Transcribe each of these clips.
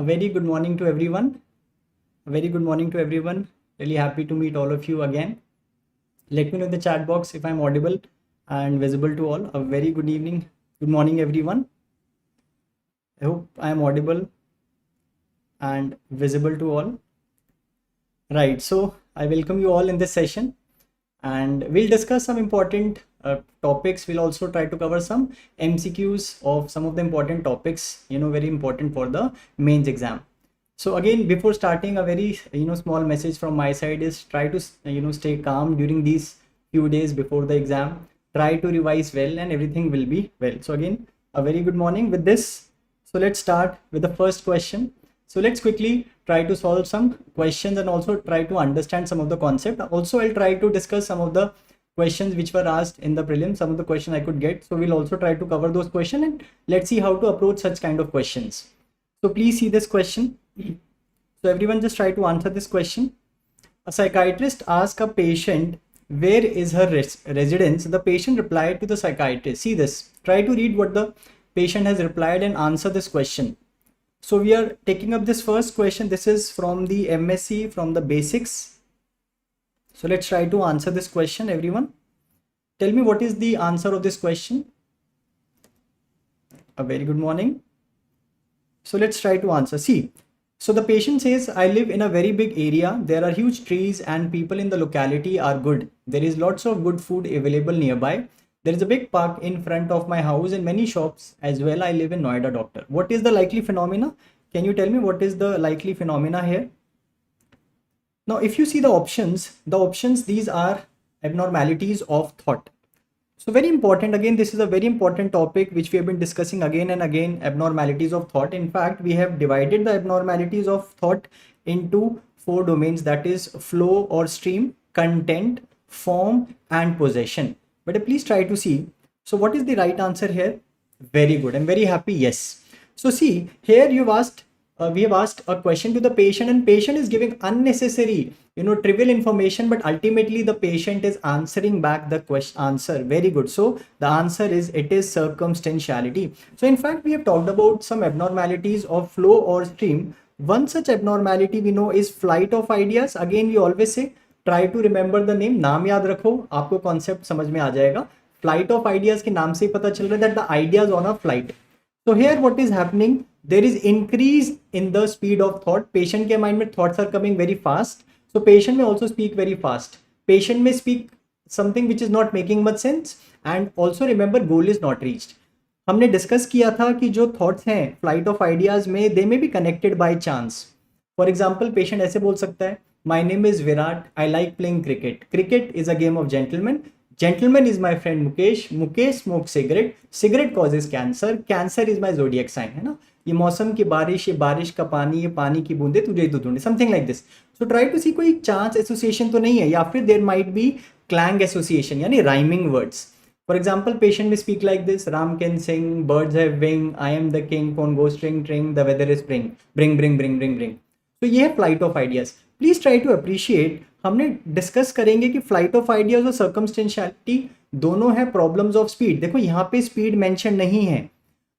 A very good morning to everyone. A very good morning to everyone. Really happy to meet all of you again. Let me know in the chat box if I'm audible and visible to all. A very good evening. Good morning, everyone. I hope I am audible and visible to all. Right. So I welcome you all in this session, and we'll discuss some important topics. We'll also try to cover some MCQs of some of the important topics, very important for the mains exam. So again, before starting, a very small message from my side is try to stay calm during these few days before the exam. Try to revise well and everything will be well. So again, a very good morning with this. So let's start with the first question. So let's quickly try to solve some questions and also try to understand some of the concept. Also, I'll try to discuss some of the questions which were asked in the prelim, some of the questions I could get. So we'll also try to cover those questions and let's see how to approach such kind of questions. So please see this question. So everyone just try to answer this question. A psychiatrist asked a patient, where is her residence? The patient replied to the psychiatrist. See this. Try to read what the patient has replied and answer this question. So we are taking up this first question. This is from the MSc, from the basics. So let's try to answer this question, everyone. Tell me what is the answer of this question. A very good morning. So let's try to answer. See, so the patient says, I live in a very big area. There are huge trees and people in the locality are good. There is lots of good food available nearby. There is a big park in front of my house and many shops as well. I live in Noida, doctor. What is the likely phenomena? Can you tell me what is the likely phenomena here? Now, if you see the options, these are abnormalities of thought. So very important. Again, this is a very important topic which we have been discussing again and again, abnormalities of thought. In fact, we have divided the abnormalities of thought into 4 domains, that is flow or stream, content, form and possession. But please try to see. So what is the right answer here? Very good. I'm very happy. Yes. So see here you've asked, we have asked a question to the patient and patient is giving unnecessary, trivial information, but ultimately the patient is answering back the question answer. Very good. So the answer is, it is circumstantiality. So in fact, we have talked about some abnormalities of flow or stream. One such abnormality we know is flight of ideas. Again, we always say, try to remember the name. नाम याद रखो, आपको concept समझ में आ जाएगा. Flight of ideas के नाम से पता चल रहा है that the ideas on a flight. So here what is happening? There is increase in the speed of thought. Patient के mind में thoughts are coming very fast. So patient may also speak very fast. Patient may speak something which is not making much sense. And also remember, goal is not reached. हमने discuss किया था कि जो thoughts हैं flight of ideas में, they may be connected by chance. For example, patient ऐसे बोल सकता है, my name is Virat. I like playing cricket. Cricket is a game of gentlemen. Gentleman is my friend Mukesh. Mukesh smokes cigarette. Cigarette causes cancer. Cancer is my zodiac sign. है ना? ये मौसम की बारिश, ये बारिश का पानी, ये पानी की बूंदे, तुझे ही तो ढूंढे. Something like this. So try to see कोई chance association तो नहीं है, या फिर there might be clang association, यानी rhyming words. For example, patient may speak like this: Ram can sing, birds have wing, I am the king, phone goes string string, the weather is spring, bring bring bring bring bring. तो ये है flight of ideas. Please try to appreciate. हमने discuss करेंगे कि flight of ideas और सर्कमस्टेंशियलिटी दोनों है problems of speed. देखो यहाँ पे स्पीड मेंशन नहीं है.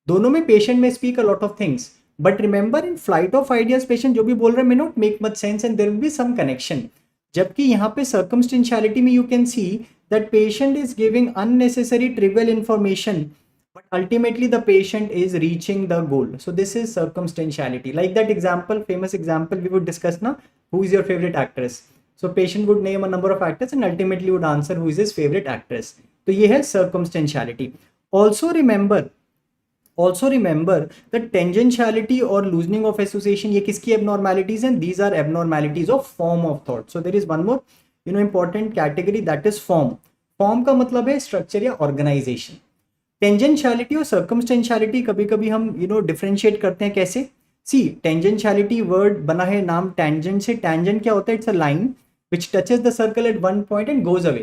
दोनों में patient may speak a lot of things, but remember in flight of ideas patient जो भी बोल रहे हैं may not make much sense and there will be some connection. जबकि यहाँ पे सर्कमस्टेंशियलिटी में you can see that patient is giving unnecessary trivial information, but ultimately the patient is reaching the goal. So this is circumstantiality. Like that example, famous example we would discuss now, who is your favorite actress? So patient would name a number of actors and ultimately would answer who is his favorite actress. So ये है circumstantiality. Also remember that tangentiality or loosening of association, ये किसकी abnormalities हैं? These are abnormalities of form of thought. So there is one more important category, that is form. Form का मतलब है structure या organization. टेंजेंशियलिटी और सर्कमस्टेंशियलिटी कभी कभी हम डिफरेंशिएट करते हैं. कैसे? सी, टेंजेंशियलिटी वर्ड बना है नाम टेंजेंट से. टेंजेंट क्या होता है? It's a line which touches the circle eight one point and goes away.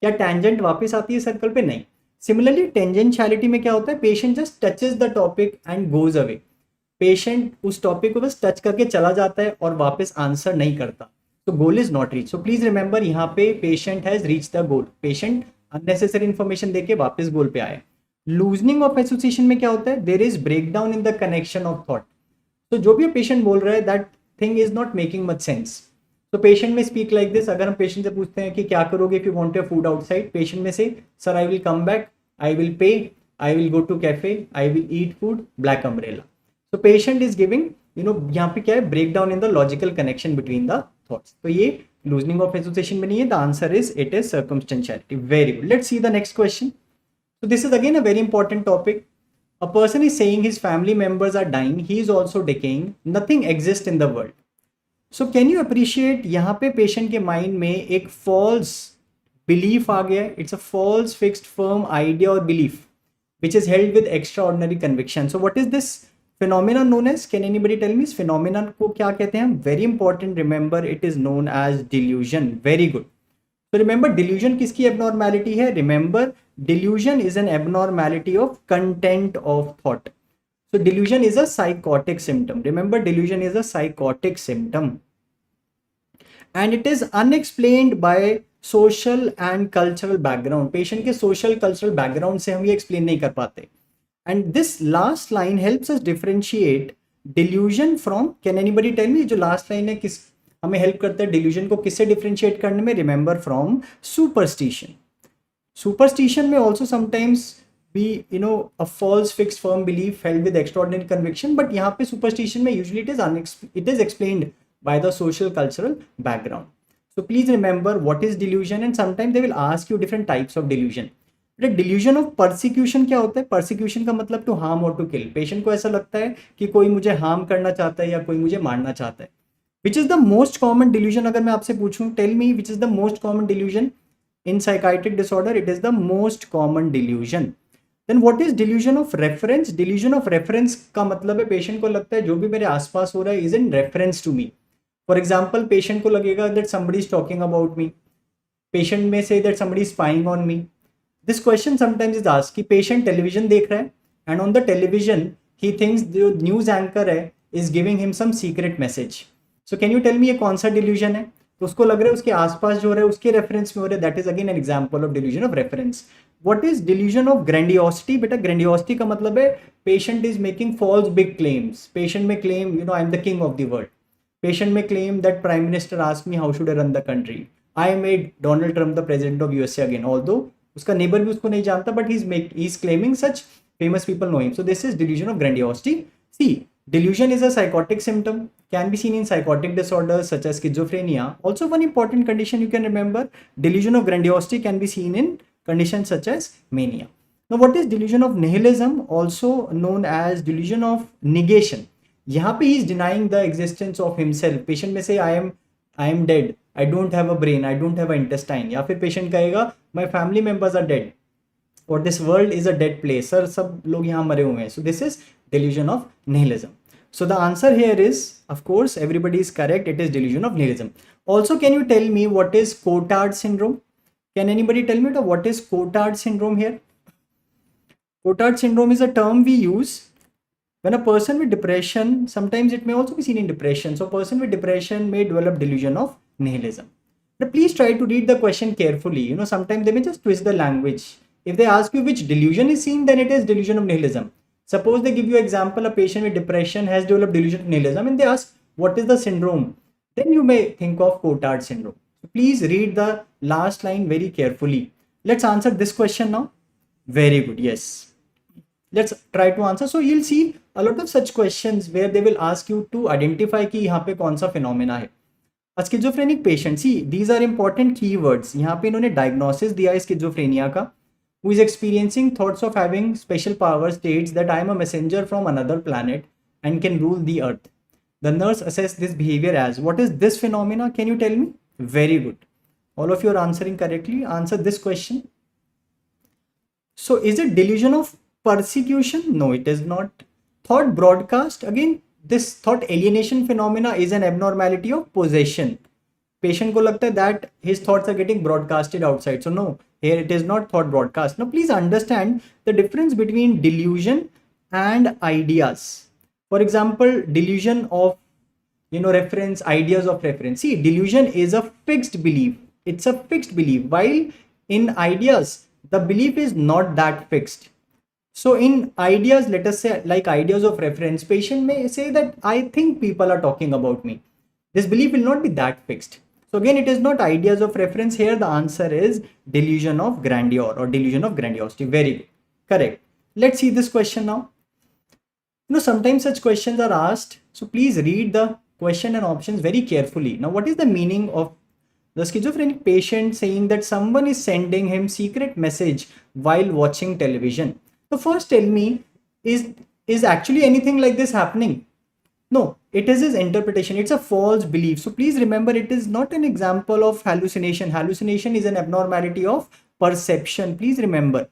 क्या टेंजेंट वापस आती है सर्कल पे? नहीं. सिमिलरली टेंजेंशियलिटी में क्या होता है? Patient just touches the topic and goes away. Patient उस टॉपिक को बस टच करके चला जाता है और वापस आंसर नहीं करता. तो goal is not reach. So please remember, यहाँ पे patient has reach the goal. Patient unnecessary information देके वापस गोल पे आए. लूजनिंग ऑफ एसोसिएशन में क्या होता है? There is breakdown in the connection of thought. तो जो भी पेशेंट बोल रहा है that thing is not making much sense. तो patient may speak like this. अगर हम पेशेंट से पूछते हैं कि क्या करोगे if you want your food outside, patient may say sir I will come back, I will pay, I will go to cafe, I will eat food, black umbrella. तो patient is giving यहाँ पे क्या है, break down in the logical connection between the thoughts. तो ये loosening of association में नहीं है. The answer is it is circumstantiality. Very good. Let's see the next question. So this is again a very important topic. A person is saying his family members are dying, he is also decaying, nothing exists in the world. So can you appreciate यहाँ पे patient के mind में एक false belief आ गया. It's a false fixed firm idea or belief which is held with extraordinary conviction. So what is this phenomenon known as? Can anybody tell me इस phenomenon को क्या कहते हैं? Very important, remember it is known as delusion. Very good. So remember delusion किसकी abnormality है? Remember delusion is an abnormality of content of thought. So delusion is a psychotic symptom. Remember delusion is a psychotic symptom and it is unexplained by social and cultural background. Patient के social cultural background से हम ये explain नहीं कर पाते. And this last line helps us differentiate delusion from, can anybody tell me जो last line है किस हमें help करता है delusion को किससे differentiate करने में? Remember from superstition. Superstition may also sometimes be a false fixed firm belief held with extraordinary conviction, but यहाँ पे superstition में usually it is explained by the social cultural background. So please remember what is delusion, and sometimes they will ask you different types of delusion. But delusion of persecution क्या होता है? Persecution का मतलब to harm or to kill. Patient को ऐसा लगता है कि कोई मुझे harm करना चाहता है या कोई मुझे मारना चाहता है. Which is the most common delusion? अगर मैं आपसे पूछूं, tell me which is the most common delusion? In psychiatric disorder, it is the most common delusion. Then what is delusion of reference? Delusion of reference का मतलब है patient को लगता है जो भी मेरे आसपास हो रहा है is in reference to me. For example, patient को लगेगा that somebody is talking about me. Patient में say that somebody is spying on me. This question sometimes is asked कि patient television देख रहा है and on the television he thinks the news anchor है is giving him some secret message. So can you tell me ये कौन सा delusion है? तो उसको लग रहा है उसके आसपास जो हो रहा है उसके रेफरेंस में हो रहा है. That is again an example of delusion of reference. What is delusion of grandiosity? बेटा ग्रैंडियोसिटी का मतलब है patient is making false big claims. Patient में claim I am the king of the world. Patient में claim that prime minister asked me how should I run the country. I made Donald Trump the president of USA again. Although उसका neighbour भी उसको नहीं जानता but he is claiming such famous people know him. So this is delusion of grandiosity. See, delusion is a psychotic symptom, can be seen in psychotic disorders such as schizophrenia. Also one important condition you can remember, delusion of grandiosity can be seen in conditions such as mania. Now what is delusion of nihilism? Also known as delusion of negation. यहाँ पे he is denying the existence of himself. Patient में say I am dead, I don't have a brain, I don't have an intestine. या फिर patient कहेगा my family members are dead, or this world is a dead place. Sir, सब लोग यहाँ मरे हुए हैं. So this is delusion of nihilism. So the answer here is, of course, everybody is correct. It is delusion of nihilism. Also, can you tell me what is Cotard syndrome? Can anybody tell me what is Cotard syndrome here? Cotard syndrome is a term we use when a person with depression, sometimes it may also be seen in depression. So a person with depression may develop delusion of nihilism. But please try to read the question carefully. Sometimes they may just twist the language. If they ask you which delusion is seen, then it is delusion of nihilism. Suppose they give you example, a patient with depression has developed delusion of nihilism and they ask what is the syndrome, then you may think of Cotard syndrome. So please read the last line very carefully. Let's answer this question now. Very good. Yes. Let's try to answer. So you'll see a lot of such questions where they will ask you to identify कि यहाँ पे कौन सा phenomena है. A schizophrenic patient, see these are important keywords. यहाँ पे इन्होंने diagnosis दिया है schizophrenia का. Who is experiencing thoughts of having special power, states that I am a messenger from another planet and can rule the earth. The nurse assessed this behavior as, what is this phenomena? Can you tell me? Very good. All of you are answering correctly. Answer this question. So is it delusion of persecution? No, it is not. Thought broadcast. Again, this thought alienation phenomena is an abnormality of possession. Patient को लगता है that his thoughts are getting broadcasted outside. So no, here it is not thought broadcast. Now please understand the difference between delusion and ideas. For example, delusion of reference, ideas of reference. See, delusion is a fixed belief. It's a fixed belief. While in ideas, the belief is not that fixed. So in ideas, let us say like ideas of reference, patient may say that I think people are talking about me. This belief will not be that fixed. So again, it is not ideas of reference here. The answer is delusion of grandeur or delusion of grandiosity. Very good. Correct. Let's see this question now. Sometimes such questions are asked. So please read the question and options very carefully. Now, what is the meaning of the schizophrenic patient saying that someone is sending him secret message while watching television? So first tell me, is actually anything like this happening? No, it is his interpretation. It's a false belief. So please remember, it is not an example of hallucination. Hallucination is an abnormality of perception. Please remember,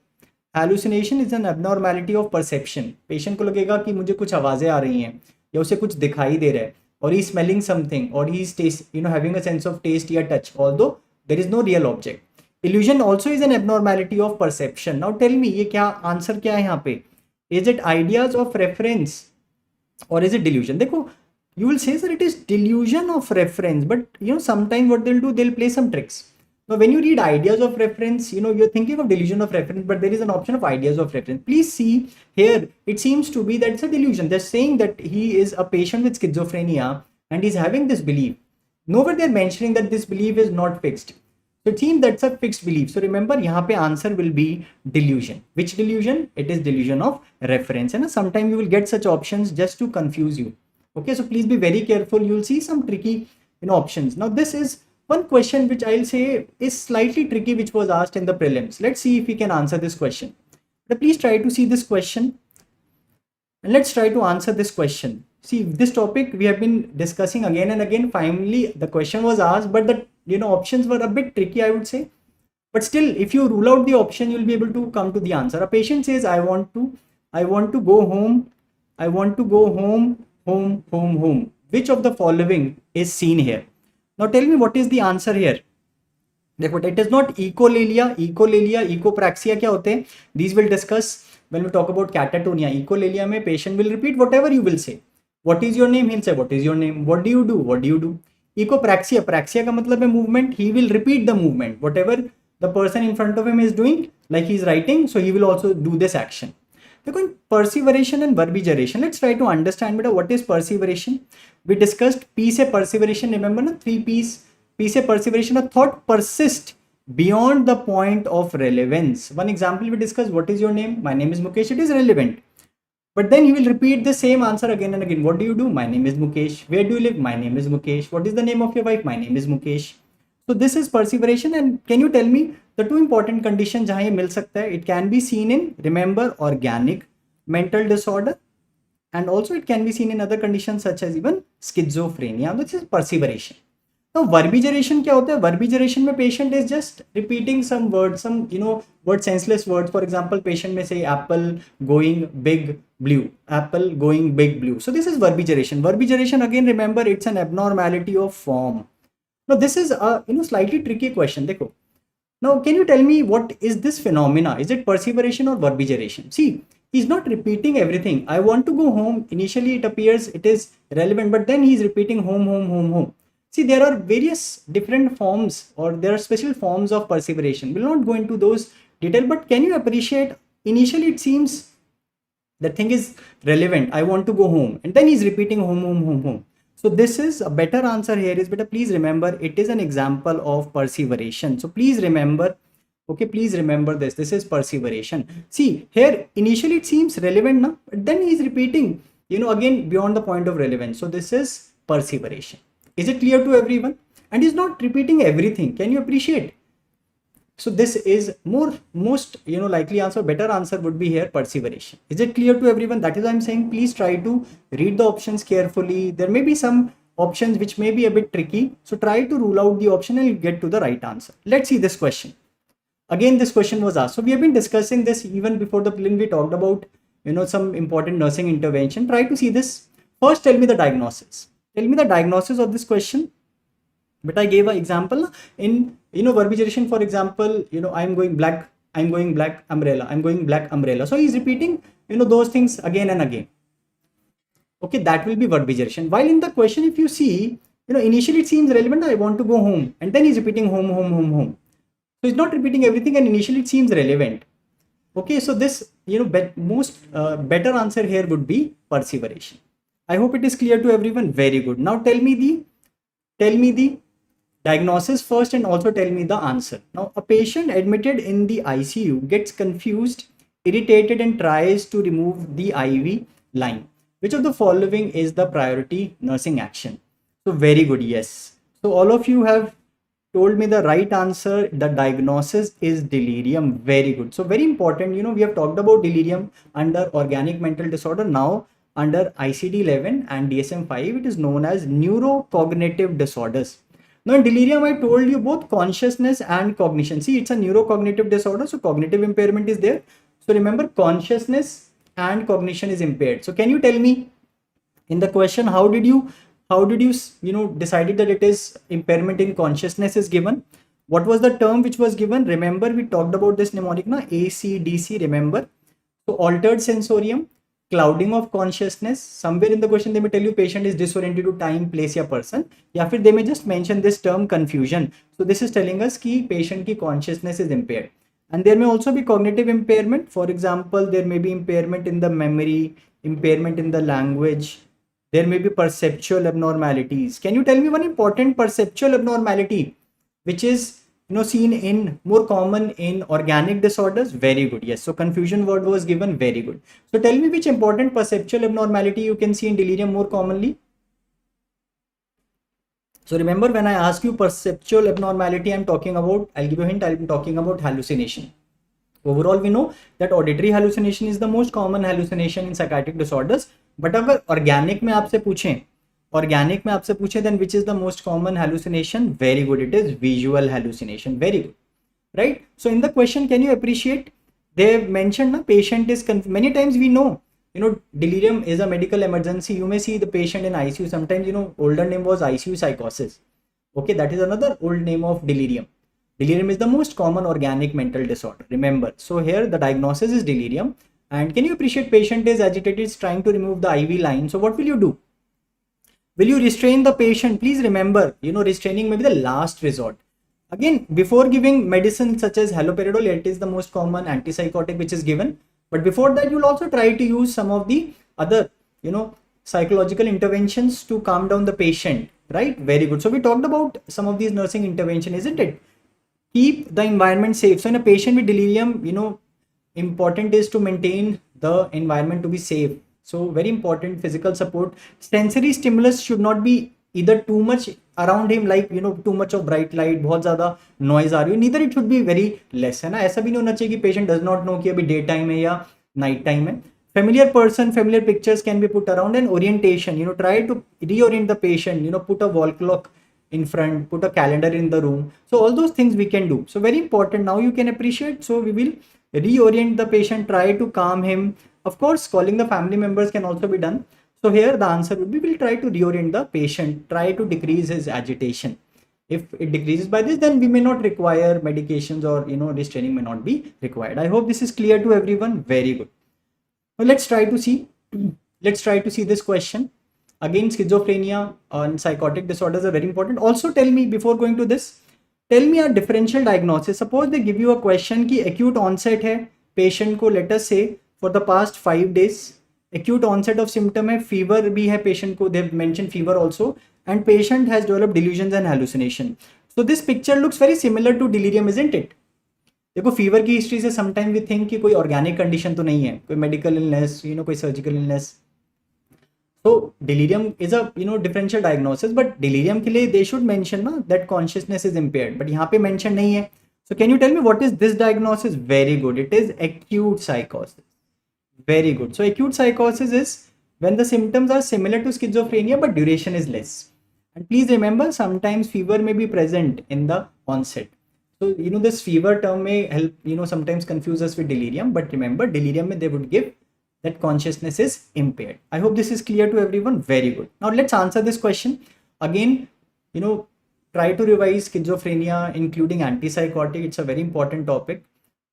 hallucination is an abnormality of perception. Patient को लगेगा कि मुझे कुछ आवाजें आ रही हैं या उसे कुछ दिखाई दे रहा है, or he is smelling something, or he is having a sense of taste or touch, although there is no real object. Illusion also is an abnormality of perception. Now tell me, ये क्या answer क्या है यहाँ पे? Is it ideas of reference or is it delusion? देखो, you will say that it is delusion of reference, but sometimes what they'll do, they'll play some tricks. Now when you read ideas of reference, you're thinking of delusion of reference, but there is an option of ideas of reference. Please see here, it seems to be that it's a delusion. They're saying that he is a patient with schizophrenia and he's having this belief. Nowhere they're mentioning that this belief is not fixed. So it seems that's a fixed belief. So remember, यहाँ पे answer will be delusion. Which delusion? It is delusion of reference. And sometimes you will get such options just to confuse you. Okay, so please be very careful. You'll see some tricky options. Now this is one question which I'll say is slightly tricky, which was asked in the prelims. Let's see if we can answer this question. But please try to see this question and let's try to answer this question. See, this topic we have been discussing again and again. Finally, the question was asked, but the options were a bit tricky, I would say. But still, if you rule out the option, you'll be able to come to the answer. A patient says, I want to go home. I want to go home. Which of the following is seen here? Now tell me, what is the answer here? देखो, it is not echolalia, ecopraxia क्या होते हैं? These will discuss when we talk about catatonia. Echolalia में patient will repeat whatever you will say. What is your name? He'll say, what is your name? What do you do? What do you do? Ecopraxia, praxia का मतलब है movement. He will repeat the movement. Whatever the person in front of him is doing, like he's writing, so he will also do this action. देखो, perseveration and verbigeration. Let's try to understand better what is perseveration. We discussed P से perseveration. Remember na, 3 P's. P से perseveration, a thought persist beyond the point of relevance. One example we discussed, what is your name? My name is Mukesh. It is relevant. But then he will repeat the same answer again and again. What do you do? My name is Mukesh. Where do you live? My name is Mukesh. What is the name of your wife? My name is Mukesh. So this is perseveration. And can you tell me the two important conditions जहाँ ये मिल सकता है? It can be seen in, remember, organic mental disorder, and also it can be seen in other conditions such as even schizophrenia. This is perseveration. Now verbigeration क्या होता है? Verbigeration में patient is just repeating some words, some word senseless words. For example, patient may say apple going big blue, apple going big blue. So this is verbigeration. Verbigeration, again, remember, it's an abnormality of form. Now this is a slightly tricky question. देखो, now can you tell me what is this phenomena? Is it perseveration or verbigeration? See, he's not repeating everything. I want to go home. Initially it appears it is relevant, but then he's repeating home. See, there are various different forms, or there are special forms of perseveration. We'll not go into those detail, but can you appreciate, initially it seems the thing is relevant. I want to go home, and then he's repeating home. So this is a better answer here is better. Please remember, it is an example of perseveration. So please remember, okay, please remember this. This is perseveration. See, here initially it seems relevant now, but then he's repeating, again beyond the point of relevance. So this is perseveration. Is it clear to everyone? And he's not repeating everything. Can you appreciate? So this is most likely answer, better answer would be here, perseveration. Is it clear to everyone? That is why I'm saying please try to read the options carefully. There may be some options which may be a bit tricky. So try to rule out the option and you'll get to the right answer. Let's see this question. Again, this question was asked. So we have been discussing this even before the prelim. We talked about some important nursing intervention. Try to see this. First, tell me the diagnosis. Tell me the diagnosis of this question. But I gave an example in verbigeration. For example, I'm going black umbrella. I'm going black umbrella. So he's repeating those things again and again. Okay, that will be verbigeration. While in the question, if you see, initially it seems relevant. I want to go home, and then he's repeating home. So he's not repeating everything, and initially it seems relevant. Okay, so this, better answer here would be perseveration. I hope it is clear to everyone. Very good. Now tell me the diagnosis first and also tell me the answer. Now, a patient admitted in the ICU gets confused, irritated, and tries to remove the IV line. Which of the following is the priority nursing action? So, very good. Yes. So, all of you have told me the right answer. The diagnosis is delirium. Very good. So, very important. We have talked about delirium under organic mental disorder. Now, under ICD-11 and DSM-5, it is known as neurocognitive disorders. Now in delirium, I told you both consciousness and cognition. See, it's a neurocognitive disorder, so cognitive impairment is there. So remember, consciousness and cognition is impaired. So can you tell me in the question, how did you decided that it is impairment in consciousness is given? What was the term which was given? Remember, we talked about this mnemonic, na ACDC. Remember, so altered sensorium, clouding of consciousness. Somewhere in the question they may tell you patient is disoriented to time, place या person, या फिर they may just mention this term confusion. So this is telling us कि patient की consciousness is impaired. And there may also be cognitive impairment. For example, there may be impairment in the memory, impairment in the language. There may be perceptual abnormalities. Can you tell me one important perceptual abnormality which is seen in more common in organic disorders? Very good. Yes. So confusion word was given. Very good. So tell me which important perceptual abnormality you can see in delirium more commonly. So remember, when I ask you perceptual abnormality, I'm talking about, I'll give you a hint, I'm talking about hallucination. Overall, we know that auditory hallucination is the most common hallucination in psychiatric disorders. But अगर organic में आपसे पूछें, then which is the most common hallucination? Very good. It is visual hallucination. Very good. Right? So in the question, can you appreciate? They have mentioned the patient is many times we know, delirium is a medical emergency. You may see the patient in ICU. Sometimes, older name was ICU psychosis. Okay, that is another old name of delirium. Delirium is the most common organic mental disorder. Remember. So here the diagnosis is delirium. And can you appreciate patient is agitated, is trying to remove the IV line. So what will you do? Will you restrain the patient? Please remember, restraining may be the last resort. Again, before giving medicine such as haloperidol, it is the most common antipsychotic which is given. But before that, you'll also try to use some of the other, psychological interventions to calm down the patient, right? Very good. So we talked about some of these nursing intervention, isn't it? Keep the environment safe. So in a patient with delirium, important is to maintain the environment to be safe. So very important, physical support. Sensory stimulus should not be either too much around him, like too much of bright light, बहुत ज़्यादा noise आ रही है. Neither it should be very less, है ना. ऐसा भी नहीं होना चाहिए कि patient does not know कि अभी day time है या night time है. Familiar person, familiar pictures can be put around, and orientation. Try to reorient the patient. Put a wall clock in front, put a calendar in the room. So all those things we can do. So very important. Now you can appreciate. So we will reorient the patient, try to calm him. Of course, calling the family members can also be done. So here the answer would be, we'll try to reorient the patient, try to decrease his agitation. If it decreases by this, then we may not require medications, or restraining may not be required. I hope this is clear to everyone. Very good. Now let's try to see this question. Again, schizophrenia and psychotic disorders are very important. Also tell me, before going to this, tell me a differential diagnosis. Suppose they give you a question ki acute onset hai patient ko, let us say, for the past 5 days. Acute onset of symptom hai, fever bhi hai patient ko, they've mentioned fever also, and patient has developed delusions and hallucination. So this picture looks very similar to delirium, isn't it? देखो fever की history से sometime we think कि कोई organic condition तो नहीं है, कोई medical illness, कोई surgical illness. So delirium is a differential diagnosis, but delirium के लिए they should mention ना that consciousness is impaired, but यहाँ पे mention नहीं है. So can you tell me what is this diagnosis? Very good. It is acute psychosis. Very good. So acute psychosis is when the symptoms are similar to schizophrenia but duration is less. And please remember, sometimes fever may be present in the onset. So this fever term may help sometimes confuse us with delirium, but remember delirium they would give that consciousness is impaired. I hope this is clear to everyone. Very good. Now let's answer this question. Again, try to revise schizophrenia, including antipsychotic. It's a very important topic.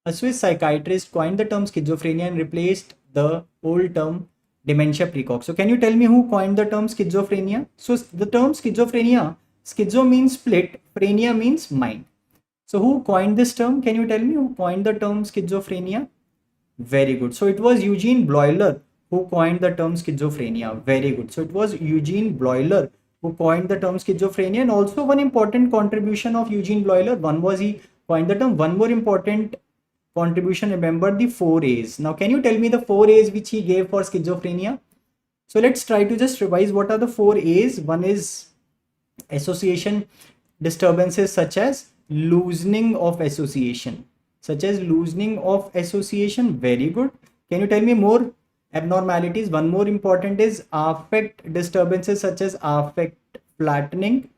A Swiss psychiatrist coined the term schizophrenia and replaced the old term dementia precox. So can you tell me who coined the term schizophrenia? So the term schizophrenia, schizo means split, phrenia means mind. So who coined this term? Can you tell me who coined the term schizophrenia? Very good. So it was Eugene Bleuler who coined the term schizophrenia. Very good. So it was Eugene Bleuler who coined the term schizophrenia, and also one important contribution of Eugene Bleuler. One was he coined the term. One more important contribution, remember the 4 A's. Now, can you tell me the 4 A's which he gave for schizophrenia? So let's try to just revise what are the 4 A's. One is association disturbances such as loosening of association. Very good. Can you tell me more abnormalities? One more important is affect disturbances such as affect flattening.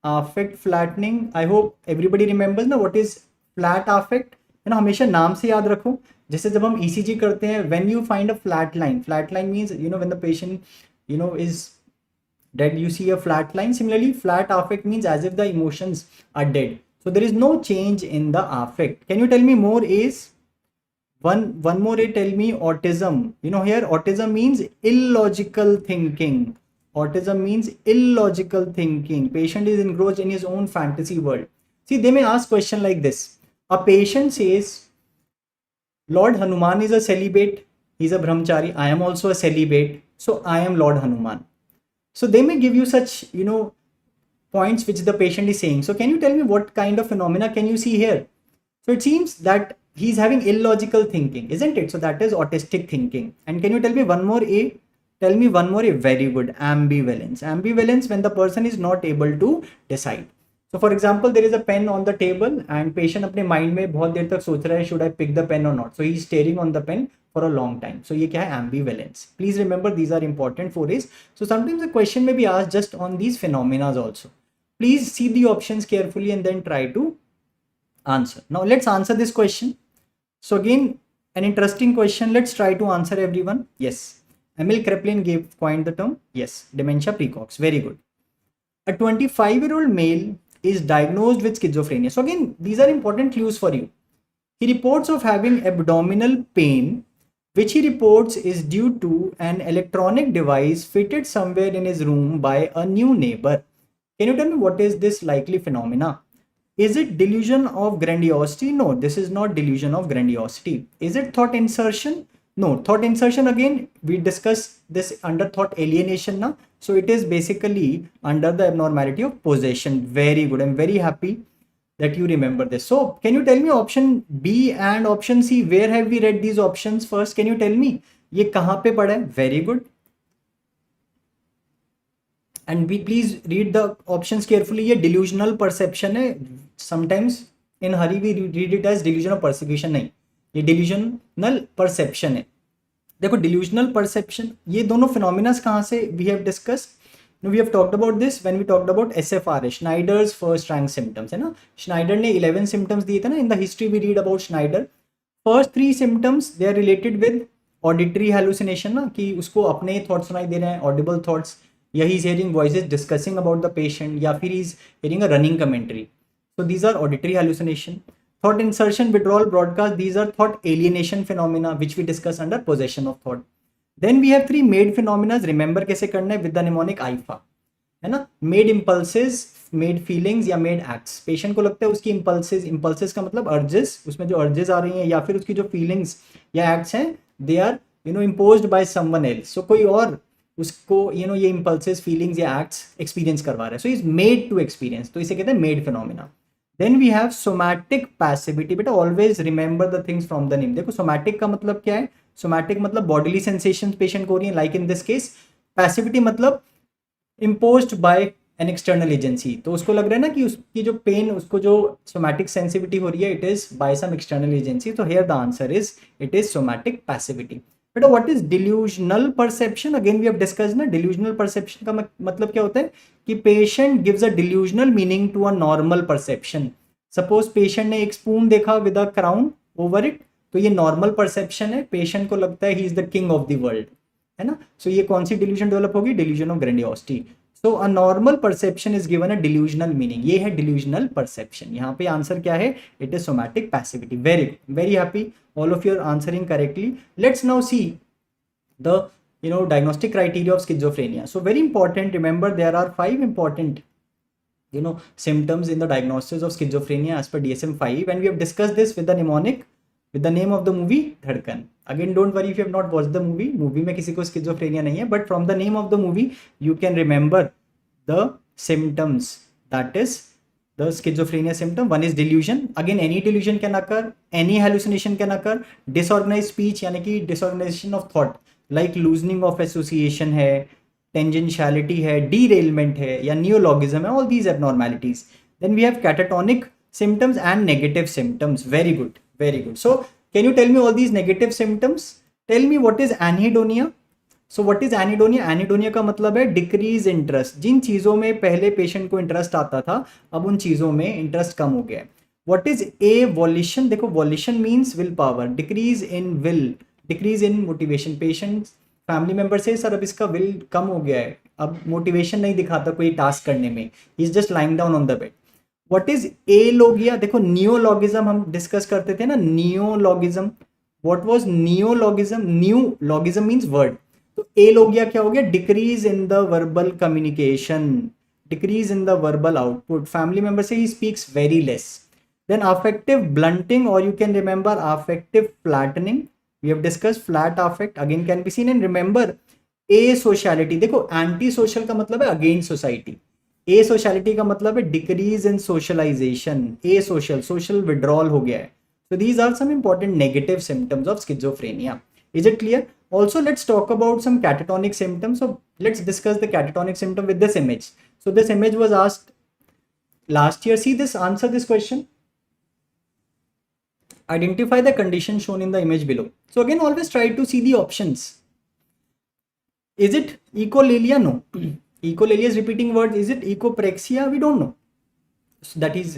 I hope everybody remembers ना what is flat affect, है ना. हमेशा नाम से याद रखो. जैसे जब हम ECG करते हैं, when you find a flat line means, when the patient is dead, you see a flat line. Similarly, flat affect means as if the emotions are dead, so there is no change in the affect. Can you tell me more A's? One more A, tell me autism. Here autism means illogical thinking. Patient is engrossed in his own fantasy world. See, they may ask question like this. A patient says, Lord Hanuman is a celibate, he's a brahmachari, I am also a celibate, so I am Lord Hanuman. So they may give you such, points which the patient is saying. So can you tell me what kind of phenomena can you see here? So it seems that he's having illogical thinking, isn't it? So that is autistic thinking. And can you tell me one more A? Tell me one more A. Very good. Ambivalence, when the person is not able to decide. So for example, there is a pen on the table and patient अपने mind में बहुत देर तक सोच रहा है, should I pick the pen or not? So he is staring on the pen for a long time. So ये क्या है? Ambivalence. Please remember these are important 4A's. So sometimes the question may be asked just on these phenomena also. Please see the options carefully and then try to answer. Now let's answer this question. So again, an interesting question. Let's try to answer everyone. Yes. Emil Kraepelin coined the term. Yes. Dementia precox. Very good. A 25-year-old male is diagnosed with schizophrenia. So again, these are important clues for you. He reports of having abdominal pain, which he reports is due to an electronic device fitted somewhere in his room by a new neighbor. Can you tell me what is this likely phenomena? Is it delusion of grandiosity? No, this is not delusion of grandiosity. Is it thought insertion? No, thought insertion, again, we discussed this under thought alienation now. So it is basically under the abnormality of possession. Very good. I'm very happy that you remember this. So can you tell me option B and option C, where have we read these options first? Can you tell me? ये कहाँ पे पढ़ा है? Very good. And please read the options carefully. ये delusional perception है. Sometimes in hurry we read it as delusion of persecution. नहीं, ये delusional perception है. देखो delusional perception, ये दोनों phenomena कहाँ से we have discussed. We have talked about this when we talked about SFRS, Schneider's first rank symptoms, है ना. Schneider ने 11 symptoms दिए थे ना. In the history we read about Schneider. First 3 symptoms they are related with auditory hallucination ना, कि उसको अपने thoughts सुनाई दे रहे हैं, audible thoughts, या he is hearing voices discussing about the patient, या फिर he is hearing a running commentary. So these are auditory hallucination. Thought insertion, withdrawal, broadcast, these are thought alienation phenomena which we discuss under possession of thought. Then we have 3 made phenomena. Remember कैसे करना है? With the mnemonic IFA, है ना. Made impulses, made feelings या made acts. Patient को लगता है उसकी impulses का मतलब urges, उसमें जो urges आ रही हैं या फिर उसकी जो feelings या acts हैं, they are imposed by someone else. So कोई और उसको ये impulses, feelings या acts experience करवा रहा है. So is made to experience. तो इसे कहते हैं made phenomena. Then we have somatic passivity. बेटा always remember the things from the name. देखो somatic का मतलब क्या है? Somatic मतलब bodily sensations patient को हो रही है, like in this case. Passivity मतलब imposed by an external agency. तो उसको लग रहा है ना कि उसकी जो pain, उसको जो somatic sensitivity हो रही है, it is by some external agency. So here the answer is it is somatic passivity. बेटा what is delusional perception? Again we have discussed ना, delusional perception का मतलब क्या होता है कि patient gives a delusional meaning to a normal perception. Suppose patient ने एक spoon देखा with a crown over it, तो ये normal perception है. Patient को लगता है he is the king of the world, है ना. So ये कौन सी delusion develop होगी? Delusion of grandiosity. So a normal perception is given a delusional meaning. ये है delusional perception. यहाँ पे आंसर क्या है? It is somatic passivity. Very good. Very happy. All of you are answering correctly. Let's now see the diagnostic criteria of schizophrenia. So very important. Remember there are 5 important symptoms in the diagnosis of schizophrenia as per DSM-5, and we have discussed this with the mnemonic with the name of the movie धड़कन. Again, don't worry if you have not watched the movie. Movie में किसी को schizophrenia नहीं है, but from the name of the movie you can remember the symptoms. That is the schizophrenia symptom. One is delusion. Again, any delusion can occur, any hallucination can occur. Disorganized speech यानी कि disorganization of thought, like loosening of association है, tangentiality है, derailment है, या neologism है. All these abnormalities. Then we have catatonic symptoms and negative symptoms. Very good, very good. So can you tell me all these negative symptoms? Tell me what is anhedonia. So what is anhedonia? Anhedonia का मतलब है decrease interest. जिन चीज़ों में पहले patient को interest आता था, अब उन चीज़ों में इंटरेस्ट कम हो गया है. What is avolition? देखो, violation means will power. Decrease in will, decrease in motivation. Patient family member से सर अब इसका विल कम हो गया है, अब मोटिवेशन नहीं दिखाता कोई टास्क करने में, he is just lying down on the bed. What is alogia? देखो, नियोलॉगिज्म हम डिस्कस करते थे ना, neologism. What was neologism? Neologism means word. तो एलोगिया क्या हो गया? Decrease in the verbal communication, decrease in the verbal output. Family member से he speaks very less. Then affective blunting, और you can remember affective flattening. We have discussed flat affect, again can be seen. And remember asociality. देखो, anti social का मतलब है against society, asociality का मतलब है decrease in socialization. asocial, social withdrawal हो गया है. So these are some important negative symptoms of schizophrenia. Is it clear? Also, let's talk about some catatonic symptoms. So let's discuss the catatonic symptom with this image. So this image was asked last year. See this, answer this question. Identify the condition shown in the image below. So again, always try to see the options. Is it echolalia? No. Echolalia is repeating word. Is it echopraxia? We don't know. So that is,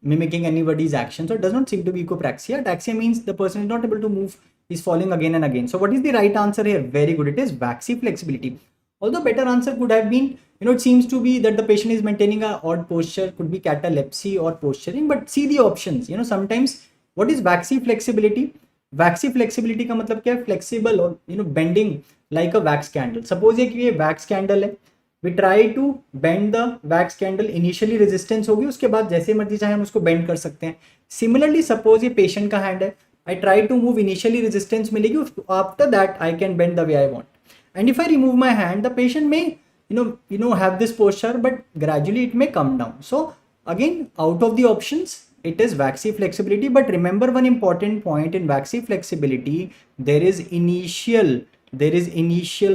mimicking anybody's action. So it does not seem to be echopraxia. Ataxia means the person is not able to move, is falling again and again. So what is the right answer here? Very good. It is waxy flexibility. Although better answer could have been, it seems to be that the patient is maintaining a odd posture, could be catalepsy or posturing, but see the options. Sometimes what is waxy flexibility? Waxy flexibility का मतलब क्या है? Flexible और bending like a wax candle. Suppose ये wax candle है, we try to bend the wax candle. Initially resistance होगी, उसके बाद जैसे मर्जी चाहे हम उसको bend कर सकते हैं. Similarly, suppose ये patient का hand है, I try to move, initially resistance मिलेगी, after that I can bend the way I want. And if I remove my hand, the patient may have this posture, but gradually it may come down. So again, out of the options, it is waxy flexibility. But remember one important point in waxy flexibility, there is initial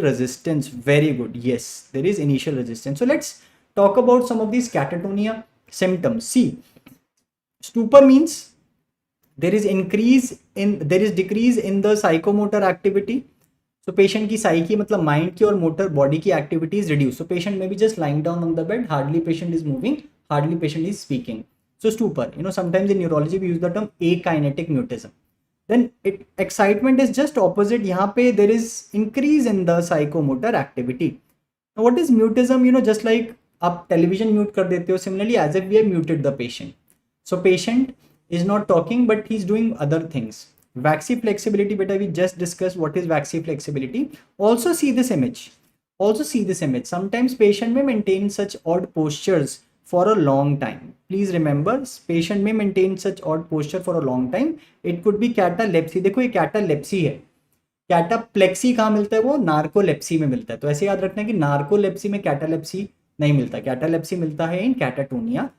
resistance. Very good. Yes, there is initial resistance. So let's talk about some of these catatonia symptoms. See, stupor means there is decrease in the psychomotor activity. So patient की psyche मतलब mind की और motor body की activity is reduced. So patient may be just lying down on the bed, hardly patient is moving, hardly patient is speaking. So stupor, sometimes in neurology we use the term akinetic mutism. Then excitement is just opposite. यहाँ पे there is increase in the psychomotor activity. Now what is mutism? Just like आप television mute कर देते हो, similarly as if we have muted the patient. So patient is not talking but he's doing other things. Waxy flexibility, beta, we just discussed what is waxy flexibility. Also see this image. Sometimes patient may maintain such odd postures for a long time. Please remember, patient may maintain such odd posture for a long time. It could be catalepsy. देखो, ये catalepsy है. Cataplexy कहाँ मिलता है? वो narcolepsy में मिलता है. तो ऐसे याद रखना है कि narcolepsy में catalepsy नहीं मिलता. Catalepsy मिलता है in catatonia.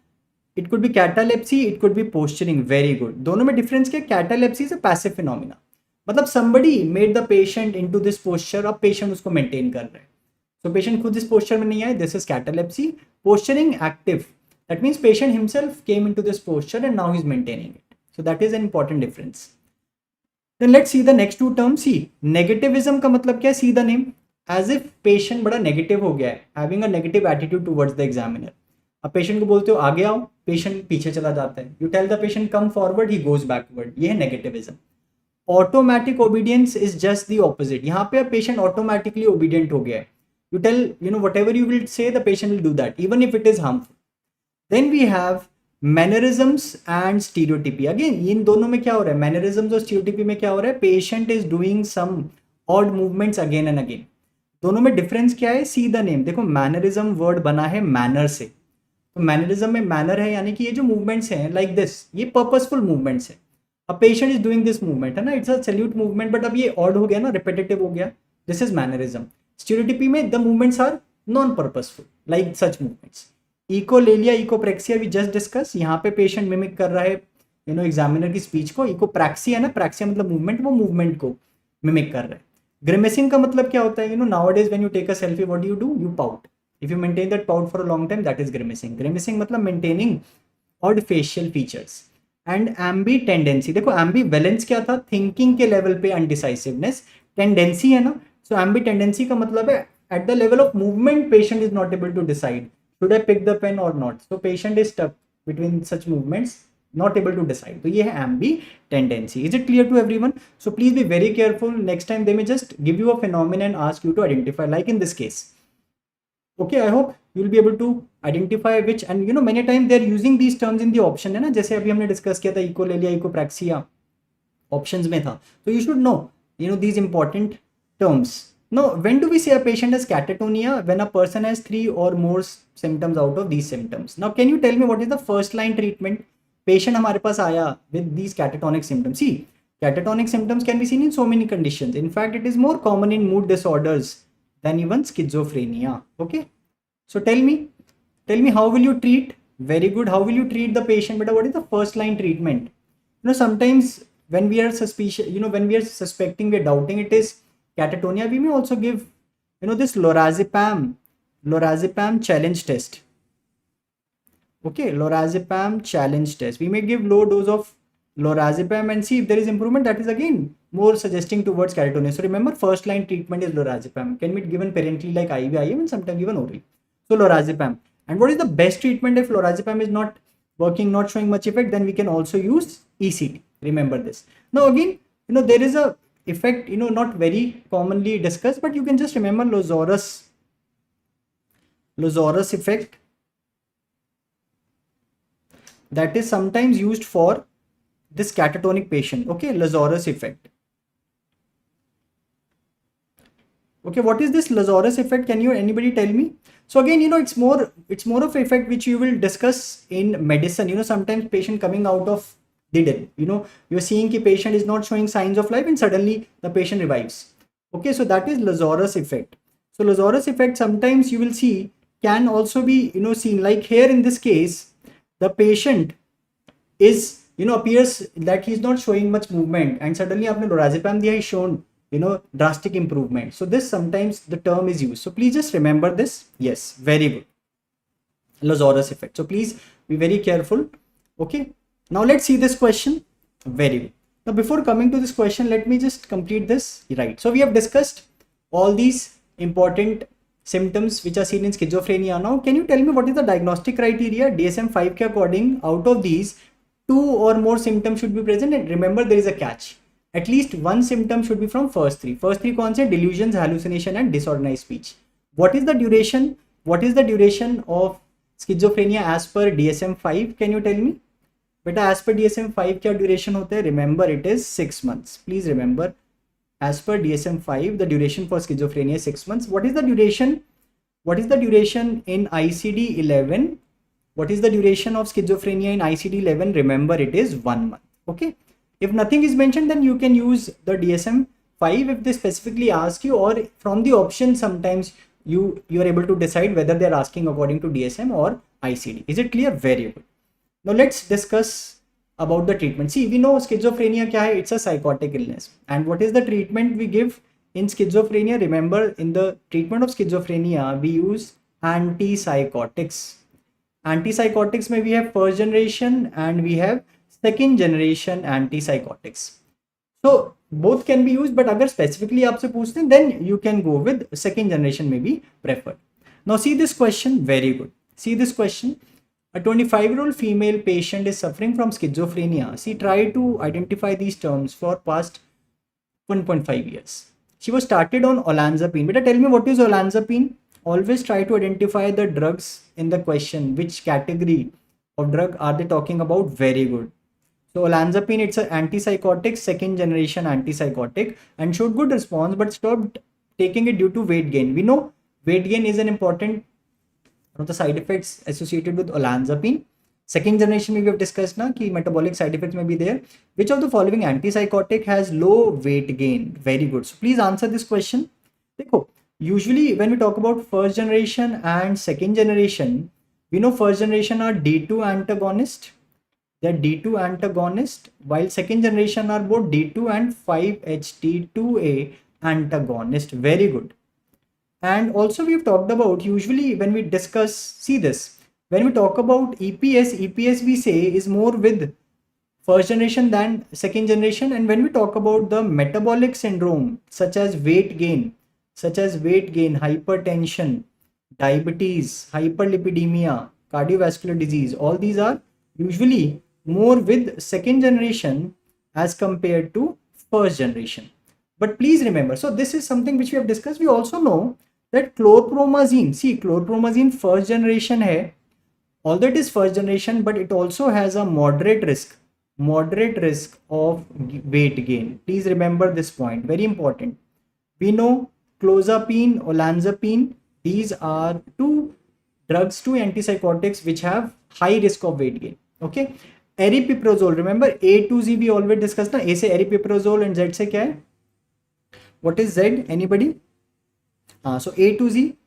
It could be catalepsy, it could be posturing. Very good. दोनों में difference क्या? Catalepsy is a passive phenomena. मतलब somebody made the patient into this posture, अब patient उसको maintain कर रहे हैं. So patient खुद इस posture में नहीं आए. This is catalepsy. Posturing, active. That means patient himself came into this posture and now he's maintaining it. So that is an important difference. Then let's see the next two terms. See, negativism का मतलब क्या है? See the name. As if patient बड़ा negative हो गया है, having a negative attitude towards the examiner. अब patient को बोलते हो आगे आओ, patient पीछे चला जाता है. You tell the patient come forward, he goes backward. ये है negativism. Automatic obedience is just the opposite. यहाँ पे patient automatically obedient हो गया है. You tell, whatever you will say, the patient will do that, even if it is harmful. Then we have mannerisms and stereotypy. Again, इन दोनों में क्या हो रहा है? Mannerisms और stereotypy में क्या हो रहा है? Patient is doing some odd movements again and again. दोनों में difference क्या है? See the name. देखो, mannerism word बना है manner से. तो mannerism में manner है, यानी कि ये जो movements हैं like this, ये purposeful movements हैं. A patient is doing this movement है ना, it's a salute movement, but अब ये odd हो गया ना, repetitive हो गया. This is mannerism. Stereotypy में the movements are non-purposeful, like such movements. Echolalia, echopraxia we just discuss. यहाँ पे patient mimic कर रहा है एग्जामिनर की स्पीच को. इकोप्रैक्सी है ना, प्रैक्सिया मतलब मूवमेंट, वो मूवमेंट को मिमिक कर रहा है. ग्रिमेसिंग का मतलब क्या होता है? Nowadays when you take a selfie what do you pout. If you maintain that pout for a long time, that is grimacing. Grimacing मतलब maintaining odd facial features. And ambitendency, देखो एम्बी बैलेंस क्या था? Thinking के level पे अनडिसाइसिवनेस. Tendency है ना, सो Aamby tendency का मतलब है at the level of movement patient is not able to decide should I pick the pen or not. So patient is stuck between such movements, not able to decide. तो ये है ambi tendency. Is it clear to everyone? So please be very careful. Next time they may just give you a phenomenon and ask you to identify, like in this case. Okay, I hope you'll be able to identify which, and many times they're using these terms in the option है ना, जैसे अभी हमने discuss किया था echolalia, इकोप्रैक्सिया options में था. तो you should know these important terms. Now, when do we say a patient has catatonia? When a person has 3 or more symptoms out of these symptoms. Now, can you tell me what is the first line treatment? Patient हमारे पास आया with these catatonic symptoms. See, catatonic symptoms can be seen in so many conditions. In fact, it is more common in mood disorders than even schizophrenia. Okay, so tell me how will you treat? Very good. How will you treat the patient? But what is the first line treatment? Sometimes when we are suspicious, when we are suspecting, we are doubting it is catatonia, we may also give this lorazepam challenge test. Okay, lorazepam challenge test. We may give low dose of lorazepam and see if there is improvement. That is again more suggesting towards catatonia. So remember, first line treatment is lorazepam. Can be given parenterally like IV, IM, and sometimes even orally. So lorazepam. And what is the best treatment if lorazepam is not working, not showing much effect? Then we can also use ECT. Remember this. Now again, there is a effect, not very commonly discussed, but you can just remember Lozorus effect. That is sometimes used for this catatonic patient. Okay, Lazarus effect. Okay, what is this Lazarus effect? Can anybody tell me? So again, it's more of effect which you will discuss in medicine. Sometimes patient coming out of the dead. You're seeing the patient is not showing signs of life and suddenly the patient revives. Okay, so that is Lazarus effect. So Lazarus effect sometimes you will see can also be seen, like here in this case. The patient is, appears that he is not showing much movement and suddenly आपने lorazepam दिया, is shown, drastic improvement. So this sometimes the term is used. So please just remember this. Yes, very good. Lazarus effect. So please be very careful. Okay. Now let's see this question. Very good. Now before coming to this question, let me just complete this. Right. So we have discussed all these important symptoms which are seen in schizophrenia. Now, can you tell me what is the diagnostic criteria? DSM-5 के according, out of these, 2 or more symptoms should be present. And remember, there is a catch. At least one symptom should be from first 3. First 3 कौन से? Delusions, hallucination, and disorganized speech. What is the duration? What is the duration of schizophrenia as per DSM-5? Can you tell me? Beta, as per DSM-5 क्या duration होता है? Remember, it is 6 months. Please remember. As per DSM-5, the duration for schizophrenia is 6 months. What is the duration? What is the duration in ICD-11? What is the duration of schizophrenia in ICD-11? Remember, it is 1 month. Okay. If nothing is mentioned, then you can use the DSM-5 if they specifically ask you, or from the option, sometimes you are able to decide whether they are asking according to DSM or ICD. Is it clear? Very good. Now let's discuss about the treatment. See, we know schizophrenia kya hai? It's a psychotic illness. And what is the treatment we give in schizophrenia? Remember, in the treatment of schizophrenia, we use antipsychotics. Antipsychotics may we have first generation and we have second generation antipsychotics. So both can be used, but agar specifically aapse पूछते हैं, then you can go with second generation may be preferred. Now see this question, very good. See this question. A 25-year-old female patient is suffering from schizophrenia. She tried to identify these terms for past 1.5 years. She was started on olanzapine. Beta, tell me what is olanzapine? Always try to identify the drugs in the question. Which category of drug are they talking about? Very good. So olanzapine, it's an antipsychotic, second generation antipsychotic, and showed good response, but stopped taking it due to weight gain. We know weight gain is an important one of the side effects associated with olanzapine. Second generation में भी have discussed ना कि metabolic side effects may be there. Which of the following antipsychotic has low weight gain? Very good. So please answer this question. देखो, usually when we talk about first generation and second generation, we know first generation are D2 antagonist. They're D2 antagonist, while second generation are both D2 and 5-HT2A antagonist. Very good. And also we've talked about, usually when we discuss, see this, when we talk about EPS we say is more with first generation than second generation. And when we talk about the metabolic syndrome, such as weight gain, hypertension, diabetes, hyperlipidemia, cardiovascular disease, all these are usually more with second generation as compared to first generation. But please remember, so this is something which we have discussed. We also know that chlorpromazine, see, chlorpromazine first generation hai, although it is first generation, but it also has a moderate risk of weight gain. Please remember this point, very important. We know clozapine, olanzapine, these are two drugs, two antipsychotics which have high risk of weight gain. Okay, aripiprazole, remember A to Z we always discussed na, A से aripiprazole and Z से क्या है? What is Z? Anybody? So A to Z,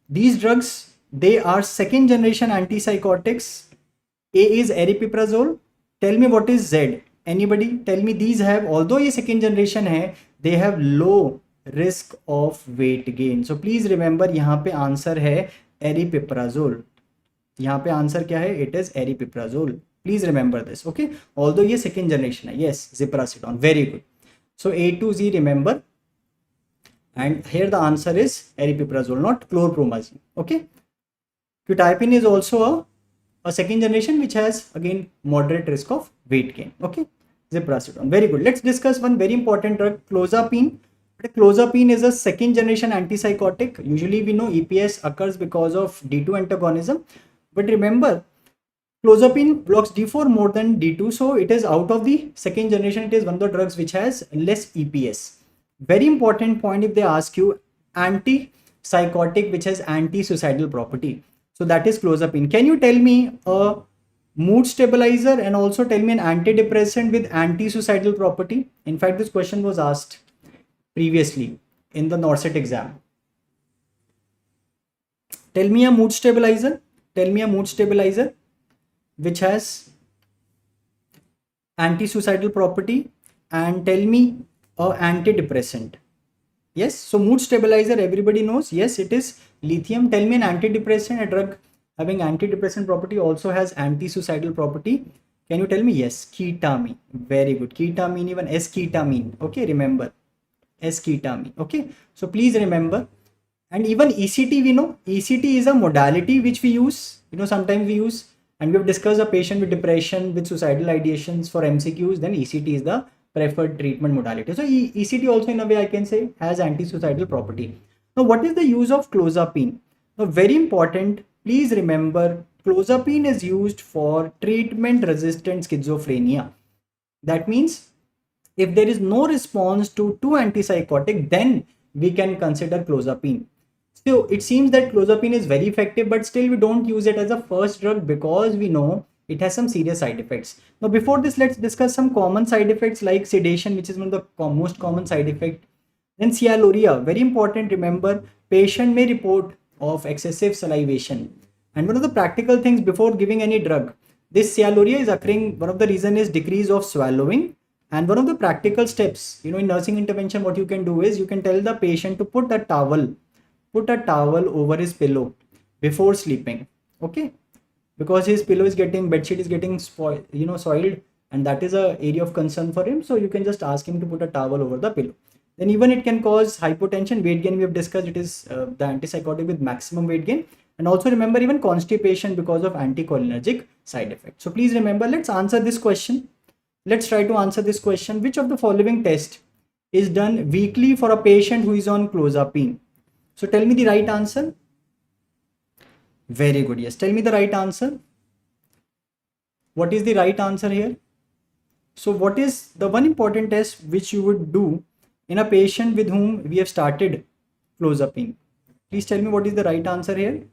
these drugs, they are second generation antipsychotics. A is aripiprazole. Tell me what is Z? Anybody? Tell me. These have, although ये second generation है, they have low risk of weight gain. So please remember, यहाँ पे answer है aripiprazole. यहाँ पे answer क्या है? It is aripiprazole. Please remember this. Okay. Although ये second generation है. Yes, ziprasidone. Very good. So A to Z remember. And here the answer is aripiprazole, not chlorpromazine. Okay. Quetiapine is also a second generation which has again moderate risk of weight gain. Okay. Ziprasidone. Very good. Let's discuss one very important drug, clozapine. Clozapine is a second generation antipsychotic. Usually we know EPS occurs because of D2 antagonism. But remember, clozapine blocks D4 more than D2. So it is out of the second generation. It is one of the drugs which has less EPS. Very important point if they ask you, antipsychotic which has anti-suicidal property. So that is clozapine. Can you tell me a mood stabilizer and also tell me an antidepressant with anti-suicidal property? In fact, this question was asked previously in the NORCET exam. Tell me a mood stabilizer. Tell me a mood stabilizer which has anti-suicidal property, and tell me a antidepressant. Yes, so mood stabilizer everybody knows. Yes, it is lithium. Tell me an antidepressant, a drug having antidepressant property also has anti-suicidal property. Can you tell me? Yes, ketamine. Very good. Ketamine, even S-ketamine. Okay, remember S-ketamine. Okay, so please remember. And even ECT, we know ECT is a modality which we use. Sometimes we use, and we have discussed a patient with depression with suicidal ideations for MCQs. Then ECT is the preferred treatment modality. So ECT also, in a way, I can say, has anti-suicidal property. Now, what is the use of clozapine? Now, very important. Please remember, clozapine is used for treatment-resistant schizophrenia. That means if there is no response to two antipsychotic, then we can consider clozapine. So it seems that clozapine is very effective, but still we don't use it as a first drug because we know it has some serious side effects. Now, before this, let's discuss some common side effects like sedation, which is one of the most common side effect. Then cialorrhea, very important. Remember, patient may report of excessive salivation. And one of the practical things before giving any drug, this cialorrhea is occurring. One of the reason is decrease of swallowing. And one of the practical steps, in nursing intervention, what you can do is you can tell the patient to put a towel over his pillow before sleeping. Okay, because his pillow is getting, bedsheet is getting spoiled, soiled, and that is a area of concern for him. So you can just ask him to put a towel over the pillow. Then even it can cause hypotension, weight gain. We have discussed it is the antipsychotic with maximum weight gain. And also remember even constipation because of anticholinergic side effects. So please remember, let's answer this question. Let's try to answer this question. Which of the following test is done weekly for a patient who is on clozapine? So tell me the right answer. Very good. Yes. Tell me the right answer. What is the right answer here? So what is the one important test which you would do in a patient with whom we have started clozapine? Please tell me what is the right answer here.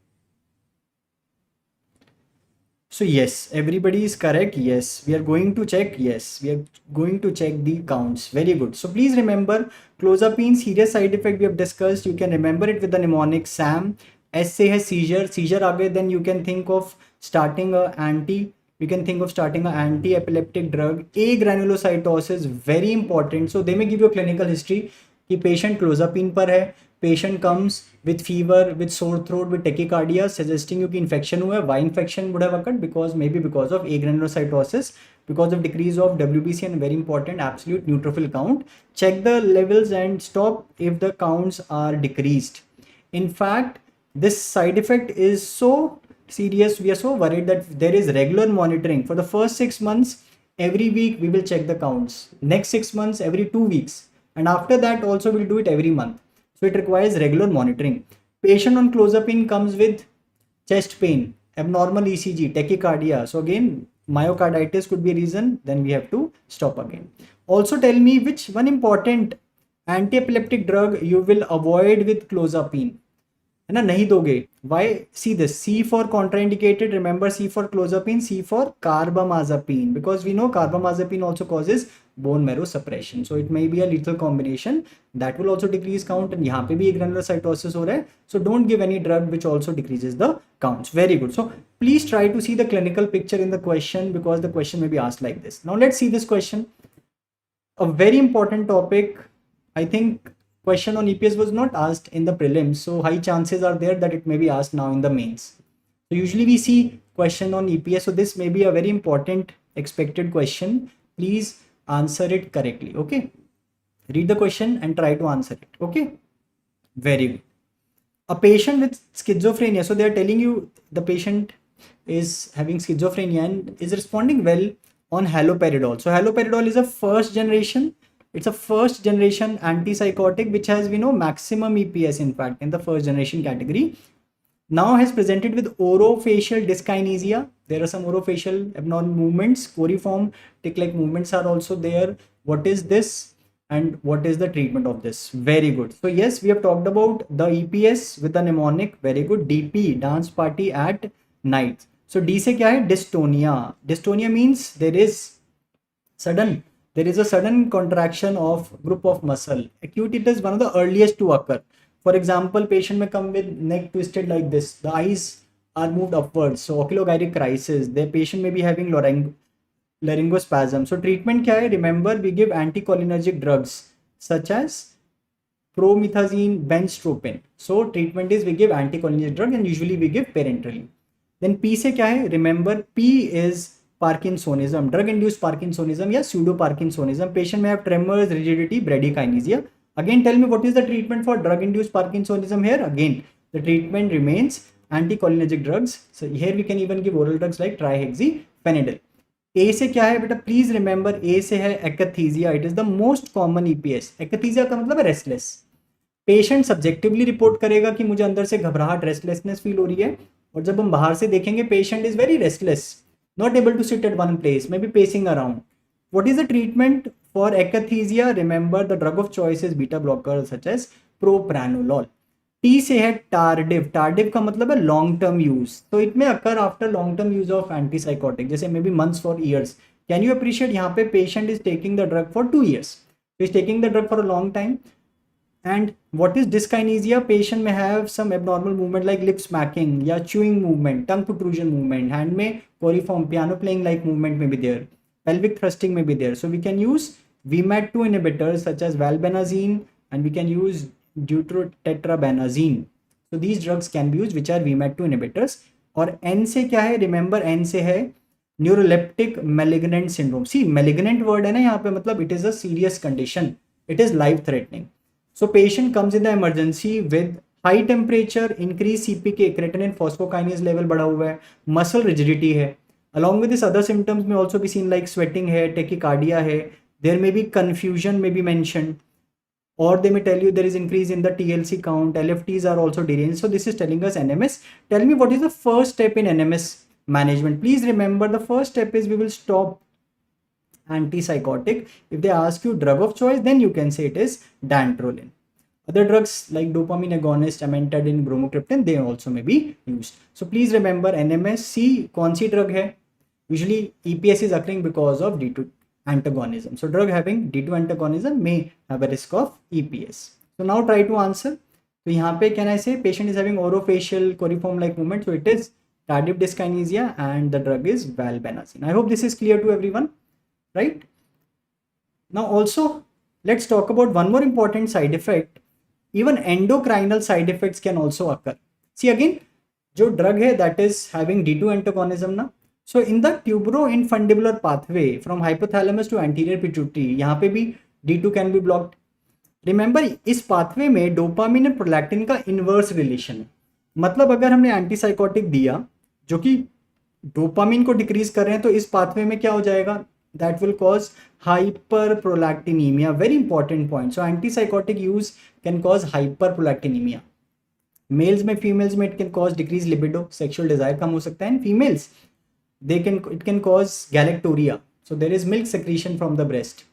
So yes, everybody is correct. Yes, we are going to check. Yes, we are going to check the counts. Very good. So please remember, clozapine serious side effect we have discussed. You can remember it with the mnemonic SAM. S say है seizure. Seizure आगे then you can think of starting a anti. You can think of starting an anti-epileptic drug. A granulocytosis very important. So they may give you a clinical history कि patient clozapine पर है. Patient comes with fever, with sore throat, with tachycardia, suggesting you कि infection हुआ है. Why infection would have occurred? Maybe because of agranulocytosis, because of decrease of WBC and very important absolute neutrophil count. Check the levels and stop if the counts are decreased. In fact, this side effect is so serious. We are so worried that there is regular monitoring for the first 6 months. Every week we will check the counts. Next 6 months, every 2 weeks, and after that also we'll do it every month. So it requires regular monitoring. Patient on clozapine comes with chest pain, abnormal ECG, tachycardia. So again, myocarditis could be a reason. Then we have to stop again. Also tell me which one important anti-epileptic drug you will avoid with clozapine. है ना, नहीं दोगे. Why? See this. C for contraindicated. Remember C for clozapine, C for carbamazepine, because we know carbamazepine also causes bone marrow suppression. So it may be a lethal combination that will also decrease count. And यहाँ पे भी granulocytosis हो रहा है. So don't give any drug which also decreases the counts. Very good. So please try to see the clinical picture in the question, because the question may be asked like this. Now let's see this question. A very important topic. I think question on EPS was not asked in the prelims, so high chances are there that it may be asked now in the mains. So usually we see question on EPS, so this may be a very important expected question. Please answer it correctly. Okay, read the question and try to answer it. Okay, very good. A patient with schizophrenia, so they are telling you the patient is having schizophrenia and is responding well on haloperidol. So haloperidol is a first generation. It's a first generation antipsychotic which has, we know, maximum EPS in fact in the first generation category. Now has presented with orofacial dyskinesia. There are some orofacial abnormal movements, coriform tick-like movements are also there. What is this and what is the treatment of this? Very good. So yes, we have talked about the EPS with the mnemonic. Very good. DP, dance party at night. So D से क्या है? Dystonia. Dystonia means there is a sudden contraction of group of muscle. Acute, it is one of the earliest to occur. For example, patient may come with neck twisted like this. The eyes are moved upwards. So oculogyric crisis. The patient may be having laryngospasm. So treatment क्या है? Remember, we give anticholinergic drugs such as promethazine, benztropine. So treatment is we give anticholinergic drug and usually we give parenterally. Then P से क्या है? Remember, P is Parkinsonism, drug-induced Parkinsonism या pseudo-Parkinsonism. Patient may have tremors, rigidity, bradykinesia. Again, tell me what is the treatment for drug-induced Parkinsonism here? Again, the treatment remains anticholinergic drugs. So here we can even give oral drugs like trihexyphenidyl. A से क्या है बेटा? Please remember, A से है akathisia. It is the most common EPS. Akathisia का मतलब है restless. Patient subjectively report करेगा कि मुझे अंदर से घबराहट, restlessness feel हो रही है. और जब हम बाहर से देखेंगे, patient is very restless. Not able to sit at one place, maybe pacing around. What is the treatment for akathisia? Remember, the drug of choice is beta blockers such as propranolol. T से है tardive. Tardive का मतलब है long term use. So it may occur after long term use of antipsychotic, जैसे maybe months or years. Can you appreciate यहाँ पे patient is taking the drug for 2 years. So he's taking the drug for a long time. And what is dyskinesia? Patient may have some abnormal movement like lip smacking, या chewing movement, tongue protrusion movement, hand में coriform, piano playing like movement may be there, pelvic thrusting may be there. So we can use VMAT2 inhibitors such as valbenazine, and we can use deuterotetrabenazine. So these drugs can be used which are VMAT2 inhibitors. और N से क्या है? Remember, N से है neuroleptic malignant syndrome. See, malignant word है ना यहाँ पे, मतलब it is a serious condition. It is life threatening. So patient comes in the emergency with high temperature, increased CPK, creatinine phosphokinase level बढ़ा हुआ है, muscle rigidity है. Along with this, other symptoms may also be seen like sweating है, tachycardia है. There may be confusion may be mentioned, or they may tell you there is increase in the TLC count. LFTs are also deranged. So this is telling us NMS. Tell me what is the first step in NMS management. Please remember, the first step is we will stop antipsychotic. If they ask you drug of choice, then you can say it is dantrolene. Other drugs like dopamine agonist, amantadine, bromocriptine, they also may be used. So please remember NMS. C कौन सी drug है? Usually EPS is occurring because of D2 antagonism. So drug having D2 antagonism may have a risk of EPS. So now try to answer. So यहाँ पे can I say patient is having orofacial coriform like movement. So it is tardive dyskinesia and the drug is valbenazine. I hope this is clear to everyone, right? Now also let's talk about one more important side effect. Even endocrinal side effects can also occur. See again, जो drug है that is having D2 antagonism ना. So in the tuberoinfundibular pathway from hypothalamus to anterior pituitary, यहाँ पे भी D2 can be blocked. Remember इस pathway में dopamine और prolactin का inverse relation है. मतलब अगर हमने एंटीसाइकोटिक दिया जो कि डोपामिन को डिक्रीज कर रहे हैं तो इस पाथवे में क्या हो जाएगा? That will cause hyperprolactinemia. Very important point. So antipsychotic use can cause hyperprolactinemia. Males में females में it can cause decreased libido, sexual desire कम हो सकता है. And females it can cause galactorrhea. So there is milk secretion from the breast.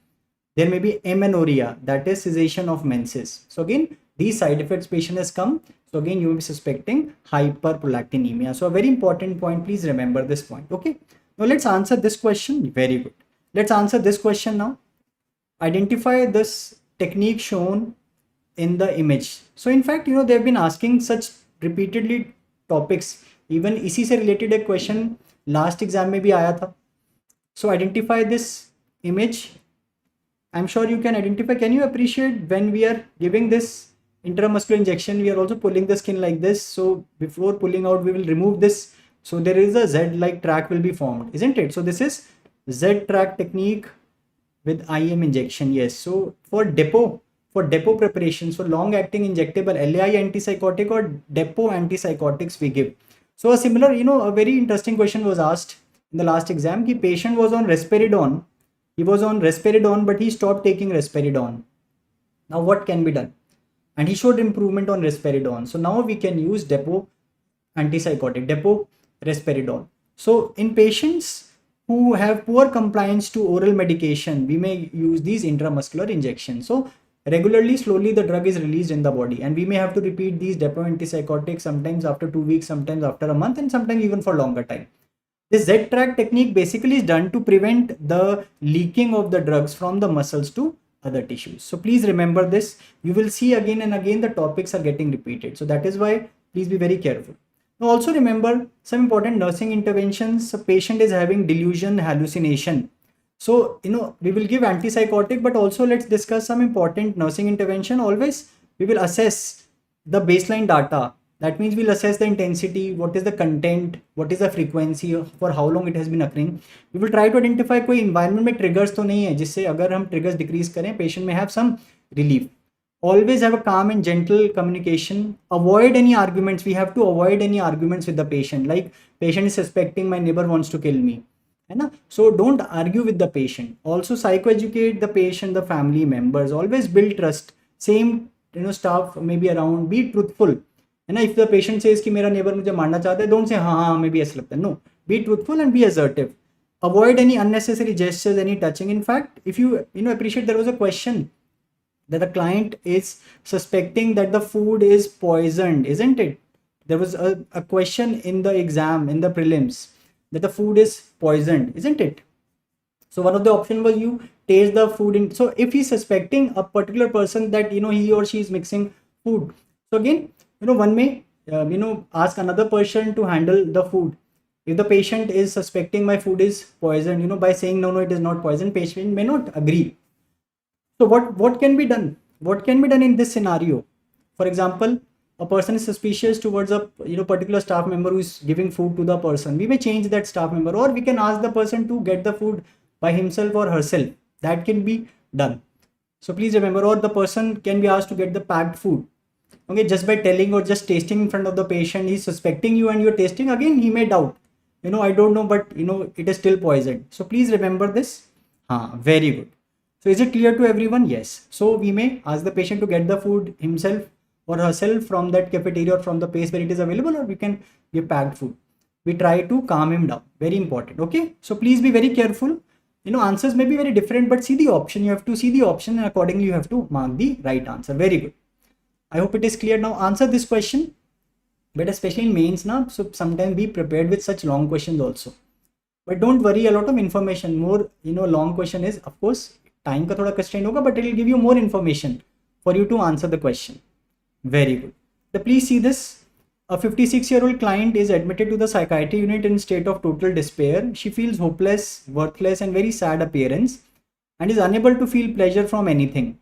There may be amenorrhea, that is cessation of menses. So again these side effects patient has come. So again you will be suspecting hyperprolactinemia. So a very important point, please remember this point. Okay, now let's answer this question. Very good. Let's answer this question now. Identify this technique shown in the image. So in fact, you know, they've been asking such repeatedly topics. Even इसी से related एक question last exam में भी आया था. So identify this image. I'm sure you can identify. Can you appreciate when we are giving this intramuscular injection, we are also pulling the skin like this. So before pulling out, we will remove this. So there is a Z-like track will be formed, isn't it? So this is Z-track technique with IM injection. Yes. So for depot preparations, for long-acting injectable LAI antipsychotic or depot antipsychotics we give. So a similar, you know, a very interesting question was asked in the last exam. The patient was on risperidone. He was on risperidone, but he stopped taking risperidone. Now what can be done? And he showed improvement on risperidone. So now we can use depot antipsychotic, depot risperidone. So in patients who have poor compliance to oral medication, we may use these intramuscular injections. So regularly, slowly the drug is released in the body, and we may have to repeat these depot antipsychotics sometimes after 2 weeks, sometimes after a month, and sometimes even for longer time. This Z-track technique basically is done to prevent the leaking of the drugs from the muscles to other tissues. So please remember this. You will see again and again the topics are getting repeated. So that is why please be very careful. Now also remember some important nursing interventions. A patient is having delusion, hallucination. So, you know, we will give antipsychotic, but also let's discuss some important nursing intervention. Always we will assess the baseline data. That means we'll assess the intensity, what is the content, what is the frequency, for how long it has been occurring. We will try to identify कोई environment में triggers तो नहीं है जिससे अगर हम triggers decrease करें, patient may have some relief. Always have a calm and gentle communication. Avoid any arguments. We have to avoid any arguments with the patient. Like patient is suspecting my neighbor wants to kill me. So don't argue with the patient. Also psychoeducate the patient, the family members. Always build trust. Same, you know, staff may be around. Be truthful. If the patient says कि मेरा neighbor मुझे मारना चाहता है, don't say हाँ maybe ऐसा लगता है. No, be truthful and be assertive. Avoid any unnecessary gestures, any touching. In fact, if you appreciate, there was a question that the client is suspecting that the food is poisoned, isn't it? There was a question in the exam, in the prelims, that the food is poisoned, isn't it? So one of the options was you taste the food in. So if he's suspecting a particular person that he or she is mixing food, so again, one may ask another person to handle the food. If the patient is suspecting my food is poisoned, by saying no, it is not poison, patient may not agree. So what can be done? What can be done in this scenario? For example, a person is suspicious towards a particular staff member who is giving food to the person. We may change that staff member, or we can ask the person to get the food by himself or herself. That can be done. So please remember, or the person can be asked to get the packed food. Okay, just by telling or just tasting in front of the patient, he's suspecting you and you're tasting, again he may doubt. I don't know, but it is still poisoned. So please remember this. Very good. So is it clear to everyone? Yes. So we may ask the patient to get the food himself or herself from that cafeteria or from the place where it is available, or we can give packed food. We try to calm him down. Very important. Okay. So please be very careful. Answers may be very different, but see the option. You have to see the option and accordingly you have to mark the right answer. Very good. I hope it is clear now. Answer this question, but especially in mains now, so sometimes be prepared with such long questions also. But don't worry, a lot of information, more, long question is, of course, time ka thoda constraint hoga, but it will give you more information for you to answer the question. Very good. So please see this. A 56-year-old client is admitted to the psychiatry unit in state of total despair. She feels hopeless, worthless, and very sad appearance, and is unable to feel pleasure from anything.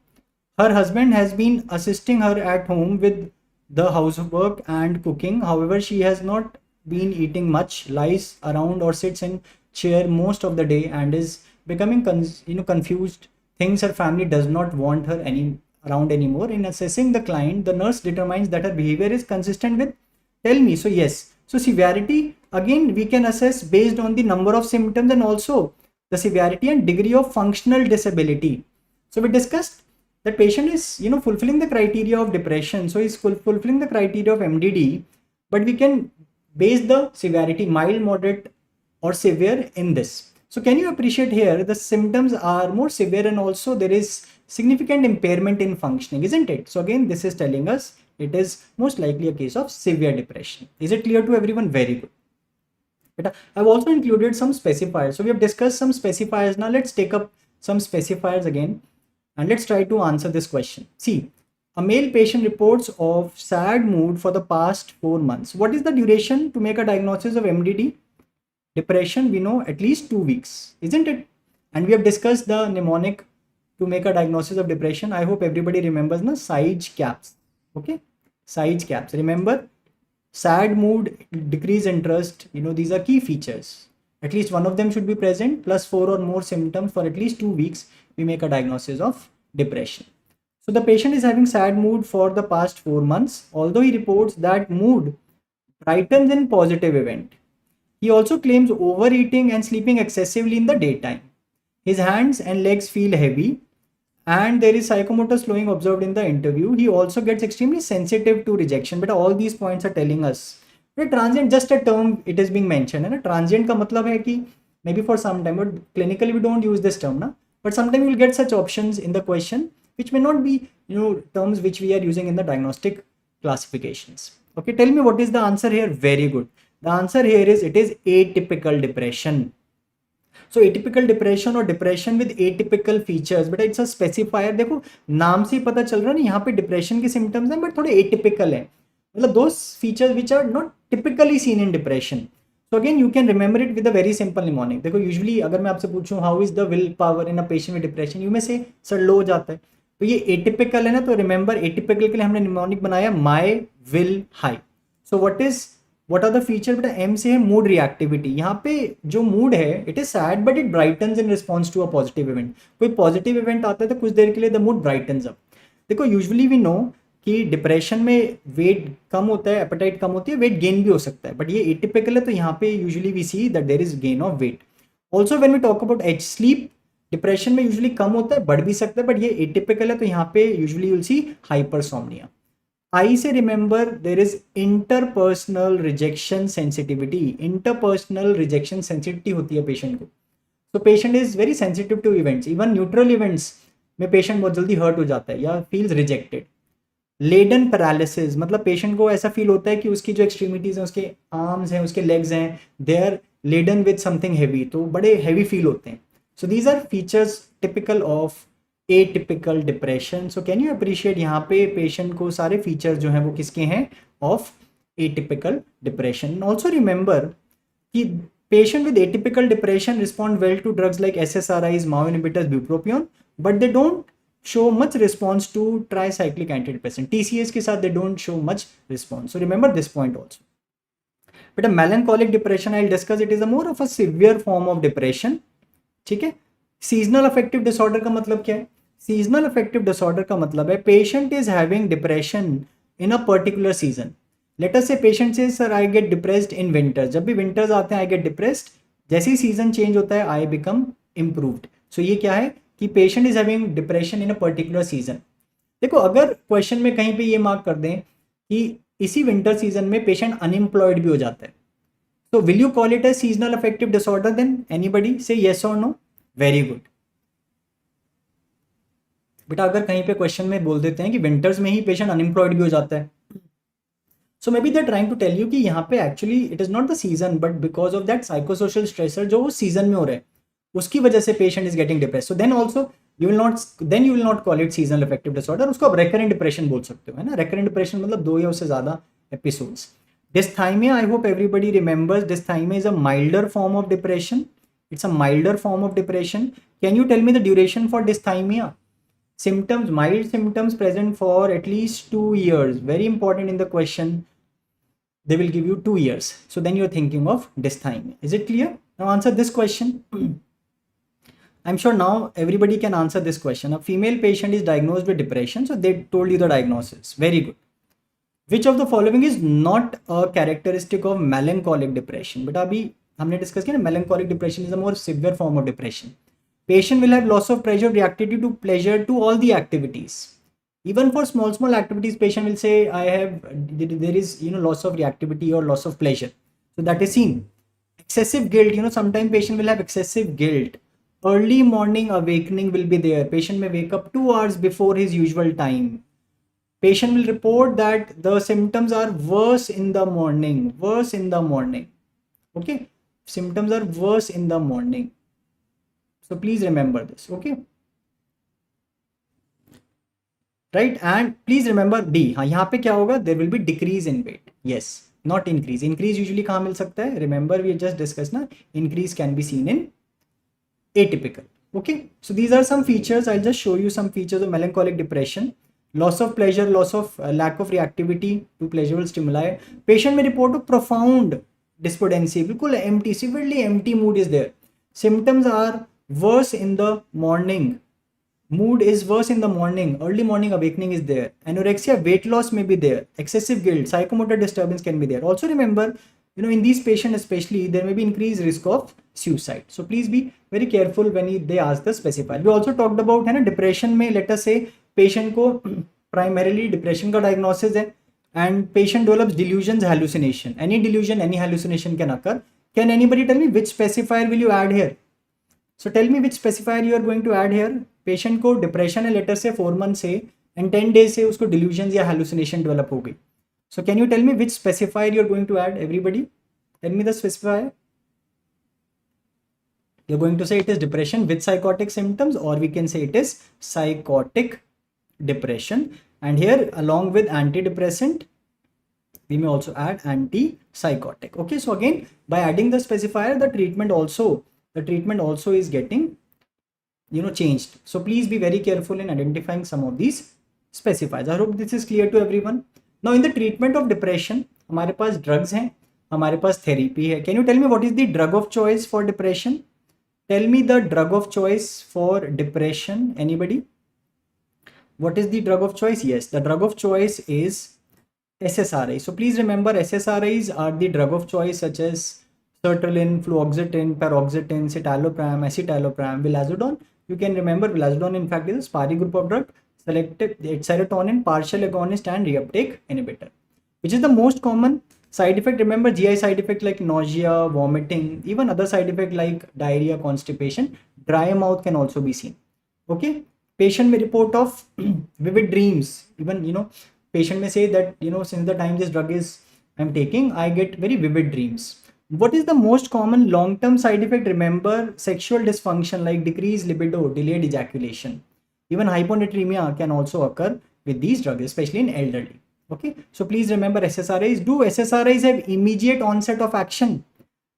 Her husband has been assisting her at home with the housework and cooking. However, she has not been eating much, lies around or sits in chair most of the day, and is becoming confused. Thinks her family does not want her around anymore. In assessing the client, the nurse determines that her behavior is consistent with tell me. So yes, so severity, again we can assess based on the number of symptoms and also the severity and degree of functional disability. So we discussed that patient is fulfilling the criteria of depression, so he's fulfilling the criteria of MDD, but we can base the severity mild, moderate, or severe in this. So can you appreciate here the symptoms are more severe and also there is significant impairment in functioning, isn't it? So again, this is telling us it is most likely a case of severe depression. Is it clear to everyone? Very good. But I've also included some specifiers. So we have discussed some specifiers. Now let's take up some specifiers again and let's try to answer this question. See, a male patient reports of sad mood for the past 4 months. What is the duration to make a diagnosis of MDD? Depression, we know at least 2 weeks, isn't it? And we have discussed the mnemonic to make a diagnosis of depression. I hope everybody remembers the SIGE caps. Okay, SIGE caps. Remember, sad mood, decreased interest, these are key features. At least one of them should be present, plus 4 or more symptoms for at least 2 weeks, we make a diagnosis of depression. So the patient is having sad mood for the past 4 months, although he reports that mood brightens in positive event. He also claims overeating and sleeping excessively in the daytime. His hands and legs feel heavy, and there is psychomotor slowing observed in the interview. He also gets extremely sensitive to rejection. But all these points are telling us that transient, just a term it is being mentioned. And transient ka matlab hai ki maybe for some time, but clinically we don't use this term, na? But sometimes you'll get such options in the question which may not be terms which we are using in the diagnostic classifications. Okay, tell me what is the answer here? Very good. The answer here is it is atypical depression. So atypical depression or depression with atypical features, but it's a specifier. देखो नाम से ही पता चल रहा है ना, यहाँ पे depression के symptoms हैं but थोड़े atypical हैं, मतलब those features which are not typically seen in depression. So again you can remember it with a very simple mnemonic. देखो usually अगर मैं आपसे पूछूं how is the will power in a patient with depression, you may say sir low हो जाता है, तो ये atypical है ना, तो remember atypical के लिए हमने mnemonic बनाया my will high. So what are the feature? बेटा M से है मूड रिएक्टिविटी. यहाँ पे जो मूड है it is sad but it brightens in response to a positive event. कोई पॉजिटिव इवेंट आता है तो कुछ देर के लिए द मूड ब्राइटन्स अप. देखो यूजुअली वी नो कि डिप्रेशन में वेट कम होता है, एपेटाइट कम होती है, वेट गेन भी हो सकता है, बट ये एटिपिकल है तो यहाँ पे usually we see that there is gain of weight. Also when we talk about H, sleep depression में यूजुअली कम होता है, बढ़ भी सकता है, बट ये एटिपिकल है तो यहाँ पे usually you will see hypersomnia. I say remember there is interpersonal rejection sensitivity. Interpersonal rejection sensitivity होती है पेशेंट को. तो patient is very sensitive to events. Even neutral events में पेशेंट बहुत जल्दी हर्ट हो जाता है या फील्स रिजेक्टेड. लेडन पैरालिसिस, मतलब पेशेंट को ऐसा फील होता है कि उसकी जो एक्सट्रीमिटीज हैं, उसके आर्म्स हैं, उसके लेग्स हैं, they are leaden with something heavy, तो बड़े हैवी फील होते हैं. So these are features typical of atypical depression. So can you appreciate यहाँ पे पेशेंट को सारे फीचर्स जो हैं वो किसके हैं? Of atypical depression. Also remember कि patient with atypical depression respond well to drugs like SSRIs, MAO inhibitors, bupropion, but they don't show much response to tricyclic antidepressant. TCS के साथ they don't show much response. So remember this point also. But a melancholic depression I'll discuss, it is a more of a severe form of depression. ठीक है. Seasonal affective disorder का मतलब क्या है? Seasonal affective disorder का मतलब है patient is having depression in a particular season. Let us say patient says sir I get depressed in winters. जब भी winters आते हैं I get depressed. जैसे ही season change होता है I become improved. So ये क्या है कि patient is having depression in a particular season. देखो अगर question में कहीं पे ये mark कर दें कि इसी winter season में patient unemployed भी हो जाता है, so will you call it a seasonal affective disorder then? Anybody say yes or no? Very good. बेटा अगर कहीं पे क्वेश्चन में बोल देते हैं कि विंटर्स में ही पेशेंट अनएम्प्लॉयड भी हो जाता है, so may be they trying to tell you कि यहाँ पे actually it is not the season, but because of that psychosocial stressor जो उस सीजन में हो रहा है उसकी वजह से patient is getting depress. So then also you will not call it seasonal affective disorder, उसको आप रेकरेंट डिप्रेशन बोल सकते हो, है ना. रेकरेंट डिप्रेशन मतलब 2 या उससे ज़्यादा episodes. Dysthymia, I hope everybody remembers, dysthymia is a milder form of depression. It's a milder form of depression. Can you tell me the duration for dysthymia? Symptoms, mild symptoms present for at least 2 years. Very important in the question. They will give you 2 years. So then you're thinking of dysthymia. Is it clear? Now answer this question. I'm sure now everybody can answer this question. A female patient is diagnosed with depression. So they told you the diagnosis. Very good. Which of the following is not a characteristic of melancholic depression? But अभी हमने discuss किया ना, melancholic depression is a more severe form of depression. Patient will have loss of pleasure, reactivity to pleasure to all the activities. Even for small activities, patient will say, there is loss of reactivity or loss of pleasure. So that is seen. Excessive guilt, sometimes patient will have excessive guilt. Early morning awakening will be there. Patient may wake up 2 hours before his usual time. Patient will report that the symptoms are worse in the morning. Okay, symptoms are worse in the morning. So please remember this. Okay, right? And please remember D. हाँ, यहाँ पे क्या होगा? There will be decrease in weight. Yes, not increase. Increase usually कहाँ मिल सकता है? Remember we just discussed ना, increase can be seen in atypical. Okay, so these are some features. I'll just show you some features of melancholic depression. Loss of pleasure, loss of lack of reactivity to pleasurable stimuli. Patient may report a profound despondency, बिल्कुल empty, severely empty mood is there. Symptoms are worse in the morning. Mood is worse in the morning. Early morning awakening is there. Anorexia, weight loss may be there. Excessive guilt, psychomotor disturbance can be there. Also remember, in these patients especially, there may be increased risk of suicide. So please be very careful when they ask the specifier. We also talked about depression में, let us say patient को primarily depression का diagnosis है and patient develops delusions, hallucination. Any delusion, any hallucination can occur. Can anybody tell me which specifier will you add here? So tell me which specifier you are going to add here. Patient को depression है, let us say 4 months से and 10 days से उसको delusions या hallucination develop हो गई. So can you tell me which specifier you are going to add? Everybody, tell me the specifier. You're going to say it is depression with psychotic symptoms, or we can say it is psychotic depression. And here along with antidepressant, we may also add antipsychotic. Okay, so again by adding the specifier, the treatment also is getting changed. So please be very careful in identifying some of these specifiers. I hope this is clear to everyone. Now in the treatment of depression, हमारे पास drugs हैं, हमारे पास therapy है. Can you tell me what is the drug of choice for depression? Tell me the drug of choice for depression. Anybody? What is the drug of choice? Yes, the drug of choice is SSRI. So please remember, SSRIs are the drug of choice, such as sertraline, fluoxetine, paroxetine, citalopram, escitalopram, vilazodone. You can remember vilazodone in fact is a SPARI group of drug, selective serotonin, partial agonist and reuptake inhibitor. Which is the most common side effect? Remember GI side effect like nausea, vomiting, even other side effect like diarrhea, constipation, dry mouth can also be seen. Okay, patient may report of vivid dreams. Even patient may say that since the time this drug is I'm taking, I get very vivid dreams. What is the most common long-term side effect? Remember sexual dysfunction like decreased libido, delayed ejaculation. Even hyponatremia can also occur with these drugs, especially in elderly. Okay, so please remember SSRIs. Do SSRIs have immediate onset of action?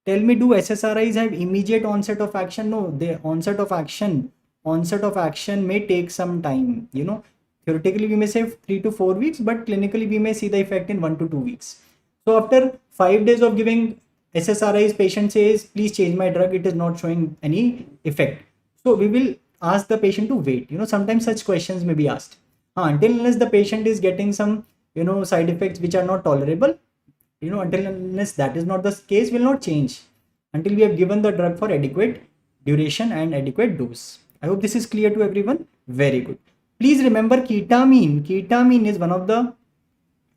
Tell me, do SSRIs have immediate onset of action? No, the onset of action may take some time. Theoretically we may say 3 to 4 weeks, but clinically we may see the effect in 1 to 2 weeks. So after 5 days of giving SSRIs, patient says, please change my drug, it is not showing any effect. So we will ask the patient to wait. Sometimes such questions may be asked. Until unless the patient is getting some side effects which are not tolerable, until unless that is not the case, will not change until we have given the drug for adequate duration and adequate dose. I hope this is clear to everyone. Very good. Please remember ketamine. Ketamine is one of the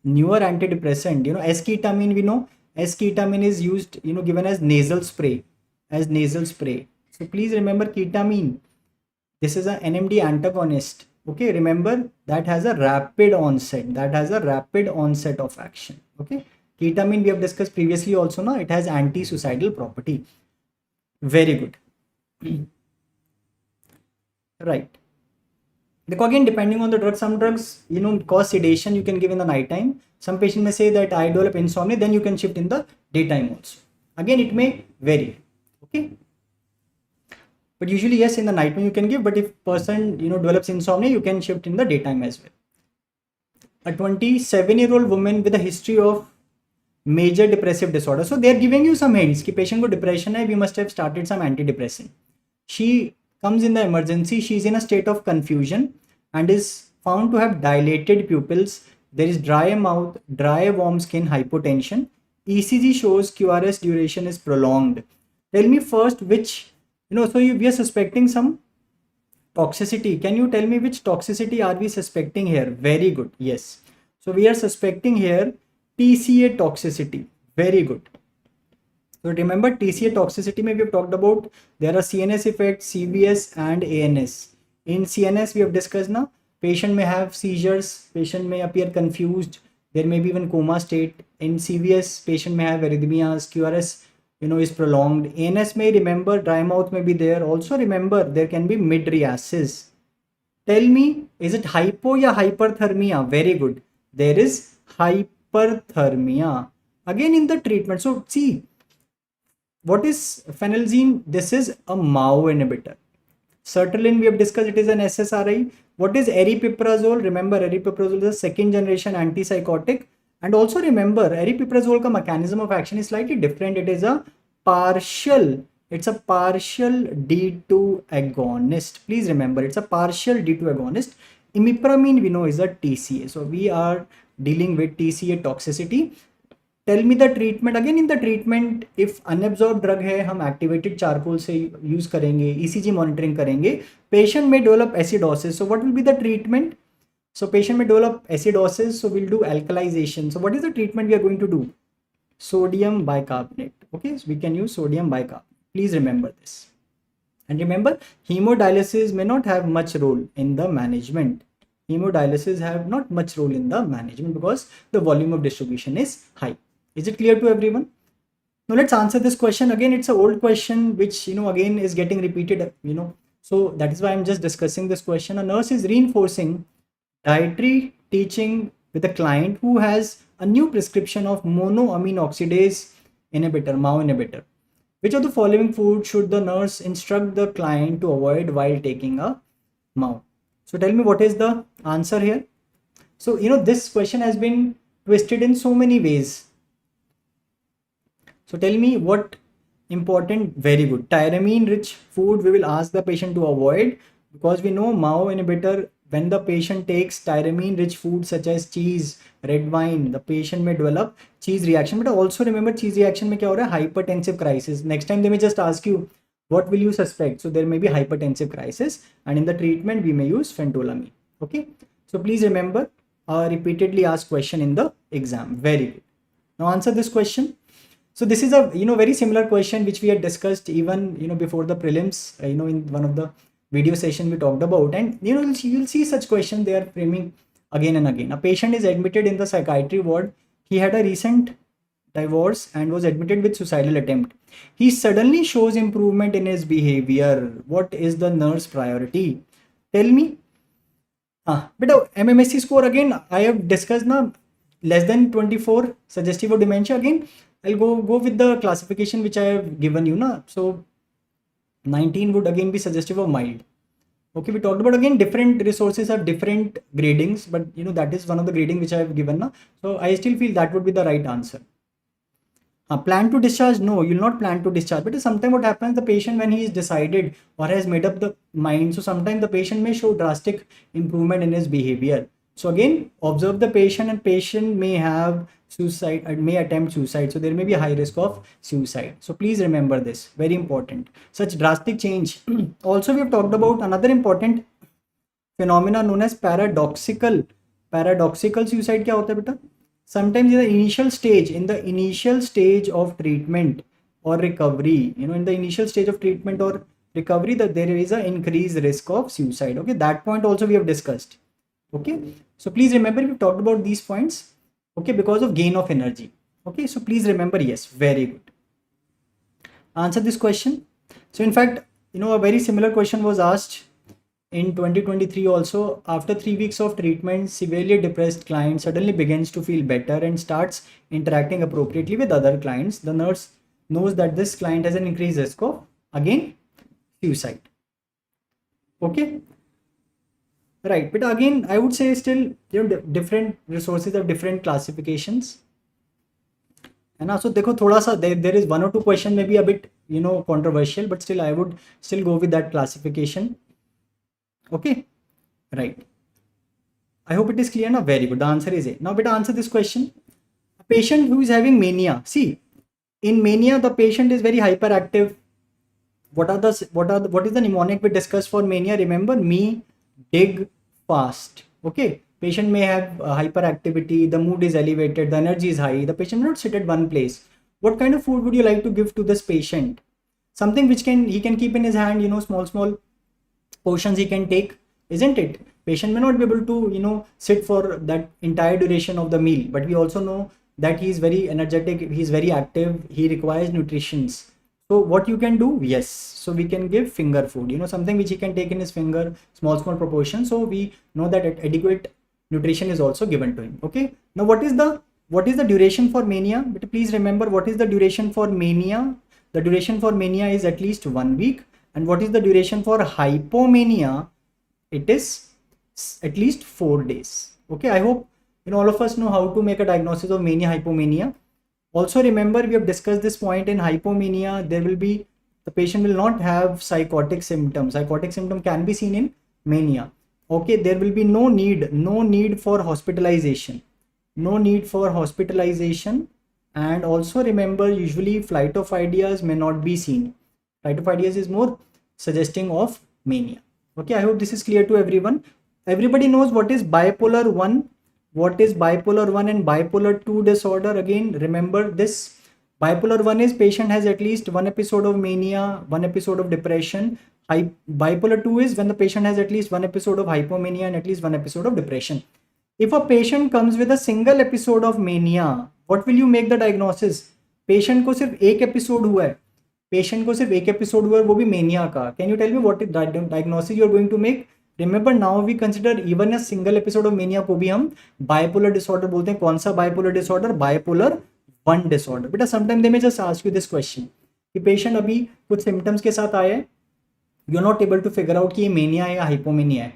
newer antidepressant. S-ketamine, we know S-ketamine is used, given as nasal spray, So please remember ketamine. This is an NMD antagonist. Okay, remember that has a rapid onset. That has a rapid onset of action. Okay, ketamine we have discussed previously also. Now it has anti-suicidal property. Very good. Right. Again, depending on the drug, some drugs, cause sedation, you can give in the night time. Some patient may say that I develop insomnia, then you can shift in the daytime also. Again, it may vary. Okay. But usually, yes, in the night time you can give, but if person, develops insomnia, you can shift in the daytime as well. A 27-year-old woman with a history of major depressive disorder. So they are giving you some hints कि patient को depression है, we must have started some antidepressant. She comes in the emergency, she is in a state of confusion and is found to have dilated pupils. There is dry mouth, dry warm skin, hypotension. ECG shows QRS duration is prolonged. Tell me first which, we are suspecting some toxicity. Can you tell me which toxicity are we suspecting here? Very good. Yes. So we are suspecting here TCA toxicity. Very good. So remember TCA toxicity we have talked about. There are CNS effects, CVS and ANS. In CNS we have discussed now. Patient may have seizures. Patient may appear confused. There may be even coma state. In CVS patient may have arrhythmias. QRS is prolonged. ANS may remember dry mouth may be there. Also remember there can be mydriasis. Tell me, is it hypo or hyperthermia? Very good. There is hyperthermia. Again in the treatment. So see, what is phenelzine? This is a MAO inhibitor. Sertraline we have discussed, it is an SSRI. What is aripiprazole? Remember aripiprazole is a second generation antipsychotic. And also remember aripiprazole ka mechanism of action is slightly different. It is a partial D2 agonist. Please remember it's a partial D2 agonist. Imipramine we know is a TCA. So we are dealing with TCA toxicity. Tell me the treatment. Again in the treatment, if unabsorbed drug है हम activated charcoal से use करेंगे, ECG monitoring करेंगे, patient may develop acidosis. So what will be the treatment? So patient may develop acidosis, so we'll do alkalization. So what is the treatment we are going to do? Sodium bicarbonate. Okay, so we can use sodium bicarbonate. Please remember this. And remember, hemodialysis may not have much role in the management. Hemodialysis have not much role in the management because the volume of distribution is high. Is it clear to everyone? Now let's answer this question. Again, it's an old question which, again is getting repeated, So that is why I'm just discussing this question. A nurse is reinforcing dietary teaching with a client who has a new prescription of monoamine oxidase inhibitor, MAO inhibitor. Which of the following food should the nurse instruct the client to avoid while taking a MAO? So tell me what is the answer here. So, this question has been twisted in so many ways. So tell me what important, very good. Tyramine rich food we will ask the patient to avoid because we know MAO inhibitor, when the patient takes tyramine rich food such as cheese, red wine, the patient may develop cheese reaction. But also remember cheese reaction mein kya ho raha hai? Hypertensive crisis. Next time they may just ask you, what will you suspect? So there may be hypertensive crisis and in the treatment we may use phentolamine. Okay. So please remember repeatedly asked question in the exam. Very good. Now answer this question. So this is a very similar question which we had discussed even before the prelims, in one of the video session we talked about, and you'll see such questions they are framing again and again. A patient is admitted in the psychiatry ward. He had a recent divorce and was admitted with suicidal attempt. He suddenly shows improvement in his behavior. What is the nurse priority? Tell me. But MMSC score again I have discussed now, less than 24 suggestive of dementia. Again I'll go with the classification which I have given you now. So 19 would again be suggestive of mild. Okay, we talked about again different resources have different gradings, but that is one of the grading which I have given now. So I still feel that would be the right answer. Plan to discharge? No, you'll not plan to discharge. But sometimes what happens, the patient when he is decided or has made up the mind, so sometimes the patient may show drastic improvement in his behavior. So again, observe the patient and patient may have suicide and may attempt suicide. So there may be a high risk of suicide. So please remember this, very important. Such drastic change. Also, we have talked about another important phenomena known as paradoxical. Paradoxical suicide क्या होता है बेटा? Sometimes in the initial stage of treatment or recovery, in the initial stage of treatment or recovery, that there is an increased risk of suicide. Okay, that point also we have discussed. Okay, so please remember we talked about these points. Okay, because of gain of energy. Okay, so please remember, yes, very good. Answer this question. So in fact, a very similar question was asked in 2023 also. After 3 weeks of treatment, severely depressed client suddenly begins to feel better and starts interacting appropriately with other clients. The nurse knows that this client has an increased risk of, again, suicide. Okay, right, but again I would say still different resources have different classifications. And also देखो थोड़ा सा there is one or two question maybe a bit controversial, but still I would still go with that classification. Okay, right, I hope it is clear now. Very good, the answer is A. Now beta answer this question. A patient who is having mania, see, in mania the patient is very hyperactive. What is the mnemonic we discussed for mania? Remember, me, dig, fast. Okay, patient may have hyperactivity, the mood is elevated, the energy is high, the patient will not sit at one place. What kind of food would you like to give to this patient? Something which he can keep in his hand, small portions he can take, isn't it? Patient may not be able to sit for that entire duration of the meal, but we also know that he is very energetic, he is very active, he requires nutrition. So what you can do? Yes, so we can give finger food, something which he can take in his finger, small proportion. So we know that adequate nutrition is also given to him. Okay, now what is the duration for mania? But please remember, what is the duration for mania? The duration for mania is at least 1 week. And what is the duration for hypomania? It is at least 4 days. Okay, I hope all of us know how to make a diagnosis of mania, hypomania. Also remember, we have discussed this point. In hypomania, the patient will not have psychotic symptoms. Psychotic symptom can be seen in mania. Okay, there will be no need for hospitalization. No need for hospitalization. And also remember, usually flight of ideas may not be seen. Flight of ideas is more suggesting of mania. Okay, I hope this is clear to everyone. Everybody knows what is bipolar 1. What is bipolar 1 and bipolar 2 disorder? Again, remember this. Bipolar 1 is patient has at least 1 episode of mania, 1 episode of depression. Bipolar 2 is when the patient has at least 1 episode of hypomania and at least 1 episode of depression. If a patient comes with a single episode of mania, what will you make the diagnosis? Patient को सिर्फ एक episode हुआ है. Patient को सिर्फ एक episode हुआ है, वो भी mania का. Can you tell me what diagnosis you are going to make? Remember, now we consider even a single episode of mania को भी हम bipolar disorder बोलते हैं. कौन सा bipolar disorder? Bipolar 1 disorder. बेटा sometimes they may just ask you this question कि patient अभी कुछ symptoms के साथ आया है, you are not able to figure out कि ये mania है या hypomania है.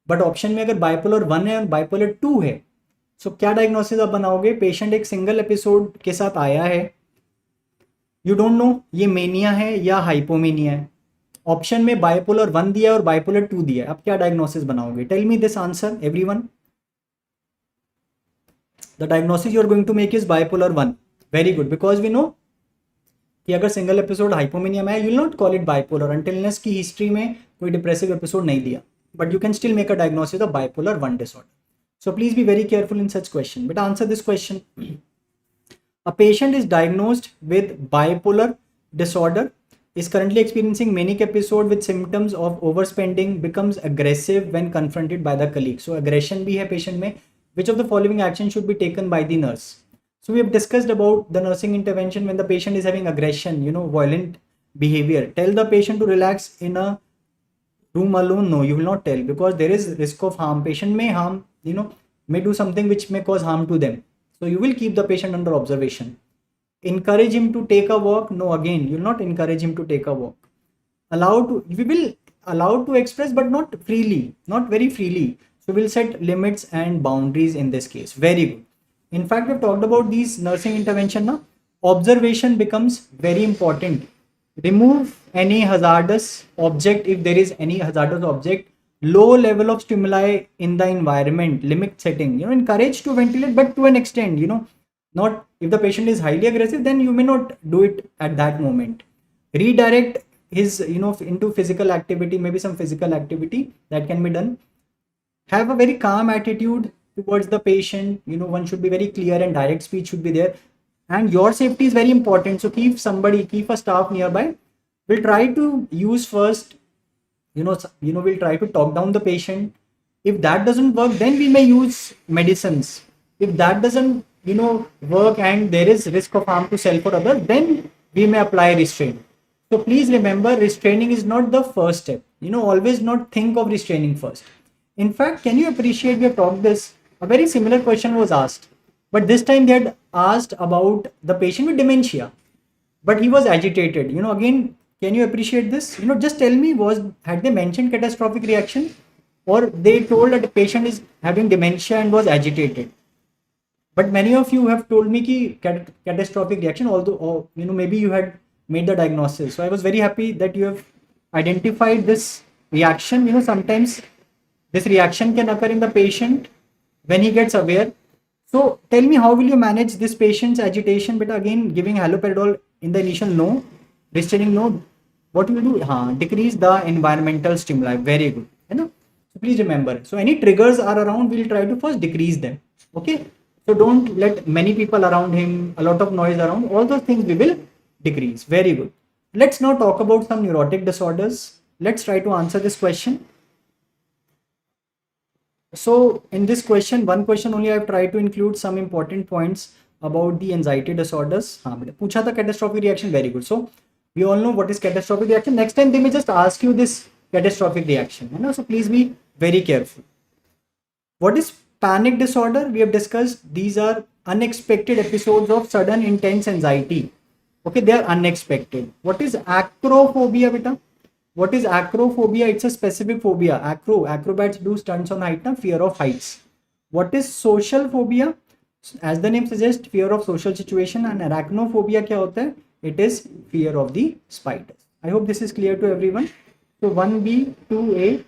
बट ऑप्शन में अगर bipolar 1 है और bipolar 2 है, सो क्या डायग्नोसिस आप बनाओगे? पेशेंट एक सिंगल एपिसोड के साथ आया है, यू डोंट नो ये मेनिया है या हाइपोमेनिया है. ऑप्शन में बाइपोलर 1 दिया और बाइपोलर 2 दिया है, आप क्या डायग्नोसिस बनाओगे? Tell me this answer everyone. The diagnosis you are going to make is bipolar 1. Very good, because we know कि अगर सिंगल एपिसोड हाइपोमेनिया में है, you will not call it bipolar until की हिस्ट्री में कोई depressive episode नहीं दिया, but you can still make a diagnosis of bipolar 1 disorder. So please be very careful in such question. But answer this question. A patient is diagnosed with bipolar disorder, is currently experiencing manic episode with symptoms of overspending, becomes aggressive when confronted by the colleague. So aggression bhi hai patient mein. Which of the following action should be taken by the nurse? So we have discussed about the nursing intervention when the patient is having aggression, violent behavior. Tell the patient to relax in a room alone? No, you will not tell, because there is risk of harm. Patient may harm, may do something which may cause harm to them. So you will keep the patient under observation. Encourage him to take a walk? No, again, you will not encourage him to take a walk. We will allow to express, but not freely, not very freely. So we'll set limits and boundaries in this case. Very good. In fact, we've talked about these nursing intervention now. Observation becomes very important. Remove any hazardous object if there is any hazardous object. Low level of stimuli in the environment. Limit setting. Encourage to ventilate, but to an extent. Not if the patient is highly aggressive, then you may not do it at that moment. Redirect his into physical activity. Maybe some physical activity that can be done. Have a very calm attitude towards the patient. One should be very clear and direct speech should be there. And your safety is very important. So keep a staff nearby We'll try to use first, we'll try to talk down the patient. If that doesn't work, then we may use medicines. If that doesn't, work and there is risk of harm to self or others, then we may apply restraint. So please remember, restraining is not the first step. Always not think of restraining first. In fact, can you appreciate, we have talked this, a very similar question was asked, but this time they had asked about the patient with dementia, but he was agitated. Again, can you appreciate this? Just tell me, had they mentioned catastrophic reaction, or they told that the patient is having dementia and was agitated? But many of you have told me ki catastrophic reaction, although, maybe you had made the diagnosis. So I was very happy that you have identified this reaction. Sometimes this reaction can occur in the patient when he gets aware. So tell me, how will you manage this patient's agitation? But again, giving haloperidol in the initial, no. Restraining, no. What will you do? Decrease the environmental stimuli. Very good. So please remember. So any triggers are around, we'll try to first decrease them. Okay. So don't let many people around him, a lot of noise around. All those things we will decrease. Very good. Let's now talk about some neurotic disorders. Let's try to answer this question. So in this question, one question only, I've tried to include some important points about the anxiety disorders. Pucha tha catastrophic reaction. Very good. So we all know what is catastrophic reaction. Next time they may just ask you this catastrophic reaction. So please be very careful. What is panic disorder? We have discussed, these are unexpected episodes of sudden intense anxiety. Okay, they are unexpected. What is acrophobia, beta? What is acrophobia? It's a specific phobia. Acrobats do stunts on height, fear of heights. What is social phobia? As the name suggests, fear of social situation. And arachnophobia kya hota hai? It is fear of the spiders. I hope this is clear to everyone. So 1B, 2A,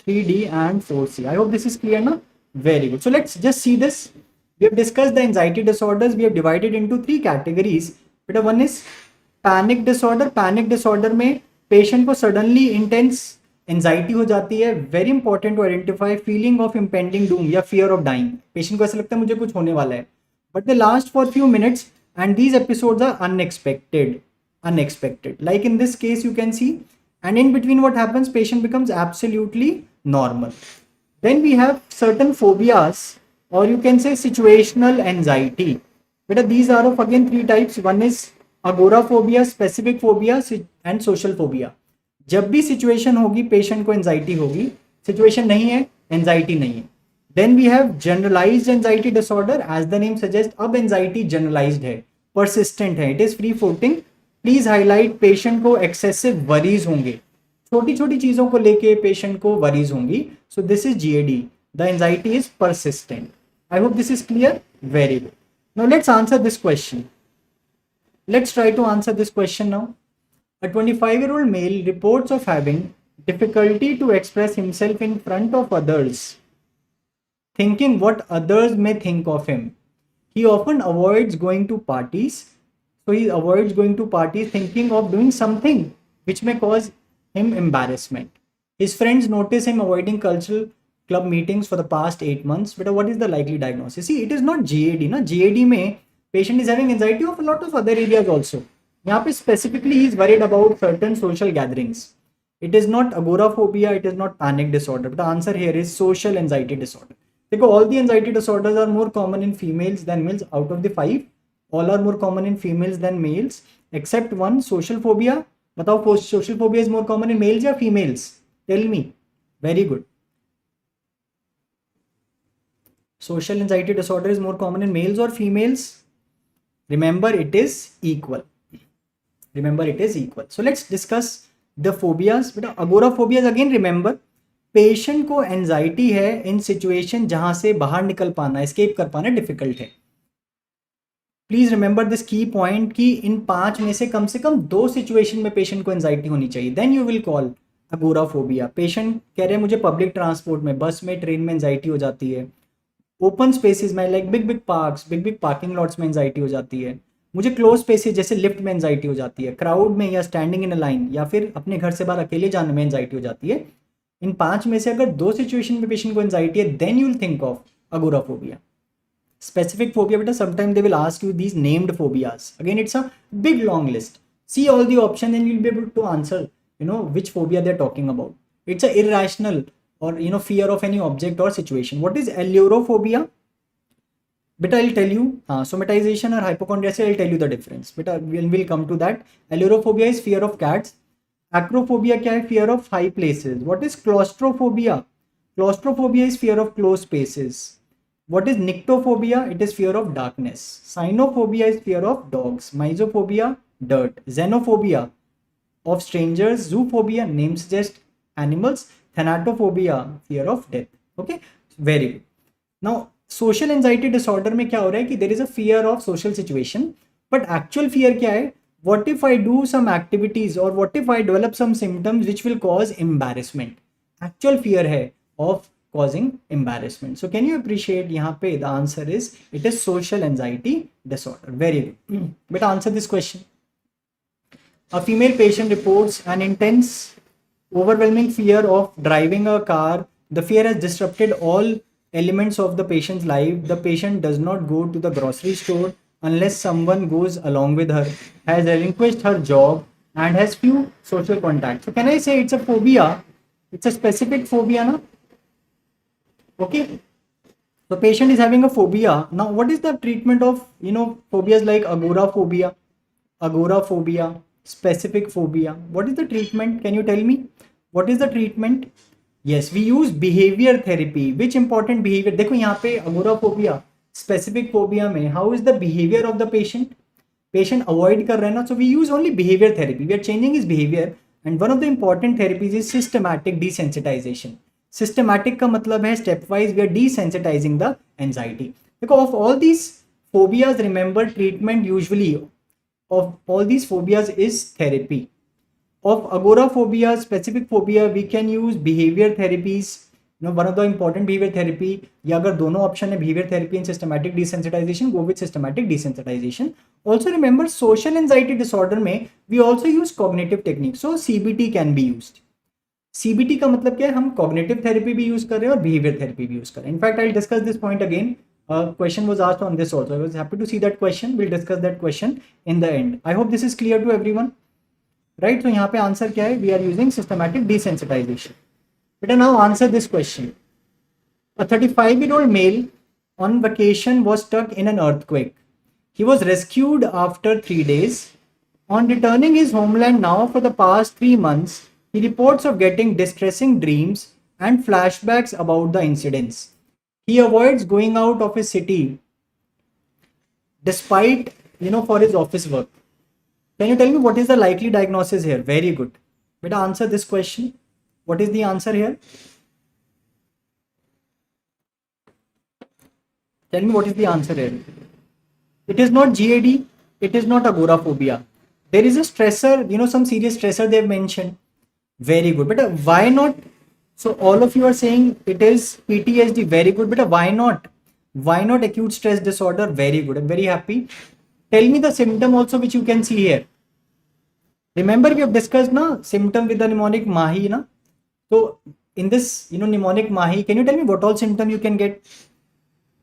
3D and 4C. I hope this is clear now. Very good. So let's just see this. We have discussed the anxiety disorders. We have divided into 3 categories. But one is panic disorder. Panic disorder में patient को suddenly intense anxiety हो जाती है. Very important to identify feeling of impending doom या fear of dying. Patient को ऐसा लगता है मुझे कुछ होने वाला है. But they last for few minutes and these episodes are unexpected. Like in this case you can see, and in between what happens, patient becomes absolutely normal. Then we have certain phobias, or you can say situational anxiety. But these are of again 3 types. One is agoraphobia, specific phobia and social phobia. जब भी situation होगी patient को anxiety होगी, situation नहीं है anxiety नहीं है. Then we have generalized anxiety disorder. As the name suggests, अब anxiety generalized है, persistent है, it is free floating. Please highlight, patient को excessive worries होंगे, छोटी छोटी चीजों को लेके patient को worries होंगी. So this is GAD. The anxiety is persistent. I hope this is clear. Very good. Now let's answer this question. Let's try to answer this question now. A 25-year-old male reports of having difficulty to express himself in front of others, thinking what others may think of him. He often avoids going to parties. So he avoids going to parties thinking of doing something which may cause him embarrassment. His friends notice him avoiding cultural club meetings for the past 8 months. But what is the likely diagnosis? See, it is not GAD. GAD mein patient is having anxiety of a lot of other areas also. यहाँ पे specifically he is worried about certain social gatherings. It is not agoraphobia, it is not panic disorder. But the answer here is social anxiety disorder. Because all the anxiety disorders are more common in females than males. Out of the 5, all are more common in females than males, except one, social phobia. बताओ social phobia is more common in males या females? Tell me. Very good. Social anxiety disorder is more common in males or females? Remember, it is equal. So let's discuss the phobias. But agoraphobias, again remember, patient को anxiety है in situation जहां से बाहर निकल पाना, escape कर पाना difficult है. Please remember this key point कि इन 5 में से कम 2 situation में patient को anxiety होनी चाहिए. Then you will call agoraphobia. Patient कह रहे हैं मुझे public transport में, बस में, ट्रेन में anxiety हो जाती है. ओपन स्पेसेस में like big parks, big parking lots में एंजाइटी हो जाती है. मुझे क्लोज स्पेसेस जैसे लिफ्ट में एंजाइटी हो जाती है. क्राउड में या स्टैंडिंग इन अ लाइन या फिर अपने घर से बाहर अकेले जाने में एंजाइटी हो जाती है. इन 5 में से अगर 2 सिचुएशन में पेशेंट को एंजाइटी है, then you will think of agoraphobia. Specific phobia बेटा, sometime they will ask you these named phobias. Again it's a big long list. See all the options and you'll be able to answer, which phobia they're talking about. It's a irrational or, fear of any object or situation. What is allurophobia? But I'll tell you, somatization or hypochondriasis, I'll tell you the difference. But we'll come to that. Allurophobia is fear of cats. Acrophobia क्या है? Fear of high places. What is claustrophobia? Claustrophobia is fear of closed spaces. What is nyctophobia? It is fear of darkness. Cynophobia is fear of dogs. Misophobia, dirt. Xenophobia, of strangers. Zoophobia, name suggests animals. Thanatophobia, fear of death. Okay, very good. Now, social anxiety disorder में क्या हो रहा है कि there is a fear of social situation, but actual fear क्या है? What if I do some activities or what if I develop some symptoms which will cause embarrassment? Actual fear है of causing embarrassment. So can you appreciate यहाँ पे the answer is it is social anxiety disorder. Very good. But answer this question. A female patient reports an intense, overwhelming fear of driving a car. The fear has disrupted all elements of the patient's life. The patient does not go to the grocery store unless someone goes along with her, has relinquished her job, and has few social contacts. So can I say it's a phobia? It's a specific phobia, na? Okay. The patient is having a phobia. Now, what is the treatment of, phobias like agoraphobia, specific phobia? What is the treatment? Can you tell me? What is the treatment? Yes, we use behavior therapy. Which important behavior? देखो यहाँ पे agoraphobia, specific phobia में how is the behavior of the patient? Patient avoid कर रहा है ना, so we use only behavior therapy. We are changing his behavior, and one of the important therapies is systematic desensitization. Systematic का मतलब है stepwise we are desensitizing the anxiety. Because of all these phobias, remember treatment usually of all these phobias is therapy. Of agoraphobia, specific phobia, we can use behavior therapies. One of the important behavior therapy, या अगर दोनों option है behavior therapy and systematic desensitization, go with systematic desensitization. Also remember social anxiety disorder में we also use cognitive techniques. So CBT can be used. CBT का मतलब क्या है? हम cognitive therapy भी use कर रहे हैं और behavior therapy भी use कर रहे हैं. In fact, I'll discuss this point again. A question was asked on this also. I was happy to see that question. We'll discuss that question in the end. I hope this is clear to everyone. Right? So यहाँ पे answer क्या है? We are using systematic desensitization. But now answer this question. A 35-year-old male on vacation was stuck in an earthquake. He was rescued after 3 days. On returning his homeland now for the past 3 months, he reports of getting distressing dreams and flashbacks about the incidents. He avoids going out of his city despite, for his office work. Can you tell me what is the likely diagnosis here? Very good. Beta, answer this question. What is the answer here? Tell me what is the answer here. It is not GAD. It is not agoraphobia. There is a stressor, some serious stressor they have mentioned. Very good. But why not? So all of you are saying it is PTSD. Very good. But why not? Why not acute stress disorder? Very good. I'm very happy. Tell me the symptom also which you can see here. Remember we have discussed symptom with the mnemonic MAHI. So in this mnemonic MAHI, can you tell me what all symptom you can get?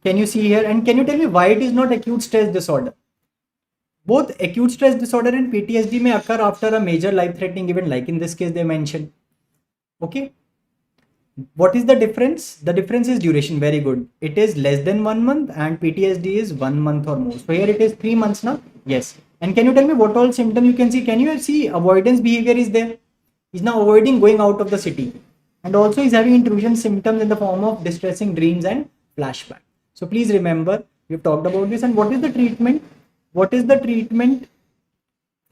Can you see here? And can you tell me why it is not acute stress disorder? Both acute stress disorder and PTSD may occur after a major life-threatening event, like in this case they mentioned. Okay. What is the difference? The difference is duration. Very good. It is less than 1 month and PTSD is 1 month or more. So here it is 3 months now. Yes. And can you tell me what all symptom you can see? Can you see avoidance behavior is there? He's now avoiding going out of the city. And also he's having intrusion symptoms in the form of distressing dreams and flashback. So please remember, we've talked about this. And what is the treatment? What is the treatment?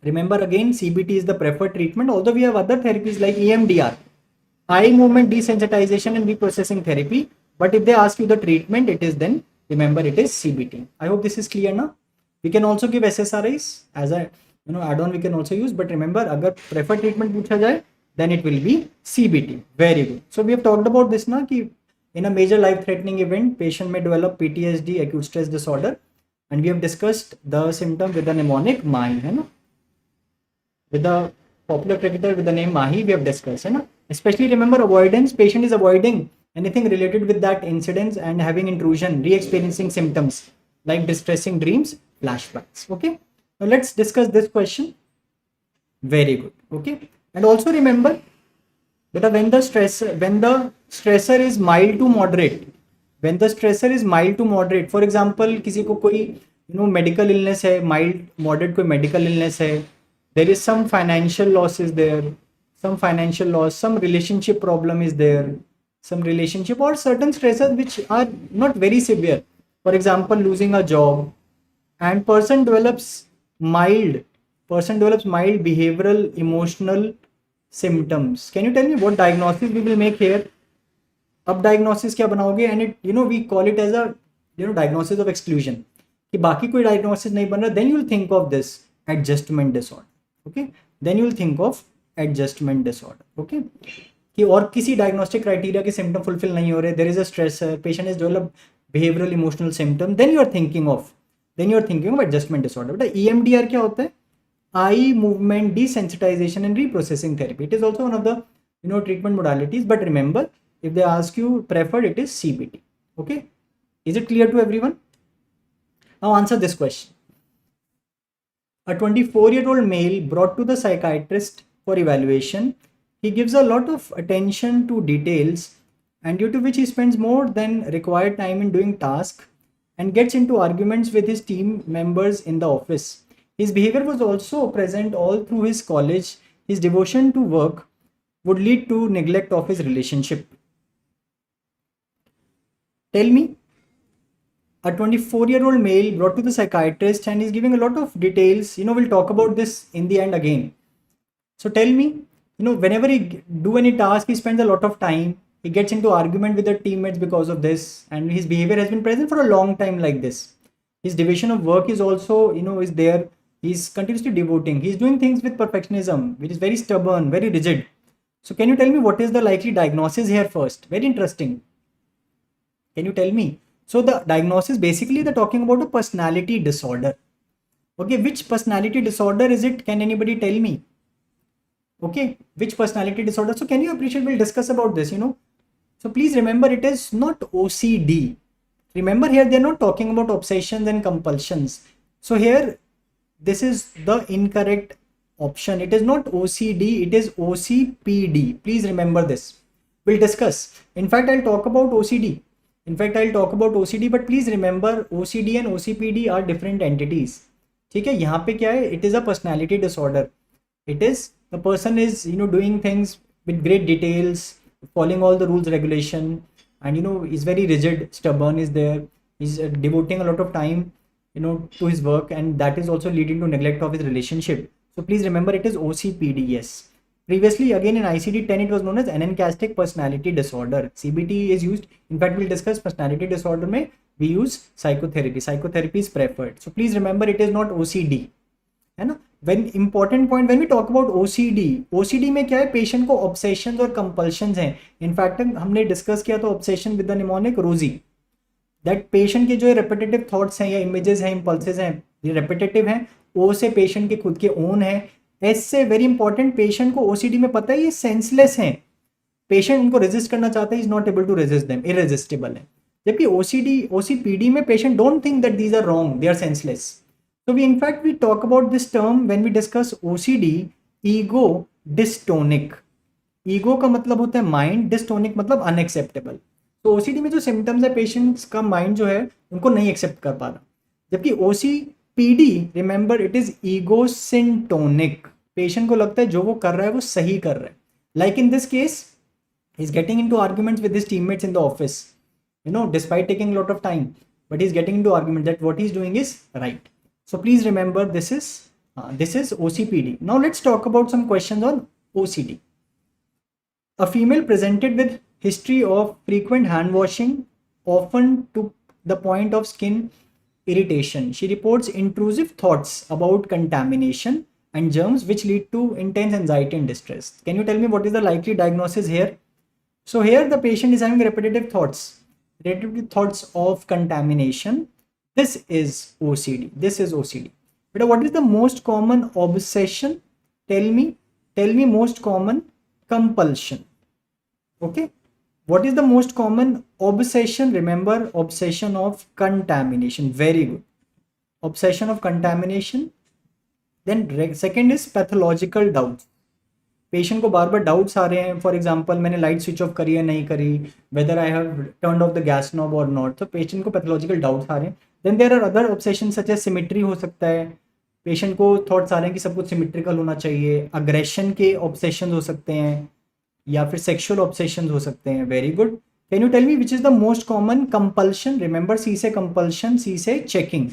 Remember again, CBT is the preferred treatment. Although we have other therapies like EMDR, eye movement desensitization and reprocessing therapy. But if they ask you the treatment, it is then, remember it is CBT. I hope this is clear now. We can also give SSRIs as a add-on we can also use. But remember, agar preferred treatment पूछा जाए, then it will be CBT. Very good. So we have talked about this now. Ki in a major life-threatening event, patient may develop PTSD, acute stress disorder. And we have discussed the symptom with the mnemonic MAHI. With the popular cricketer with the name MAHI, we have discussed. Especially remember avoidance. Patient is avoiding anything related with that incidents and having intrusion, re-experiencing symptoms like distressing dreams, flashbacks. Okay. Now let's discuss this question. Very good. Okay. And also remember that when the stressor is mild to moderate, when the stressor is mild to moderate, for example किसी को कोई medical illness है, mild moderate कोई medical illness है, there is some financial loss is there, some financial loss, some relationship problem is there, some relationship or certain stresses which are not very severe, for example losing a job, and person develops mild behavioral emotional symptoms. Can you tell me what diagnosis we will make here? अब diagnosis क्या बनाओगे? And it we call it as a diagnosis of exclusion, कि बाकी कोई diagnosis नहीं बन रहा, then you will think of this adjustment disorder. Okay, then you will think of adjustment disorder. Okay, कि और किसी diagnostic criteria के symptom fulfill नहीं हो रहे, there is a stressor, patient has developed behavioral emotional symptom, then you are thinking of adjustment disorder. But EMDR क्या होता है? Eye movement desensitization and reprocessing therapy. It is also one of the treatment modalities, but remember, if they ask you preferred, it is CBT. Okay, is it clear to everyone? Now answer this question. A 24-year-old male brought to the psychiatrist for evaluation. He gives a lot of attention to details, and due to which he spends more than required time in doing tasks and gets into arguments with his team members in the office. His behavior was also present all through his college. His devotion to work would lead to neglect of his relationship. Tell me, a 24-year-old male brought to the psychiatrist and is giving a lot of details. We'll talk about this in the end again. So tell me, whenever he do any task, he spends a lot of time. He gets into argument with the teammates because of this, and his behavior has been present for a long time like this. His division of work is also, is there. He's continuously devoting. He's doing things with perfectionism, which is very stubborn, very rigid. So can you tell me what is the likely diagnosis here first? Very interesting. Can you tell me? So the diagnosis, basically they're talking about a personality disorder. Okay, which personality disorder is it? Can anybody tell me? Okay, which personality disorder? So can you appreciate, we'll discuss about this, So please remember, it is not OCD. Remember here, they're not talking about obsessions and compulsions. So here, this is the incorrect option. It is not OCD, it is OCPD. Please remember this. We'll discuss. In fact, I'll talk about OCD. But please remember, OCD and OCPD are different entities. ठीक है, यहाँ पे क्या है? It is a personality disorder. It is the person is doing things with great details, following all the rules, regulation, and is very rigid, stubborn is there. He's devoting a lot of time to his work, and that is also leading to neglect of his relationship. So please remember, it is OCPD. Yes, previously again in ICD-10 it was known as Anancastic personality disorder. CBT is used. In fact, we'll discuss personality disorder mein we use psychotherapy is preferred. So please remember, it is not OCD, है ना. When important point, when we talk about OCD में क्या है? Patient को obsessions और compulsions हैं. In fact हमने discuss किया था ऑब्सेशन विद द निमोनिक रोजी, दैट पेशेंट के जो रेपिटेटिव थॉट्स हैं या इमेजेस हैं, इम्पल्सेस हैं, ये रेपिटेटिव हैं. ओ से पेशेंट के खुद के ओन है. एस से वेरी इंपॉर्टेंट, पेशेंट को ओसीडी में पता है ये सेंसलेस हैं, पेशेंट उनको रेजिस्ट करना चाहता है, is not able to resist them, irresistible है. जबकि ओसीपीडी में patient don't think that these are wrong, they are senseless. So we talk about this term when we discuss OCD, ego dystonic. ego का मतलब होता है mind, dystonic मतलब unacceptable. तो OCD में जो सिम्टम्स है, पेशेंट्स का माइंड जो है उनको नहीं एक्सेप्ट कर पा रहा. जबकि OCPD, remember, it is ego सिंटोनिक. Patient को लगता है जो वो कर रहा है वो सही कर रहा है. Like in this case, he is getting into arguments with his teammates in the office, despite taking lot of time, but he is getting into argument that what he is doing is right. So please remember, this is OCPD. Now let's talk about some questions on OCD. A female presented with history of frequent hand washing, often to the point of skin irritation. She reports intrusive thoughts about contamination and germs which lead to intense anxiety and distress. Can you tell me what is the likely diagnosis here? So here the patient is having repetitive thoughts of contamination. This is OCD. But what is the most common obsession? Tell me most common compulsion. Okay, what is the most common obsession? Remember, obsession of contamination. Very good, obsession of contamination. Then second is pathological doubts. Patient को बार बार doubts आ रहे हैं, for example मैंने light switch off करी है नहीं करी, whether I have turned off the gas knob or not, तो पेशेंट को पैथोलॉजिकल डाउट्स आ रहे हैं. Then there are other obsession such as symmetry हो सकता है, पेशेंट को थॉट्स आ रहे हैं कि सब कुछ सिमेट्रिकल होना चाहिए. अग्रेशन के ऑब्सेशन हो सकते हैं या फिर सेक्सुअल ऑब्सेशन हो सकते हैं. Very good. Can you tell me which is the most common compulsion? Remember, C से कंपल्शन, सी से checking.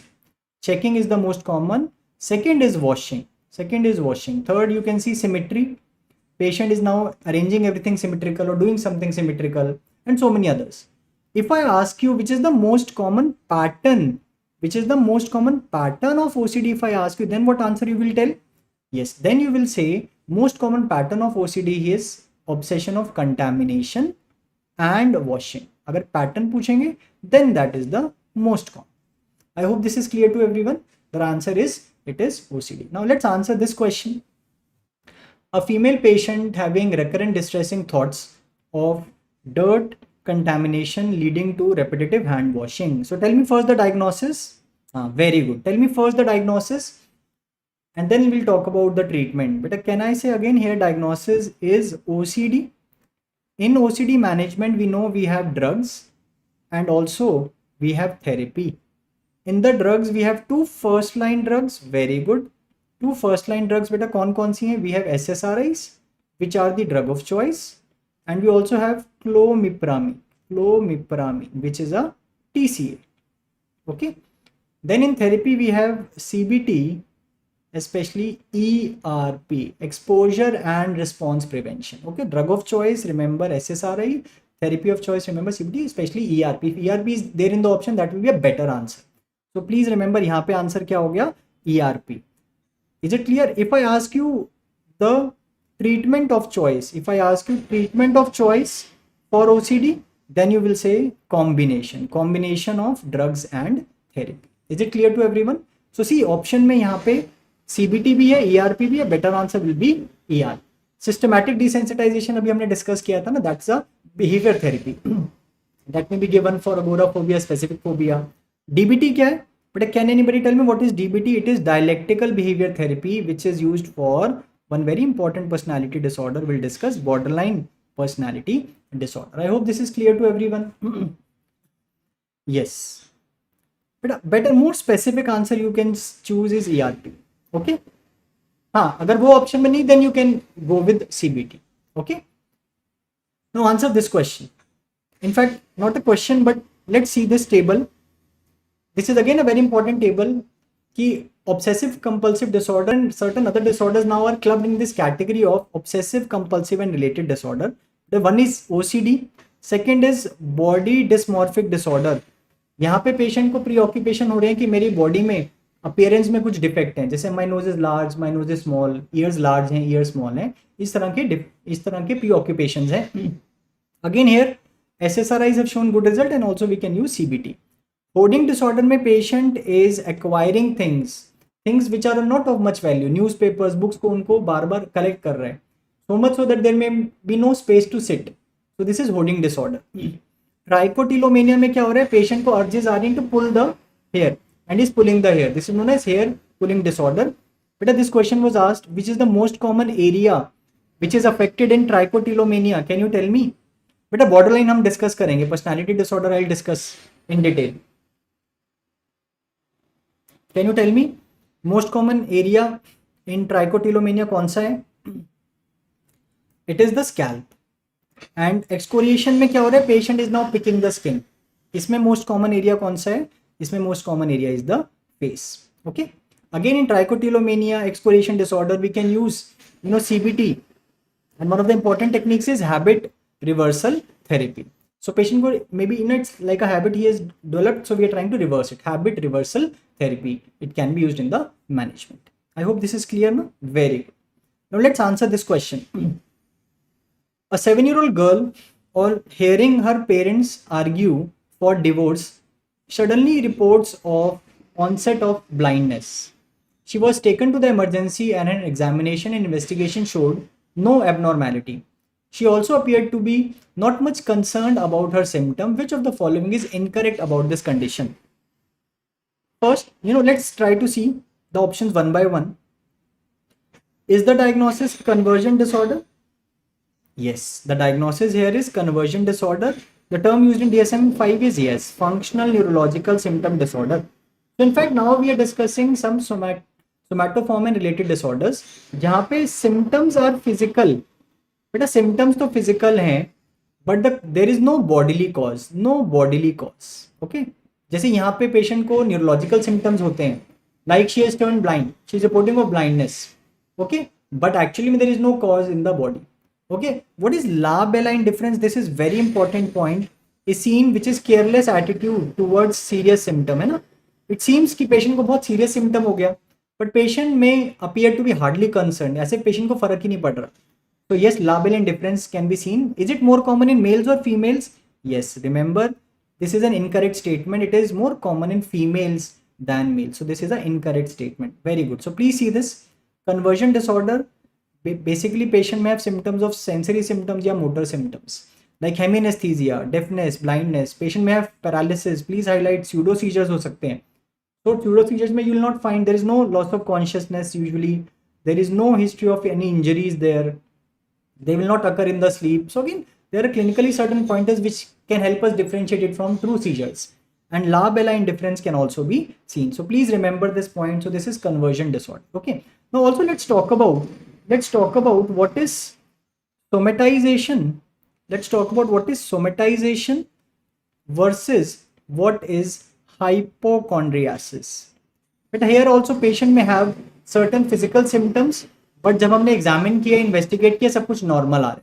Checking is the most common. Second is washing. Third, you can see symmetry. Patient is now arranging everything symmetrical or doing something symmetrical, and so many others. If I ask you which is the most common pattern, of OCD, if I ask you, then what answer you will tell? Yes, then you will say most common pattern of OCD is obsession of contamination and washing. अगर pattern पूछेंगे, then that is the most common. I hope this is clear to everyone. The answer is it is OCD. Now let's answer this question. A female patient having recurrent distressing thoughts of dirt contamination leading to repetitive hand washing. So tell me first the diagnosis. Very good. Tell me first the diagnosis and then we'll talk about the treatment. But can I say again here, diagnosis is OCD. In OCD management, we know we have drugs and also we have therapy. In the drugs, we have two first line drugs. Very good. Two first line drugs, beta कौन सी हैं? We have SSRIs, which are the drug of choice, and we also have clomipramine, which is a TCA. Okay. Then in therapy, we have CBT, especially ERP, exposure and response prevention. Okay. Drug of choice, remember SSRI. Therapy of choice, remember CBT, especially ERP. If ERP is there in the option, that will be a better answer. So please remember, यहाँ पे answer क्या हो गया? ERP. Is it clear? If I ask you the treatment of choice, for OCD, then you will say combination of drugs and therapy. Is it clear to everyone? So see, option में यहाँ पे CBT भी है, ERP भी है, better answer will be ER. Systematic desensitization अभी हमने discuss किया था ना, that's a behavior therapy. That may be given for agoraphobia, specific phobia. DBT क्या है? But can anybody tell me what is DBT? It is dialectical behavior therapy, which is used for one very important personality disorder. We'll discuss borderline personality disorder. I hope this is clear to everyone. Yes. But a better, more specific answer you can choose is ERP. Okay. हाँ, अगर वो option में नहीं, then you can go with CBT. Okay. Now answer this question. In fact, not a question, but let's see this table. This is again a very important table कि obsessive compulsive disorder and certain other disorders now are clubbed in this category of obsessive compulsive and related disorder. The one is OCD, second is body dysmorphic disorder. यहाँ पे patient को प्रीऑक्यूपेशन हो रहे हैं कि मेरी body में अपीयरेंस में कुछ डिफेक्ट हैं, जैसे my nose is large, my nose is small, years large हैं, ईयर स्मॉल हैं, इस तरह के प्रीऑक्यूपेशंस हैं. Again here SSRIs have shown good result and also we can use CBT. Hoarding disorder में patient is acquiring things which are not of much value, newspapers, books को उनको बार बार collect कर रहे हैं, so much so that there may be no space to sit. So this is hoarding disorder. Trichotillomania में क्या हो रहा है? Patient को urges are to pull the hair and is pulling the hair. This is known as hair pulling disorder. But this question was asked, which is the most common area which is affected in trichotillomania? Can you tell me? बेटा borderline हम discuss करेंगे, personality disorder I will discuss in detail. Can you tell me most common area in trichotillomania कौन सा है? It is the scalp. And excoriation में क्या हो रहा है? Patient is now picking the skin. इसमें मोस्ट कॉमन एरिया कौन सा है? इसमें most common area is the face. Okay. Again in trichotillomania excoriation disorder we can use CBT, and one of the important techniques is habit reversal therapy. So patient को maybe it's like a habit he has developed, so we are trying to reverse it. Habit reversal therapy, it can be used in the management. I hope this is clear now. Very good. Now let's answer this question. A 7-year-old girl, on hearing her parents argue for divorce, suddenly reports of onset of blindness. She was taken to the emergency and an examination and investigation showed no abnormality. She also appeared to be not much concerned about her symptom. Which of the following is incorrect about this condition? First, let's try to see the options one by one. Is the diagnosis conversion disorder? Yes, the diagnosis here is conversion disorder. The term used in DSM-5 is yes, functional neurological symptom disorder. So in fact, now we are discussing some somatoform and related disorders, जहाँ पे symptoms are physical. बेटा symptoms तो physical हैं, but there is no bodily cause, no bodily cause. Okay? जैसे यहाँ पे patient को neurological symptoms होते हैं, like she has turned blind, she is reporting of blindness. Okay? But actually there is no cause in the body. Okay, what is labella indifference? This is very important point. Is seen which is careless attitude towards serious symptom, है ना? It seems कि patient को बहुत serious symptom हो गया, but patient may appear to be hardly concerned. ऐसे patient को फर्क ही नहीं पड़ रहा. So yes, labella indifference can be seen. Is it more common in males or females? Yes. Remember, this is an incorrect statement. It is more common in females than males. So this is an incorrect statement. Very good. So please see this conversion disorder. Basically patient may have symptoms of sensory symptoms या motor symptoms like hemianesthesia, deafness, blindness. Patient may have paralysis. Please highlight pseudo seizures हो सकते हैं. So pseudo seizures में you will not find, there is no loss of consciousness usually, there is no history of any injuries there, they will not occur in the sleep. So again, there are clinically certain pointers which can help us differentiate it from true seizures, and labella indifference can also be seen. So please remember this point. So this is conversion disorder. Okay, now also let's talk about what is somatization. Let's talk about what is somatization versus what is hypochondriasis. But here also patient may have certain physical symptoms, but जब हमने examine किया, investigate किया, सब कुछ normal आ रहा है.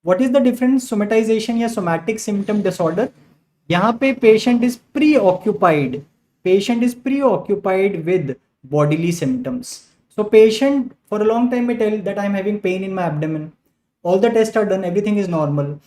What is the difference? Somatization या somatic symptom disorder, यहाँ पे patient is preoccupied with bodily symptoms. So patient for a long time may tell that I am having pain in my abdomen. All the tests are done, everything is normal.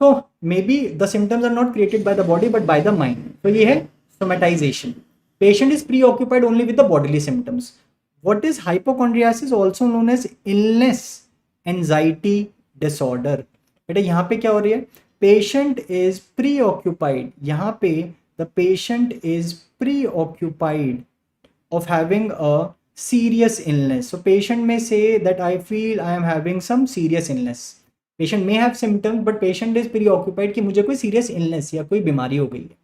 So maybe the symptoms are not created by the body but by the mind. So ये है somatization. Patient is preoccupied only with the bodily symptoms. What is hypochondriasis? Also known as illness anxiety disorder. बेटा यहाँ पे क्या हो रही है? Patient is preoccupied. यहाँ पे the patient is preoccupied of having a serious illness. So patient may say that I feel I am having some serious illness. Patient may have symptoms but patient is preoccupied कि मुझे कोई serious illness या कोई बीमारी हो गई है.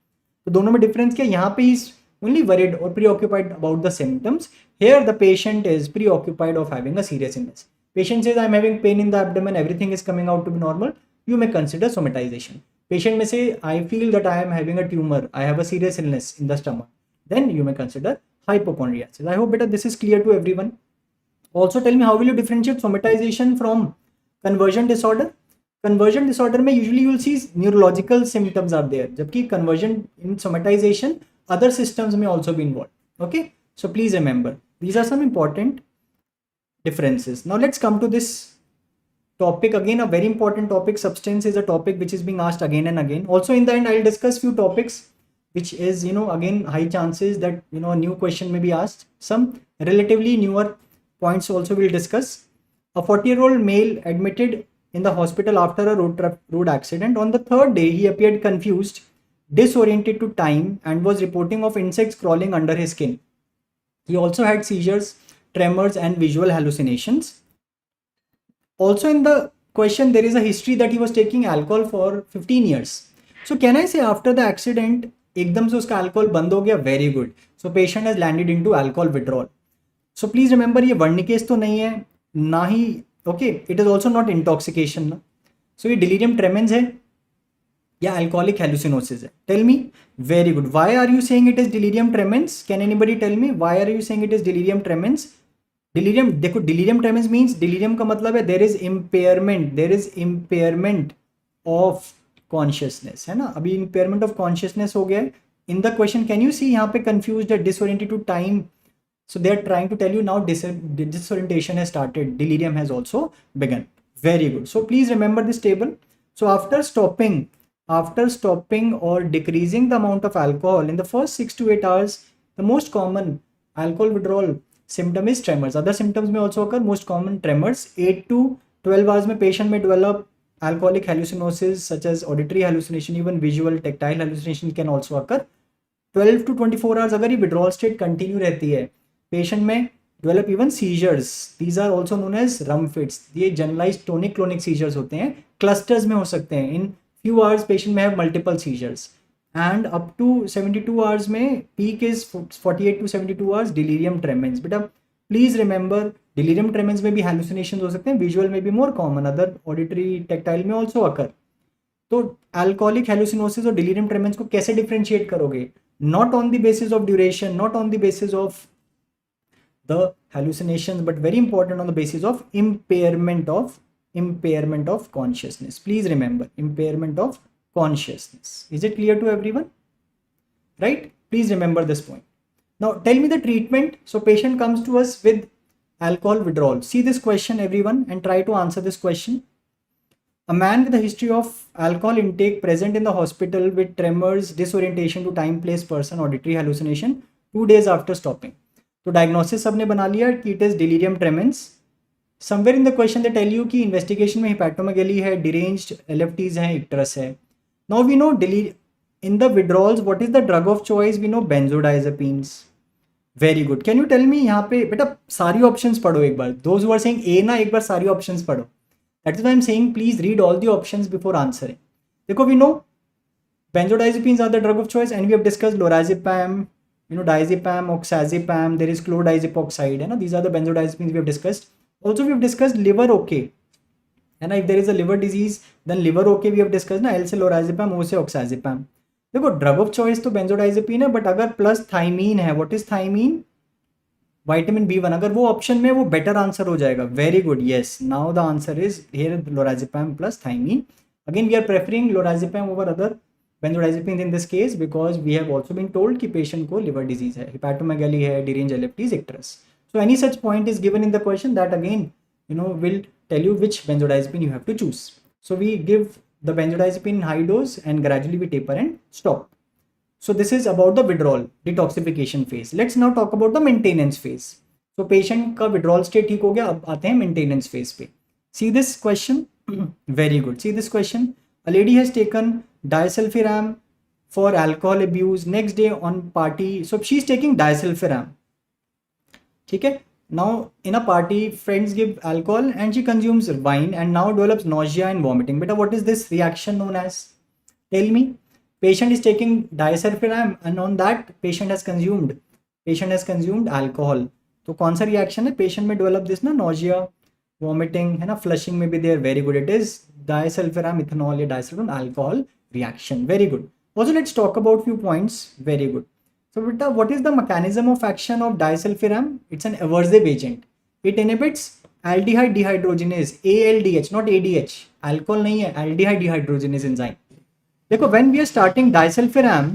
तो दोनों में difference क्या? यहाँ पे is only worried or preoccupied about the symptoms. Here the patient is preoccupied of having a serious illness. Patient says I am having pain in the abdomen, everything is coming out to be normal. You may consider somatization. Patient may say I feel that I am having a tumor, I have a serious illness in the stomach. Then you may consider hypochondriasis. I hope better this is clear to everyone. Also tell me, how will you differentiate somatization from conversion disorder? Conversion disorder में usually you will see neurological symptoms are there, जबकि conversion in somatization other systems may also be involved. Okay, so please remember these are some important differences. Now let's come to this topic again, a very important topic. Substance is a topic which is being asked again and again. Also in the end I'll discuss few topics which is again high chances that a new question may be asked. Some relatively newer points also we'll discuss. A 40-year-old male admitted in the hospital after a road accident. On the third day he appeared confused, disoriented to time, and was reporting of insects crawling under his skin. He also had seizures, tremors and visual hallucinations. Also in the question there is a history that he was taking alcohol for 15 years. So can I say after the accident एकदम से उसका alcohol बंद हो गया? Very good. So patient has landed into alcohol withdrawal. So please remember ये Wernicke's तो नहीं है ना ही. Okay, it is also not intoxication ना. सो ये डिलीरियम ट्रेमेंस है या अल्कोहलिक हेलुसिनोसिस है? Tell me. Very good. Why are you saying it is delirium tremens? Can anybody tell me why are you saying it is delirium tremens? Delirium, देखो delirium tremens means, delirium का मतलब है there is impairment of consciousness, है ना. अभी impairment of consciousness हो गया है. In the question can you see यहाँ पे कंफ्यूज्ड है, disoriented to time. So they are trying to tell you now disorientation has started, delirium has also begun. Very good. So please remember this table. So after stopping or decreasing the amount of alcohol in the first 6 to 8 hours, the most common alcohol withdrawal symptom is tremors. Other symptoms may also occur. Most common tremors. 8 to 12 hours में patient may develop alcoholic hallucinosis such as auditory hallucination, even visual, tactile hallucination can also occur. 12 to 24 hours अगर ये withdrawal state continue रहती है, patient में develop even seizures. These are also known as rum fits. ये generalized tonic clonic seizures होते हैं, clusters में हो सकते हैं. In few hours patient may have multiple seizures, and up to 72 hours में peak is 48 to 72 hours delirium tremens. बेटा please remember delirium tremens में भी hallucinations हो सकते हैं, visual में भी more common, other auditory tactile में also occur. तो alcoholic hallucinosis और delirium tremens को कैसे differentiate करोगे? Not on the basis of duration, not on the basis of the hallucinations, but very important on the basis of impairment of consciousness. Please remember, impairment of consciousness. Is it clear to everyone? Right? Please remember this point. Now tell me the treatment. So patient comes to us with alcohol withdrawal. See this question everyone and try to answer this question. A man with a history of alcohol intake present in the hospital with tremors, disorientation to time, place, person, auditory hallucination 2 days after stopping. तो diagnosis सबने बना लिया कि it is delirium tremens. Somewhere in the question they tell you कि investigation में hepatomegaly है, deranged LFTs हैं, icterus है. Now we know in the withdrawals what is the drug of choice? We know benzodiazepines. Very good. Can you tell me यहाँ पे बेटा सारी options पढ़ो एक बार. Those who are saying A ना, एक बार सारी ऑप्शंस पढ़ो. That is why I am saying please read all the options before answering. देखो we know benzodiazepines are the drug of choice and we have discussed lorazepam, diazepam, oxazepam, there is chlordiazepoxide, these are the benzodiazepines we have discussed. Also we have discussed liver okay, and if there is a liver disease then liver okay we have discussed L से lorazepam, O से oxazepam. देखो drug of choice तो benzodiazepine है, but अगर plus thiamine है, what is thiamine? Vitamin B1. अगर वो option में वो बेटर आंसर हो जाएगा. Very good. Yes, now the answer is here lorazepam plus thiamine. Again we are preferring lorazepam over other benzodiazepine in this case because we have also been told कि patient को liver disease है, hepatomegaly है, derange LFTs, icterus. So any such point is given in the question that again will tell you which benzodiazepine you have to choose. So we give the benzodiazepine in high dose and gradually we taper and stop. So this is about the withdrawal detoxification phase. Let's now talk about the maintenance phase. So patient का withdrawal state ठीक हो गया, अब आते हैं maintenance phase पे. See this question. Very good. See this question. A lady has taken disulfiram for alcohol abuse. Next day on party, so she's taking disulfiram. ठीक है. Now in a party, friends give alcohol and she consumes wine and now develops nausea and vomiting. Beta, what is this reaction known as? Tell me. Patient is taking disulfiram and on that patient has consumed alcohol. तो कौन सा reaction है? Patient में develop this ना nausea, vomiting है ना, flushing में भी there. Very good. It is disulfiram ethanol या disulfiram alcohol reaction. Very good. Also let's talk about few points. Very good. So beta, what is the mechanism of action of disulfiram? It's an aversive agent. It inhibits aldehyde dehydrogenase, ALDH, not ADH. Alcohol नहीं है, aldehyde dehydrogenase enzyme. देखो, when we are starting disulfiram,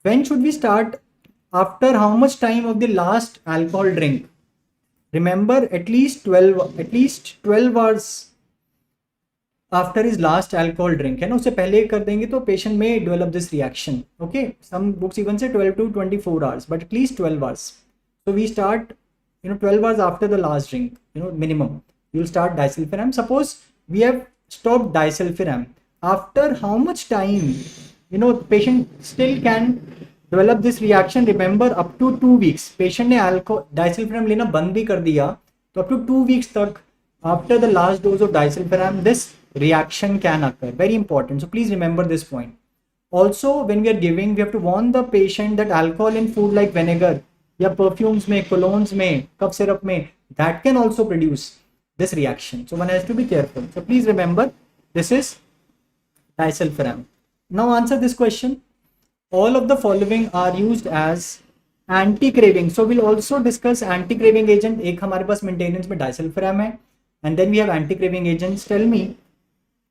when should we start? After how much time of the last alcohol drink? Remember, at least 12 hours after his last alcohol drink है ना, उससे पहले कर देंगे तो patient may develop this reaction. Okay, some books even say 12 to 24 hours, but at least 12 hours. So we start 12 hours after the last drink, minimum you'll start disulfiram. Suppose we have stopped disulfiram, after how much time patient still can develop this reaction? Remember, up to 2 weeks. Patient ने disulfiram लेना बंद भी कर दिया तो up to 2 weeks तक after the last dose of disulfiram this reaction can occur. Very important. So please remember this point. Also, when we are giving, we have to warn the patient that alcohol in food like vinegar या perfumes में, colognes में, cough syrup में, that can also produce this reaction. So one has to be careful. So please remember, this is disulfiram. Now answer this question. All of the following are used as anti-craving. So we'll also discuss anti-craving agent. एक हमारे पास maintenance में disulfiram है, and then we have anti-craving agents. Tell me,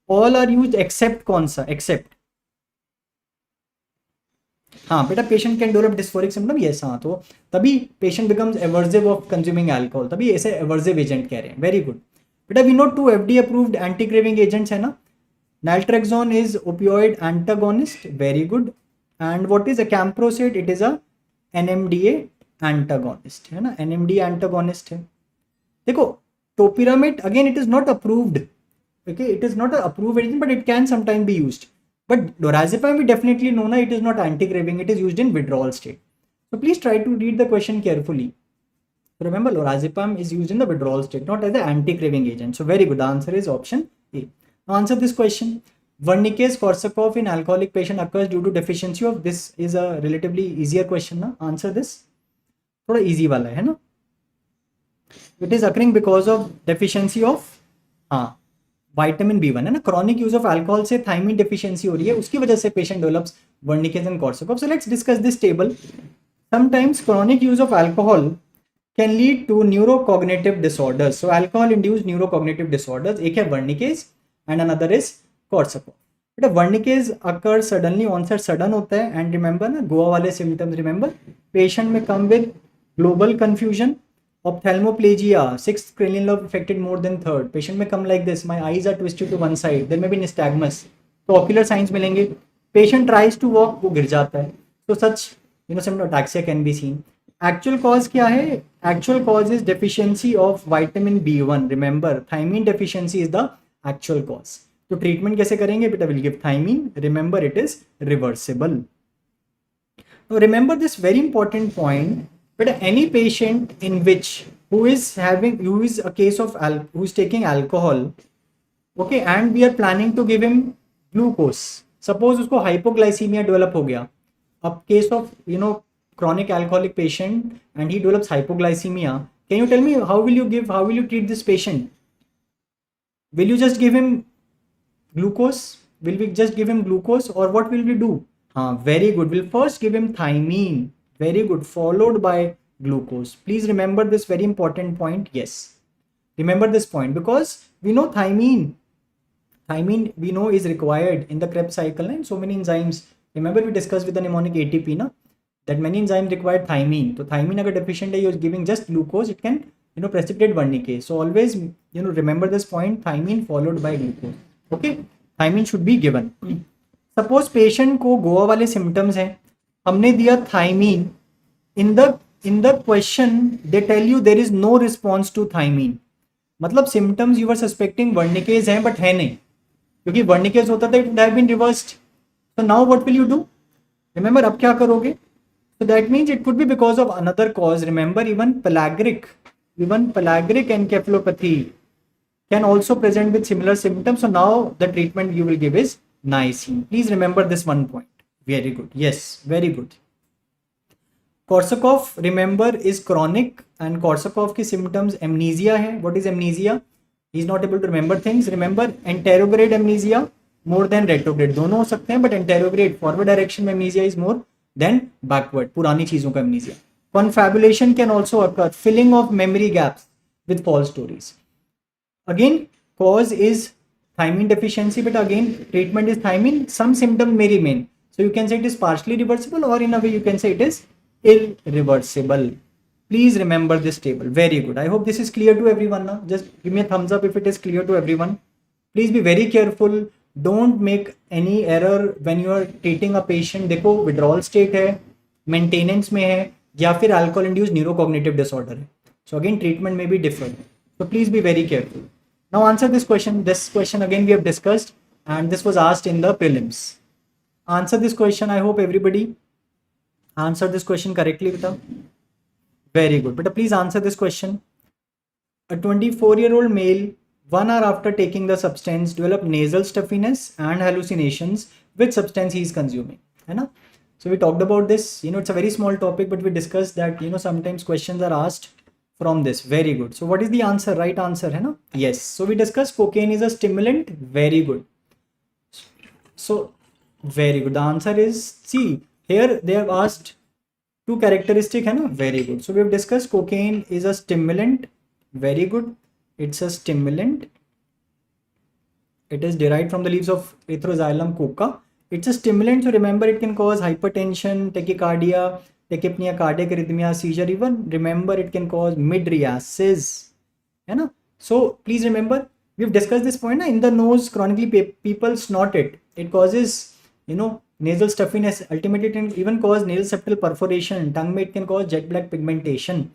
all are used except कौन सा? Except, हाँ बेटा, patient can develop dysphoric symptom. Yes, हाँ, तो तभी patient becomes aversive of consuming alcohol, तभी ऐसे aversive agent कह रहे हैं. Very good. बेटा, we know 2 FDA approved anti-craving agents है ना. Naltrexone is opioid antagonist. Very good. And what is acamprosate? It is a NMDA antagonist है ना, NMDA antagonist है. देखो, topiramate, again it is not approved. Okay, it is not an approved agent, but it can sometimes be used. But lorazepam we definitely know na, it is not anti-craving, it is used in withdrawal state. So please try to read the question carefully. So remember, lorazepam is used in the withdrawal state, not as an anti-craving agent. So very good. The answer is option A. Now answer this question. Wernicke's Korsakoff in alcoholic patient occurs due to deficiency of, this is a relatively easier question ना. Answer this. थोड़ा easy वाला है ना. It is occurring because of deficiency of vitamin B1 है ना. Chronic use of alcohol से thiamine deficiency हो रही है, उसकी वजह से patient develops Wernicke's and Korsakoff. So let's discuss this table. Sometimes chronic use of alcohol can lead to neurocognitive disorders. So alcohol induced neurocognitive disorders. एक है Wernicke's and another is Korsakoff. But Wernicke's occurs suddenly, onset sudden होता है, and remember ना गोवा वाले symptoms, remember patient में come with global confusion, ophthalmoplegia, sixth cranial nerve affected more than third, patient में come like this, my eyes are twisted to one side, there may be nystagmus, तो ocular signs मिलेंगे, patient tries to walk, वो गिर जाता है. So such symptom ataxia can be seen. Actual cause क्या है? Actual cause is deficiency of vitamin B1. Remember, thiamine deficiency is the actual cause. तो treatment कैसे करेंगे बेटा? Will give thiamine. Remember it is reversible. Remember this very important point बेटा. Any patient in which who is a case of who is taking alcohol, okay, and we are planning to give him glucose. Suppose उसको hypoglycaemia develop हो गया. अब case of chronic alcoholic patient and he develops hypoglycemia. Can you tell me how will you treat this patient? Will you just give him glucose? Will we just give him glucose, or what will we do? Very good. We'll first give him thiamine. Very good. Followed by glucose. Please remember this very important point. Yes. Remember this point because we know thiamine. Thiamine we know is required in the Krebs cycle and so many enzymes. Remember we discussed with the mnemonic ATP na, that many enzymes require thiamine. So thiamine agar deficient hai, you're giving just glucose, it can precipitate Wernicke. So always remember this point, thiamine followed by glucose. Okay, thiamine should be given. Suppose patient को गोवा वाले symptoms हैं, हमने दिया thiamine. In the question they tell you there is no response to thiamine. मतलब symptoms you were suspecting Wernicke's हैं but है नहीं, क्योंकि Wernicke's होता था, it would have been reversed. So now what will you do? Remember अब क्या करोगे? So that means it could be because of another cause. Remember even pelagic encephalopathy can also present with similar symptoms. So now the treatment you will give is niacin. Please remember this one point. Very good. Yes, very good. Korsakoff, remember, is chronic, and Korsakoff की symptoms amnesia है. What is amnesia? He is not able to remember things. Remember, anterograde amnesia more than retrograde. दोनों हो सकते हैं, but anterograde forward direction में amnesia is more than backward. पुरानी चीजों का amnesia. Confabulation can also occur. Filling of memory gaps with false stories. Again, cause is thiamine deficiency, but again treatment is thiamine. Some symptom may remain. So you can say it is partially reversible, or in a way you can say it is irreversible. Please remember this table. Very good. I hope this is clear to everyone now. Just give me a thumbs up if it is clear to everyone. Please be very careful. Don't make any error when you are treating a patient. देखो withdrawal state है, maintenance में है, या फिर alcohol induced neurocognitive disorder है. So again treatment may be different. So please be very careful. Now answer this question. This question again we have discussed, and this was asked in the prelims. Answer this question. I hope everybody answer this question correctly. Beta. Very good. But please answer this question. A 24-year-old male 1 hour after taking the substance developed nasal stuffiness and hallucinations with substance he is consuming. है ना? So we talked about this. It's a very small topic, but we discussed that sometimes questions are asked from this. Very good. So what is the answer? Right answer है ना? Yes. So we discussed cocaine is a stimulant. Very good. So very good. The answer is C. Here they have asked two characteristic है ना? Very good. So we have discussed cocaine is a stimulant. Very good. It's a stimulant. It is derived from the leaves of Erythroxylum coca. It's a stimulant, so remember it can cause hypertension, tachycardia, tachypnea, cardiac arrhythmia, seizure. Even remember it can cause mydriasis. So please remember, we've discussed this point. In the nose, chronically people snort it. It causes nasal stuffiness. Ultimately it can even cause nasal septal perforation. Tongue may, it can cause jet black pigmentation.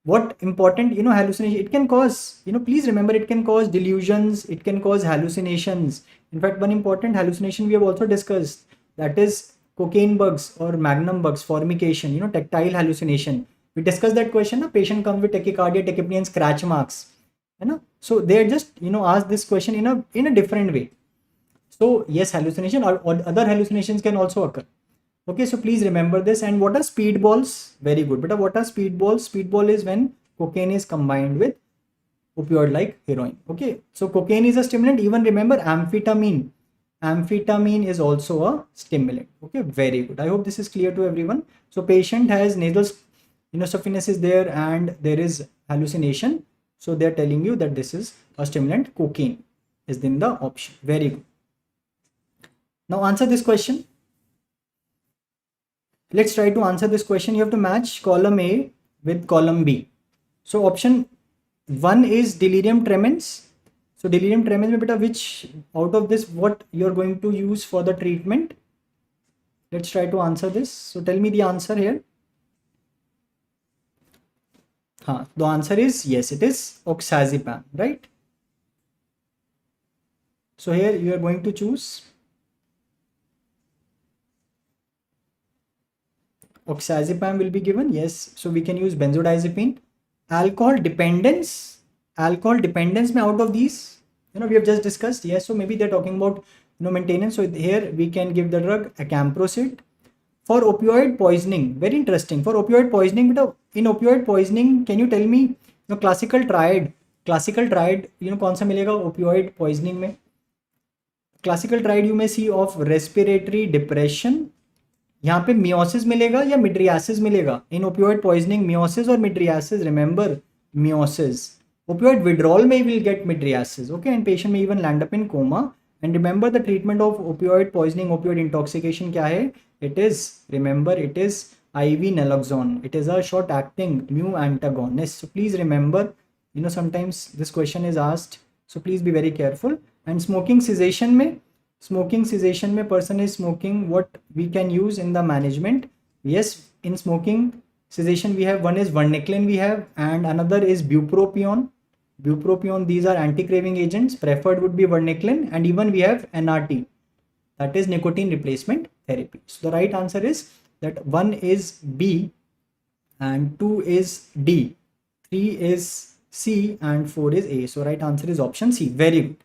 What important, hallucination, it can cause, please remember, it can cause delusions, it can cause hallucinations. In fact, one important hallucination we have also discussed, that is cocaine bugs or magnum bugs, formication, tactile hallucination. We discussed that question, na? Patient comes with tachycardia, tachypnea and scratch marks, है ना? So they are just asked this question in a different way. So yes, hallucination or other hallucinations can also occur. Okay, so please remember this. And what are speedballs? Very good. But what are speedballs? Speedball is when cocaine is combined with opioid like heroin. Okay, so cocaine is a stimulant. Even remember amphetamine. Amphetamine is also a stimulant. Okay, very good. I hope this is clear to everyone. So patient has nasal stuffiness is there and there is hallucination. So they are telling you that this is a stimulant. Cocaine is in the option. Very good. Now answer this question. Let's try to answer this question. You have to match column A with column B. So option 1 is delirium tremens. So delirium tremens mein beta, which out of this what you're going to use for the treatment? Let's try to answer this. So tell me the answer here. The answer is yes, it is oxazepam, right? So here you are going to choose oxazepam will be given. Yes, so we can use benzodiazepine. Alcohol dependence में out of these, we have just discussed. Yes, so maybe they're talking about maintenance. So here we can give the drug acamprosate. For opioid poisoning, very interesting. For opioid poisoning, in opioid poisoning, can you tell me classical triad कौन सा मिलेगा opioid poisoning में? Classical triad you may see of respiratory depression. यहाँ पे meiosis मिलेगा या midriasis मिलेगा? In opioid poisoning, meiosis or midriasis? Remember meiosis. Opioid withdrawal may will get midriasis. Okay, and patient may even land up in coma. And remember the treatment of opioid poisoning, opioid intoxication क्या है? It is IV naloxone. It is a short acting mu antagonist. So please remember, sometimes this question is asked. So please be very careful. And smoking cessation में person is smoking, what we can use in the management? Yes, in smoking cessation we have one is varenicline we have, and another is bupropion. These are anti-craving agents. Preferred would be varenicline, and even we have NRT, that is nicotine replacement therapy. So the right answer is that 1 is B and 2 is D, 3 is C and 4 is A. So right answer is option C. Very good.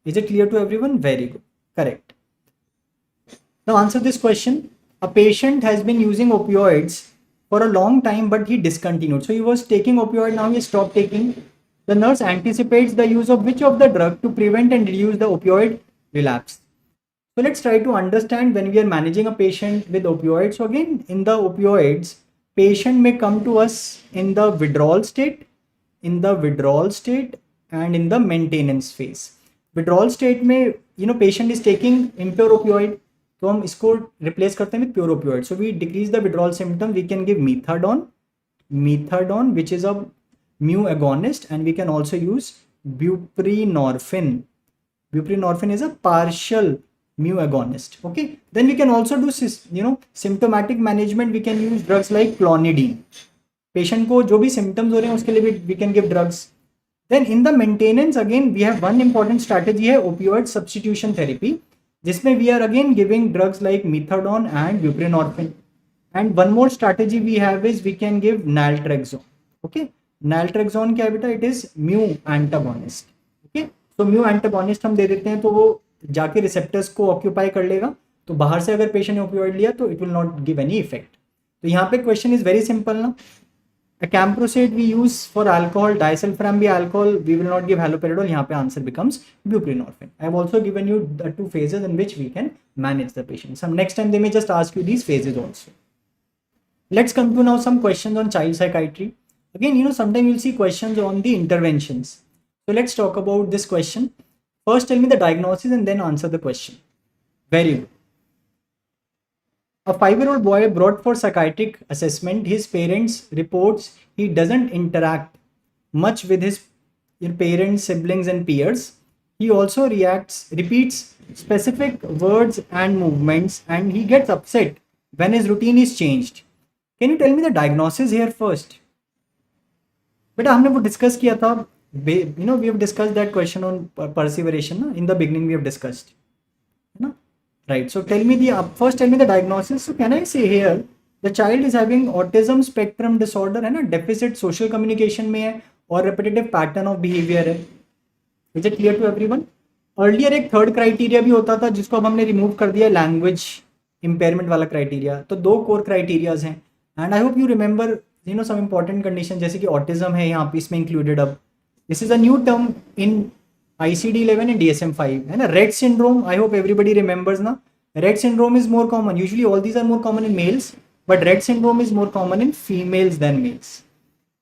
Is it clear to everyone? Very good. Correct. Now answer this question. A patient has been using opioids for a long time, but he discontinued. So he was taking opioid, now he stopped taking. The nurse anticipates the use of which of the drug to prevent and reduce the opioid relapse. So let's try to understand when we are managing a patient with opioids. So again, in the opioids, patient may come to us in the withdrawal state, and in the maintenance phase. Withdrawal state में patient is taking impure opioid, तो हम इसको replace करते हैं with pure opioid. So we decrease the withdrawal symptom. We can give methadone, which is a mu agonist, and we can also use buprenorphine. Buprenorphine is a partial mu agonist. Okay, then we can also do symptomatic management. We can use drugs like clonidine. Patient को जो भी symptoms हो रहे हैं उसके लिए we can give drugs. Then in the maintenance, again we have one important strategy है opioid substitution therapy, जिसमें we are again giving drugs like methadone and buprenorphine. And one more strategy we have is we can give naltrexone. Okay, naltrexone क्या है बेटा? It is mu antagonist. Okay, so mu antagonist हम दे देते हैं तो वो जाके receptors को occupy कर लेगा. तो बाहर से अगर patient ने opioid लिया तो it will not give any effect. तो यहाँ पे question is very simple ना. Acamprosate we use for alcohol, disulfiram भी alcohol, we will not give haloperidol. यहाँ पे answer becomes buprenorphine. I have also given you the 2 phases in which we can manage the patient. Some next time they may just ask you these phases also. Let's come to now some questions on child psychiatry. Again, sometimes you'll see questions on the interventions. So let's talk about this question. First tell me the diagnosis and then answer the question. Very good. A 5-year-old boy brought for psychiatric assessment. His parents reports he doesn't interact much with his parents, siblings and peers. He also repeats specific words and movements, and he gets upset when his routine is changed. Can you tell me the diagnosis here first? बेटा हमने वो discuss किया था. We have discussed that question on perseveration. Na? In the beginning we have discussed. Right, so first tell me the diagnosis. So can I say here the child is having autism spectrum disorder, है ना, deficit social communication में है और repetitive pattern of behaviour है. Is it clear to everyone? Earlier एक third criteria भी होता था जिसको अब हमने रिमूव कर दिया, लैंग्वेज इम्पेयरमेंट वाला क्राइटेरिया. तो दो कोर क्राइटेरियाज हैं and I hope you remember some important condition जैसे कि ऑटिज्म है यहाँ पे इसमें इंक्लूडेड. अब this is a new term in ICD-11 and DSM-5, है ना. Rett syndrome, I hope everybody remembers ना. Rett syndrome is more common, usually all these are more common in males, but Rett syndrome is more common in females than males.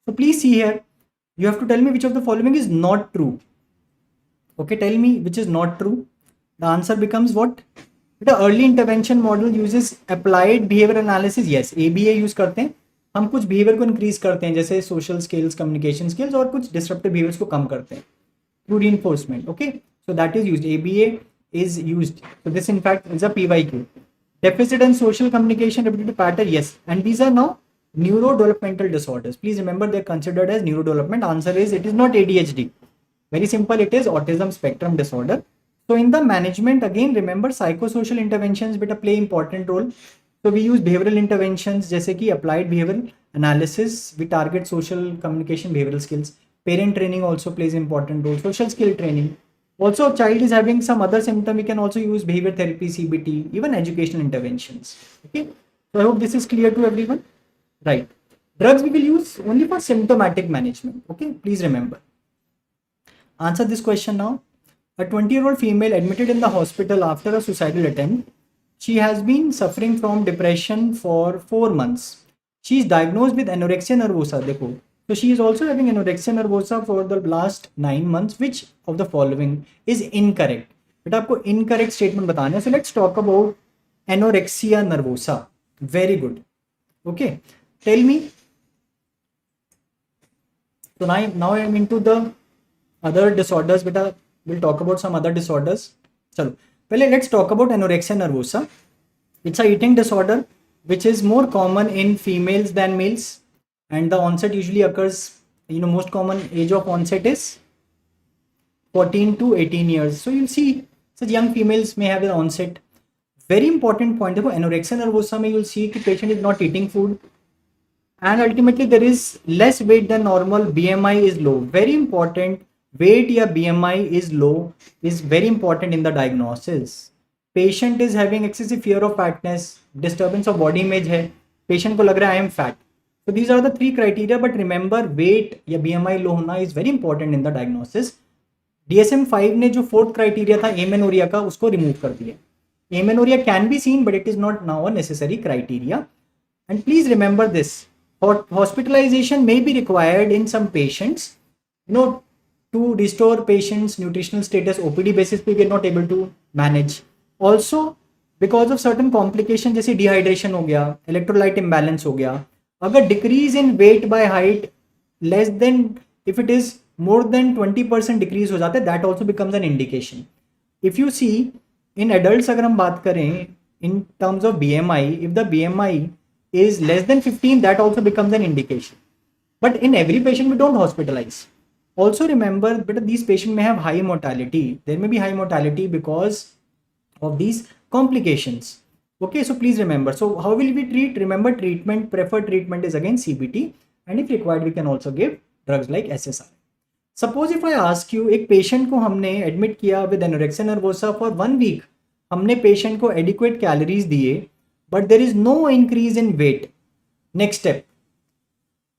So please see here, you have to tell me which of the following is not true. Okay, tell me which is not true. The answer becomes what? The early intervention model uses applied behavior analysis. Yes, ABA use करते हैं हम, कुछ behavior को increase करते हैं जैसे social skills, communication skills, और कुछ disruptive behaviors को कम करते हैं through reinforcement. Okay, so that is used, ABA is used. So this in fact is a PYQ. Deficit and social communication repetitive pattern, yes, and these are now neurodevelopmental disorders. Please remember they are considered as neurodevelopment. Answer is it is not ADHD. Very simple, it is autism spectrum disorder. So in the management, again remember psychosocial interventions but play important role. So we use behavioral interventions जैसे कि applied behavioral analysis. We target social communication behavioral skills. Parent training also plays important role. Social skill training. Also, if child is having some other symptom, we can also use behavior therapy, CBT, even educational interventions. Okay, so I hope this is clear to everyone. Right, drugs we will use only for symptomatic management. Okay, please remember. Answer this question now. A 20-year-old female admitted in the hospital after a suicidal attempt. She has been suffering from depression for 4 months. She is diagnosed with anorexia nervosa. देखो, so she is also having anorexia nervosa for the last 9 months. Which of the following is incorrect? बेटा आपको incorrect statement बताना है. So let's talk about anorexia nervosa. Very good. Okay, tell me. So now I am into the other disorders. बेटा we'll talk about some other disorders. चलो पहले let's talk about anorexia nervosa. It's a eating disorder which is more common in females than males. And the onset usually occurs, most common age of onset is 14 to 18 years. So you'll see such young females may have an onset. Very important point, देखो anorexia nervosa में you'll see कि patient is not eating food and ultimately there is less weight than normal. BMI is low. Very important, weight या BMI is low is very important in the diagnosis. Patient is having excessive fear of fatness, disturbance of body image है, patient को लग रहा है I am fat. So these are the 3 criteria, but remember weight या BMI low होना is very important in the diagnosis. DSM-5 ने जो 4th criteria था amenorrhea का उसको remove कर दिया. Amenorrhea can be seen but it is not now a necessary criteria. And please remember this, hospitalization may be required in some patients, to restore patients nutritional status. OPD basis पे we are not able to manage. Also because of certain complications जैसे dehydration हो गया, electrolyte imbalance हो गया. अगर decrease in weight by height less than, if it is more than 20% decrease हो जाता है, that also becomes an indication. If you see in adult अगर हम बात करें in terms of BMI, if the BMI is less than 15, that also becomes an indication. But in every patient we don't hospitalize. Also remember that these patients may have high mortality. There may be high mortality because of these complications. Okay, so please remember. So how will we treat? Remember, treatment, preferred treatment is again CBT, and if required we can also give drugs like SSRI. Suppose if I ask you, एक patient को हमने admit किया with anorexia nervosa for 1 week, हमने patient को adequate calories दिए, but there is no increase in weight. Next step,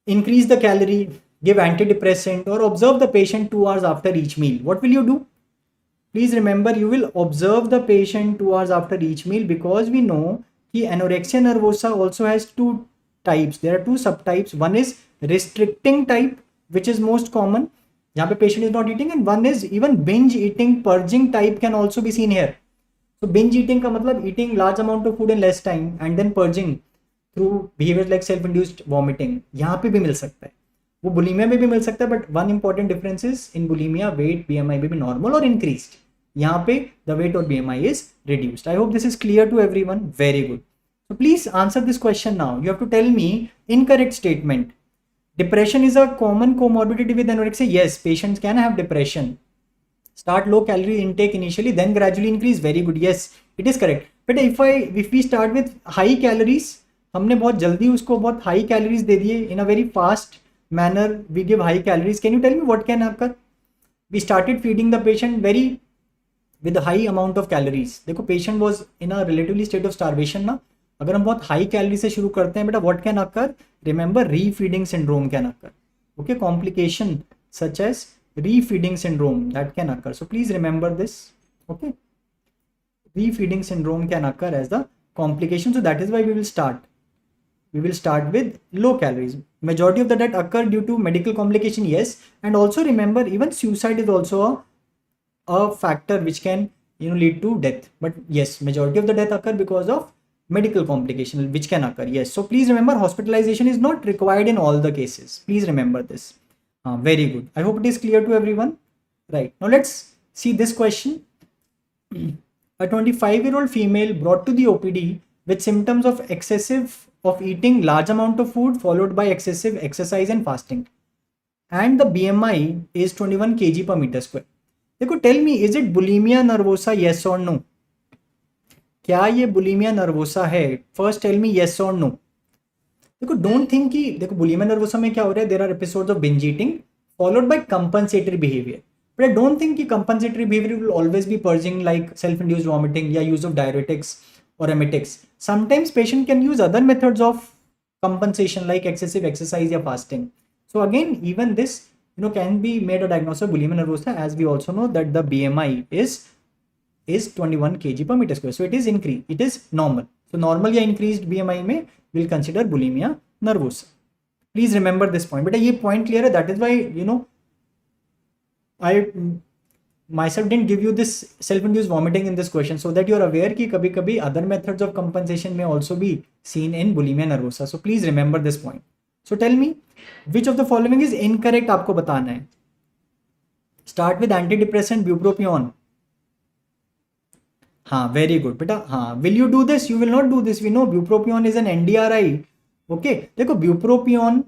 increase the calorie, give antidepressant, or observe the patient 2 hours after each meal. What will you do? Please remember, you will observe the patient 2 hours after each meal, because we know that anorexia nervosa also has 2 types. There are 2 subtypes. One is restricting type, which is most common, यहाँ पे patient is not eating, and one is even binge eating, purging type can also be seen here. So binge eating का मतलब eating large amount of food in less time and then purging through behaviors like self-induced vomiting. यहाँ पे भी मिल सकता है, वो bulimia में भी मिल सकता है, but one important difference is in bulimia weight BMI may be normal or increased. यहाँ पे the weight or BMI is reduced. I hope this is clear to everyone. Very good. So please answer this question now. You have to tell me incorrect statement. Depression is a common comorbidity with anorexia. Yes, patients can have depression. Start low calorie intake initially, then gradually increase. Very good. Yes, it is correct. But if we start with high calories, हमने बहुत जल्दी उसको बहुत high calories दे दिए in a very fast manner, we give high calories. Can you tell me what can happen? We started feeding the patient very with high amount of calories. देखो patient was in a relatively state of starvation ना. अगर हम बहुत high calorie से शुरू करते हैं बेटा, what can occur? Remember, refeeding syndrome can occur. Okay, complication such as refeeding syndrome that can occur. So please remember this. Okay, refeeding syndrome can occur as the complication. So that is why we will start with low calories. Majority of the death occur due to medical complication, yes. And also remember, even suicide is also a factor which can lead to death. But yes, majority of the death occur because of medical complication which can occur, yes. So please remember, hospitalization is not required in all the cases. Please remember this. Very good. I hope it is clear to everyone. Right. Now let's see this question. A 25-year-old female brought to the OPD with symptoms of eating large amount of food followed by excessive exercise and fasting. And the BMI is 21 kg per meter square. देखो, tell me, is it bulimia nervosa, yes or no? क्या ये bulimia nervosa है? First tell me yes or no. देखो, don't think कि देखो bulimia nervosa में क्या हो रहा है, there are episodes of binge eating followed by compensatory behaviour. But I don't think कि compensatory behaviour will always be purging like self induced vomiting या यूज ऑफ डायरेटिक्स और emetics. Sometimes patient can use other methods of compensation like excessive exercise or fasting. So again, even this can be made a diagnosis of bulimia nervosa, as we also know that the BMI is 21 kg per meter square. So it is increased, it is normal. So normal या increased BMI में will consider bulimia nervosa. Please remember this point. But ये point clear है. That is why I myself didn't give you this self-induced vomiting in this question, so that you are aware कि कभी-कभी other methods of compensation may also be seen in bulimia nervosa. So please remember this point. So tell me which of the following is incorrect. आपको बताना है. Start with antidepressant bupropion. हाँ, very good बेटा. हाँ, will you do this? You will not do this. We know bupropion is an NDRI. Okay, देखो bupropion,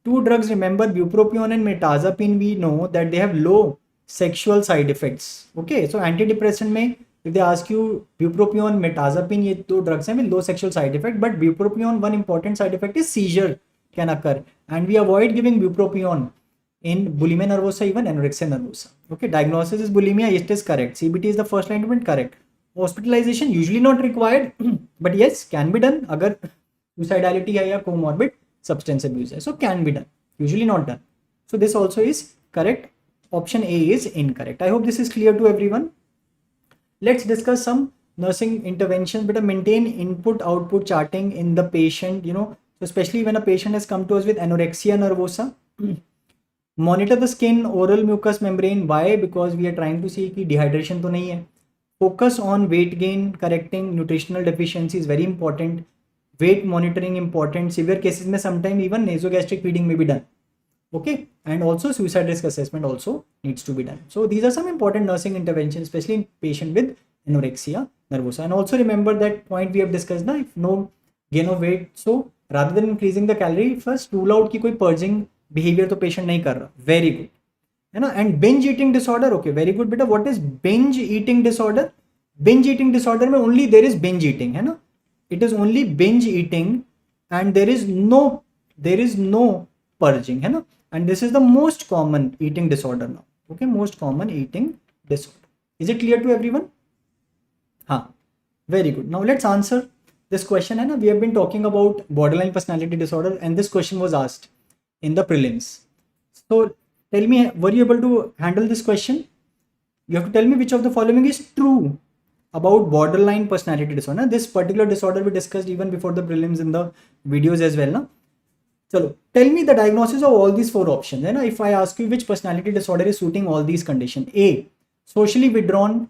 two drugs, remember bupropion and mirtazapine, we know that they have low sexual side effects. Okay, so antidepressant में if they ask you bupropion, mirtazapine, ये दो drugs हैं with low sexual side effect, but bupropion, one important side effect is seizure can occur, and we avoid giving bupropion in bulimia nervosa, even anorexia nervosa. Okay, diagnosis is bulimia, it is correct. CBT is the first line treatment, correct. Hospitalization usually not required, but yes, can be done अगर suicidality है या comorbid substance abuse है, so can be done, usually not done. So this also is correct. Option A is incorrect. I hope this is clear to everyone. Let's discuss some nursing interventions. But maintain input output charting in the patient, so especially when a patient has come to us with anorexia nervosa. Monitor the skin, oral mucous membrane. Why? Because we are trying to see कि dehydration तो नहीं है. Focus on weight gain, correcting nutritional deficiency is very important. Weight monitoring important. Severe cases में sometimes even nasogastric feeding may be done. Okay, and also suicide risk assessment also needs to be done. So these are some important nursing interventions, especially in patient with anorexia nervosa. And also remember that point we have discussed now, if no gain of weight, so rather than increasing the calorie, first rule out कि कोई purging behavior तो patient नहीं कर रहा. Very good. है ना. And binge eating disorder, okay, very good बेटा. What is binge eating disorder? Binge eating disorder में only there is binge eating, है ना. It is only binge eating and there is no purging, है ना. And this is the most common eating disorder now. Okay, most common eating disorder. Is it clear to everyone? हाँ, very good. Now let's answer this question, है ना. We have been talking about borderline personality disorder and this question was asked in the prelims. So tell me, were you able to handle this question? You have to tell me which of the following is true about borderline personality disorder. This particular disorder we discussed even before the prelims in the videos as well. Na? So tell me the diagnosis of all these four options. Na? If I ask you which personality disorder is suiting all these conditions. A, socially withdrawn,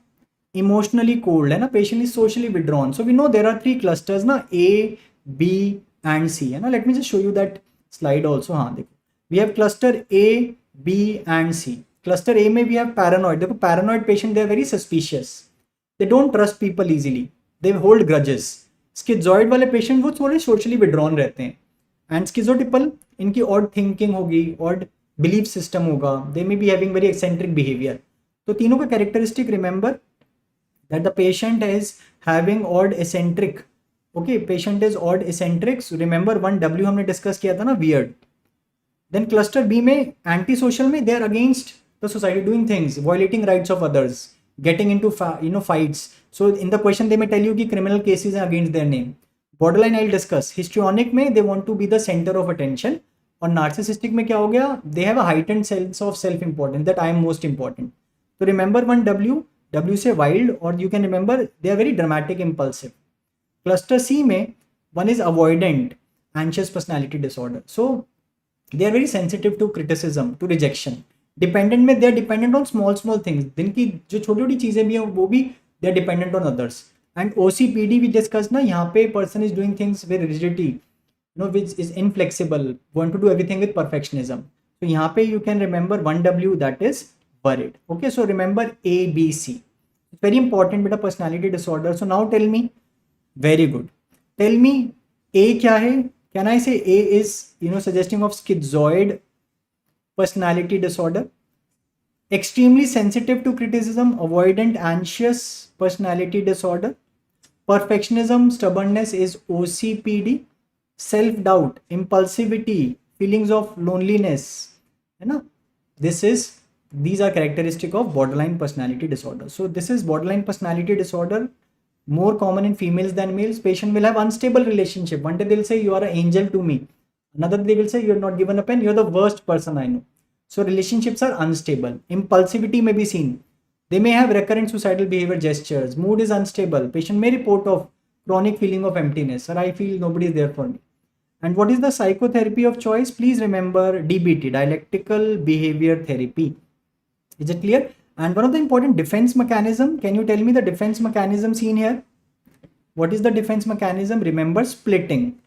emotionally cold. Na? Patient is socially withdrawn. So we know there are three clusters, na? A, B and C. Na? Let me just show you that slide also. Haan, we have cluster A, B and C. Cluster A में we have paranoid. देखो paranoid patient, they are very suspicious. They don't trust people easily. They hold grudges. Schizoid वाले patient वो थोड़े socially withdrawn रहते हैं. And schizotypal, इनकी odd thinking होगी, odd belief system होगा. They may be having very eccentric behavior. तो तीनों का characteristic remember that the patient is having odd eccentric Okay, patient is odd eccentric. So remember 1W हमने discuss किया था ना, weird. Then cluster B में anti-social में they are against the society, doing things, violating rights of others, getting into fights. So in the question they may tell you कि criminal cases are against their name. Borderline I'll discuss. Histrionic में they want to be the center of attention. और narcissistic में क्या हो गया? They have a heightened sense of self-importance, that I am most important. So remember 1W, W से wild, or you can remember they are very dramatic, impulsive. Cluster C में one is avoidant, anxious personality disorder. So they are very sensitive to criticism, to rejection. Dependent में they are dependent on small things. दिन की जो छोटी छोटी चीजें भी हैं वो भी they are dependent on others. And OCPD we discussed ना, यहाँ पे person is doing things with rigidity, which is inflexible, want to do everything with perfectionism. So यहाँ पे you can remember 1W, that is worried. Okay, so remember A, B, C. It's very important with a personality disorder. So now tell me, very good. Tell me A क्या है? Can I say A is, suggesting of schizoid personality disorder? Extremely sensitive to criticism, avoidant, anxious personality disorder. Perfectionism, stubbornness is OCPD. Self-doubt, impulsivity, feelings of loneliness. These are characteristic of borderline personality disorder. So this is borderline personality disorder, more common in females than males. Patient will have unstable relationship. One day they'll say you are an angel to me. Another day they will say you're not given a pen, you're the worst person I know. So relationships are unstable. Impulsivity may be seen. They may have recurrent suicidal behavior gestures. Mood is unstable. Patient may report of chronic feeling of emptiness. Sir, I feel nobody is there for me. And what is the psychotherapy of choice? Please remember DBT, dialectical behavior therapy. Is it clear? And one of the important defense mechanism, can you tell me the defense mechanism seen here? What is the defense mechanism? Remember splitting.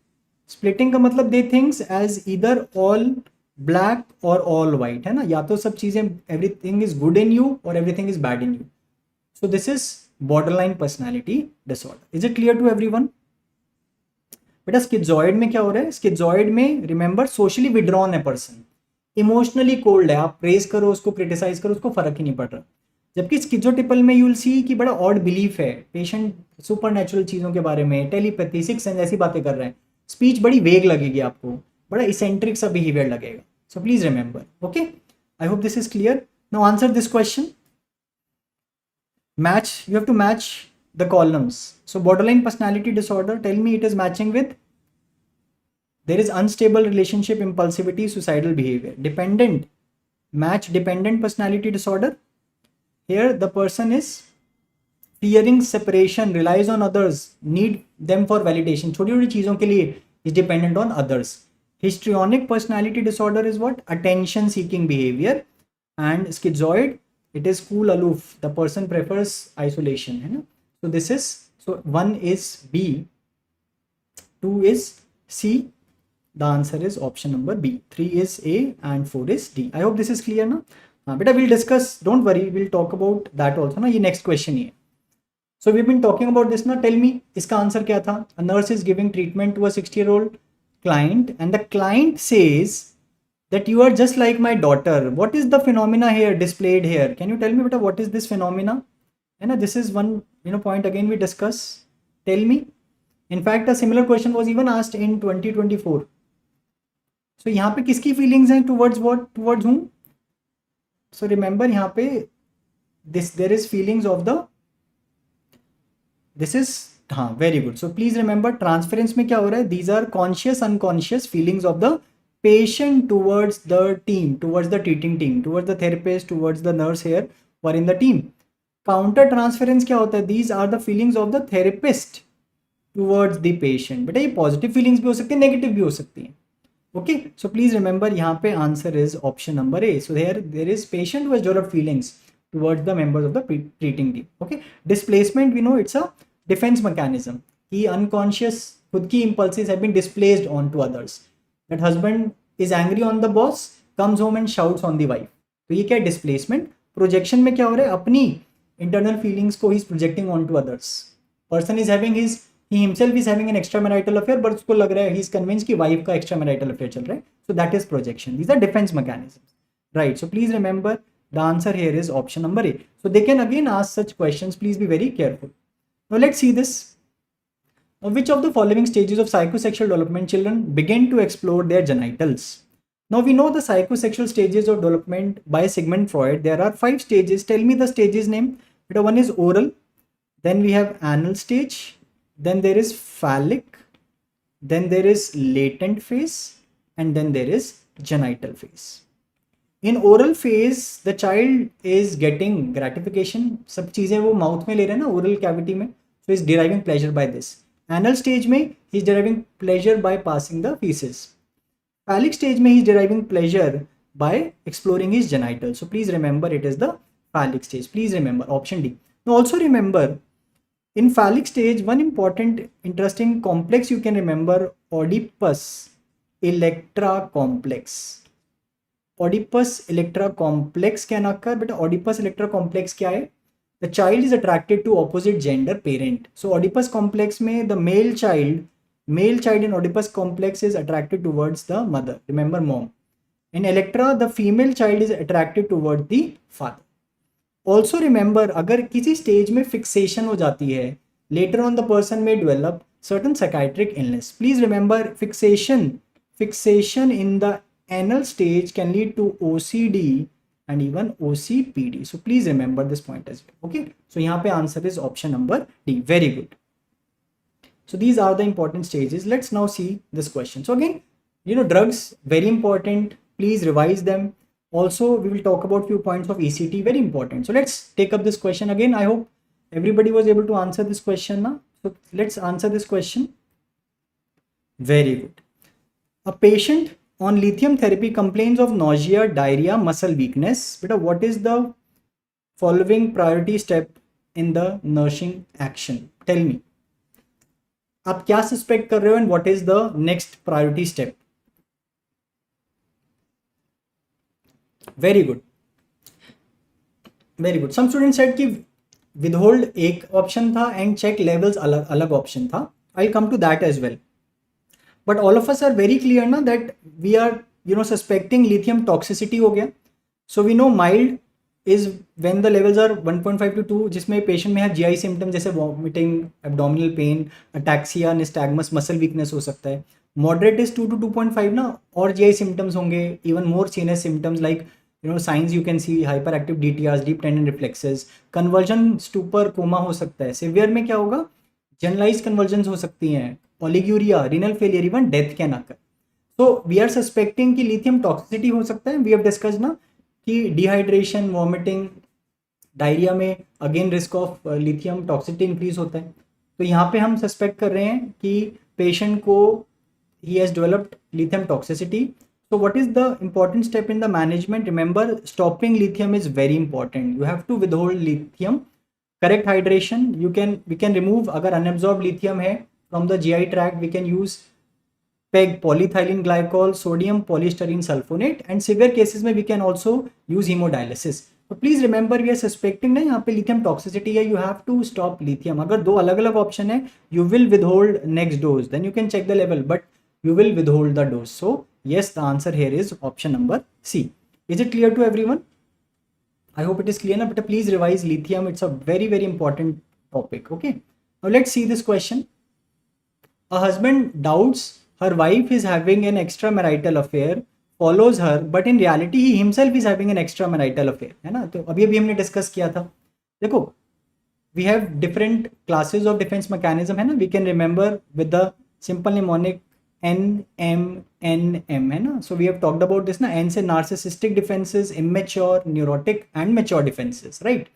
Splitting का मतलब they things as either all black or all white, है ना? या तो सब चीजें everything is good in you or everything is bad in you. So this is borderline personality disorder. Is it clear to everyone? बेटा schizoid में क्या हो रहा है? Schizoid में remember socially withdrawn है person. इमोशनली कोल्ड है, आप प्रेज करो उसको, क्रिटिसाइज करो उसको, फर्क ही नहीं पड़ रहा. जबकि स्किजोटिपल में यूल सी कि बड़ा ऑड बिलीफ है, पेशेंट सुपर नेचुरल चीज़ों के बारे में, टेलीपैथी, सिक्स सेंस ऐसी बातें कर रहे हैं, स्पीच बड़ी वेग लगेगी आपको, बड़ा इसेंट्रिक सा बिहेवियर लगेगा. So please remember. Okay, I hope this is clear. Now answer this question. Match, you have to match the columns. So borderline personality disorder, tell me it is matching with. There is unstable relationship, impulsivity, suicidal behavior. Dependent, match dependent personality disorder. Here the person is fearing separation, relies on others, need them for validation. छोटी छोटी चीज़ों के लिए is dependent on others. Histrionic personality disorder is what? Attention seeking behavior. And schizoid, it is cool, aloof. The person prefers isolation. है ना? So this is, so 1 is B, 2 is C. The answer is option number B. 3 is A and 4 is D. I hope this is clear now. Beta, we'll discuss, don't worry, we'll talk about that also ना. ये next question ही है. So we've been talking about this ना. Tell me, इसका answer क्या था? A nurse is giving treatment to a 60-year-old client and the client says that you are just like my daughter. What is the phenomena here displayed here? Can you tell me beta, what is this phenomena? And this is one point again we discuss. Tell me. In fact, a similar question was even asked in 2024. So यहाँ पे किसकी feelings हैं towards what, towards whom? So remember यहाँ पे there is feelings of the, this is, हाँ, very good. So please remember transference में क्या हो रहा है? These are conscious unconscious feelings of the patient towards the team, towards the treating team, towards the therapist, towards the nurse here who are in the team. Counter transference क्या होता है? These are the feelings of the therapist towards the patient. बेटा ये positive feelings भी हो सकती है, negative भी हो सकती हैं. Okay, so please remember यहाँ पे answer is option number A. So there is patient who has developed feelings towards the members of the treating team. Okay, displacement we know it's a defense mechanism. He unconscious खुद की impulses have been displaced onto others. That husband is angry on the boss, comes home and shouts on the wife. तो ये क्या है? Displacement. Projection में क्या हो रहा है? अपनी internal feelings को he is projecting onto others. Person is having his, he himself is having an extramarital affair, but उसको लग रहा है he is convinced कि wife का extramarital affair चल रहा है. So that is projection. These are defense mechanisms, right? So please remember the answer here is option number A. So they can again ask such questions. Please be very careful. Now let's see this. On which of the following stages of psychosexual development children begin to explore their genitals? Now we know the psychosexual stages of development by Sigmund Freud. There are 5 stages. Tell me the stages name. One is oral, then we have anal stage, then there is phallic, then there is latent phase, and then there is genital phase. In oral phase, the child is getting gratification. सब चीजें वो mouth में ले रहे हैं ना, oral cavity में, so he is deriving pleasure by this. Anal stage में he is deriving pleasure by passing the feces. Phallic stage में he is deriving pleasure by exploring his genitals. So please remember it is the phallic stage. Please remember option D. Now also remember, in phallic stage, one important interesting complex you can remember, Oedipus Electra complex. Oedipus Electra complex can occur, but Oedipus Electra complex क्या है? The child is attracted to opposite gender parent. So Oedipus complex में the male child in Oedipus complex is attracted towards the mother. Remember mom. In Electra, the female child is attracted towards the father. Also remember, अगर किसी stage में fixation हो जाती है, later on the person may develop certain psychiatric illness. Please remember, fixation in the anal stage can lead to OCD and even OCPD. So please remember this point as well. Okay. So यहाँ पे answer is option number D. Very good. So these are the important stages. Let's now see this question. So again, drugs, very important. Please revise them. Also, we will talk about few points of ECT, very important. So let's take up this question again. I hope everybody was able to answer this question now. So let's answer this question. Very good. A patient on lithium therapy complains of nausea, diarrhea, muscle weakness. But what is the following priority step in the nursing action? Tell me. आप क्या suspect कर रहे हो and what is the next priority step? Very good. Very good. Some students said कि withhold एक option था and check levels अलग option था. I'll come to that as well. But all of us are very clear ना that we are suspecting lithium toxicity हो गया. So we know mild is when the levels are 1.5 to 2, जिसमें patient में है GI symptoms जैसे vomiting, abdominal pain, ataxia, nystagmus, muscle weakness हो सकता है. Moderate is 2 to 2.5 ना, और GI symptoms होंगे, even more CNS symptoms like signs you can see, hyperactive DTRs, deep tendon reflexes, convulsion, stupor, coma हो सकता है. Severe में क्या होगा? Generalized convulsions हो सकती हैं, oliguria, renal failure, even death can occur. So we are suspecting कि lithium toxicity हो सकता है. We have discussed ना कि dehydration, vomiting, diarrhea में again risk of lithium toxicity increase होता है. तो यहाँ पे हम suspect कर रहे हैं कि patient को he has developed lithium toxicity. So what is the important step in the management? Remember, stopping lithium is very important. You have to withhold lithium. Correct hydration. We can remove, अगर unabsorbed lithium है from the GI tract, we can use PEG, polyethylene glycol, sodium polystyrene sulfonate, and severe cases में we can also use hemodialysis. So please remember, we are suspecting ना यहाँ पे lithium toxicity है. You have to stop lithium. अगर दो अलग अलग option है, you will withhold next dose. Then you can check the level, but you will withhold the dose. So yes, the answer here is option number C. Is it clear to everyone? I hope it is clear now, but please revise lithium. It's a very, very important topic. Okay. Now let's see this question. A husband doubts her wife is having an extramarital affair, follows her, but in reality he himself is having an extramarital affair. है ना? तो अभी हमने discuss किया था. देखो, we have different classes of defense mechanism है ना? We can remember with the simple mnemonic N, M, N, M है ना? So we have talked about this ना. N से narcissistic defenses, immature, neurotic and mature defenses, right?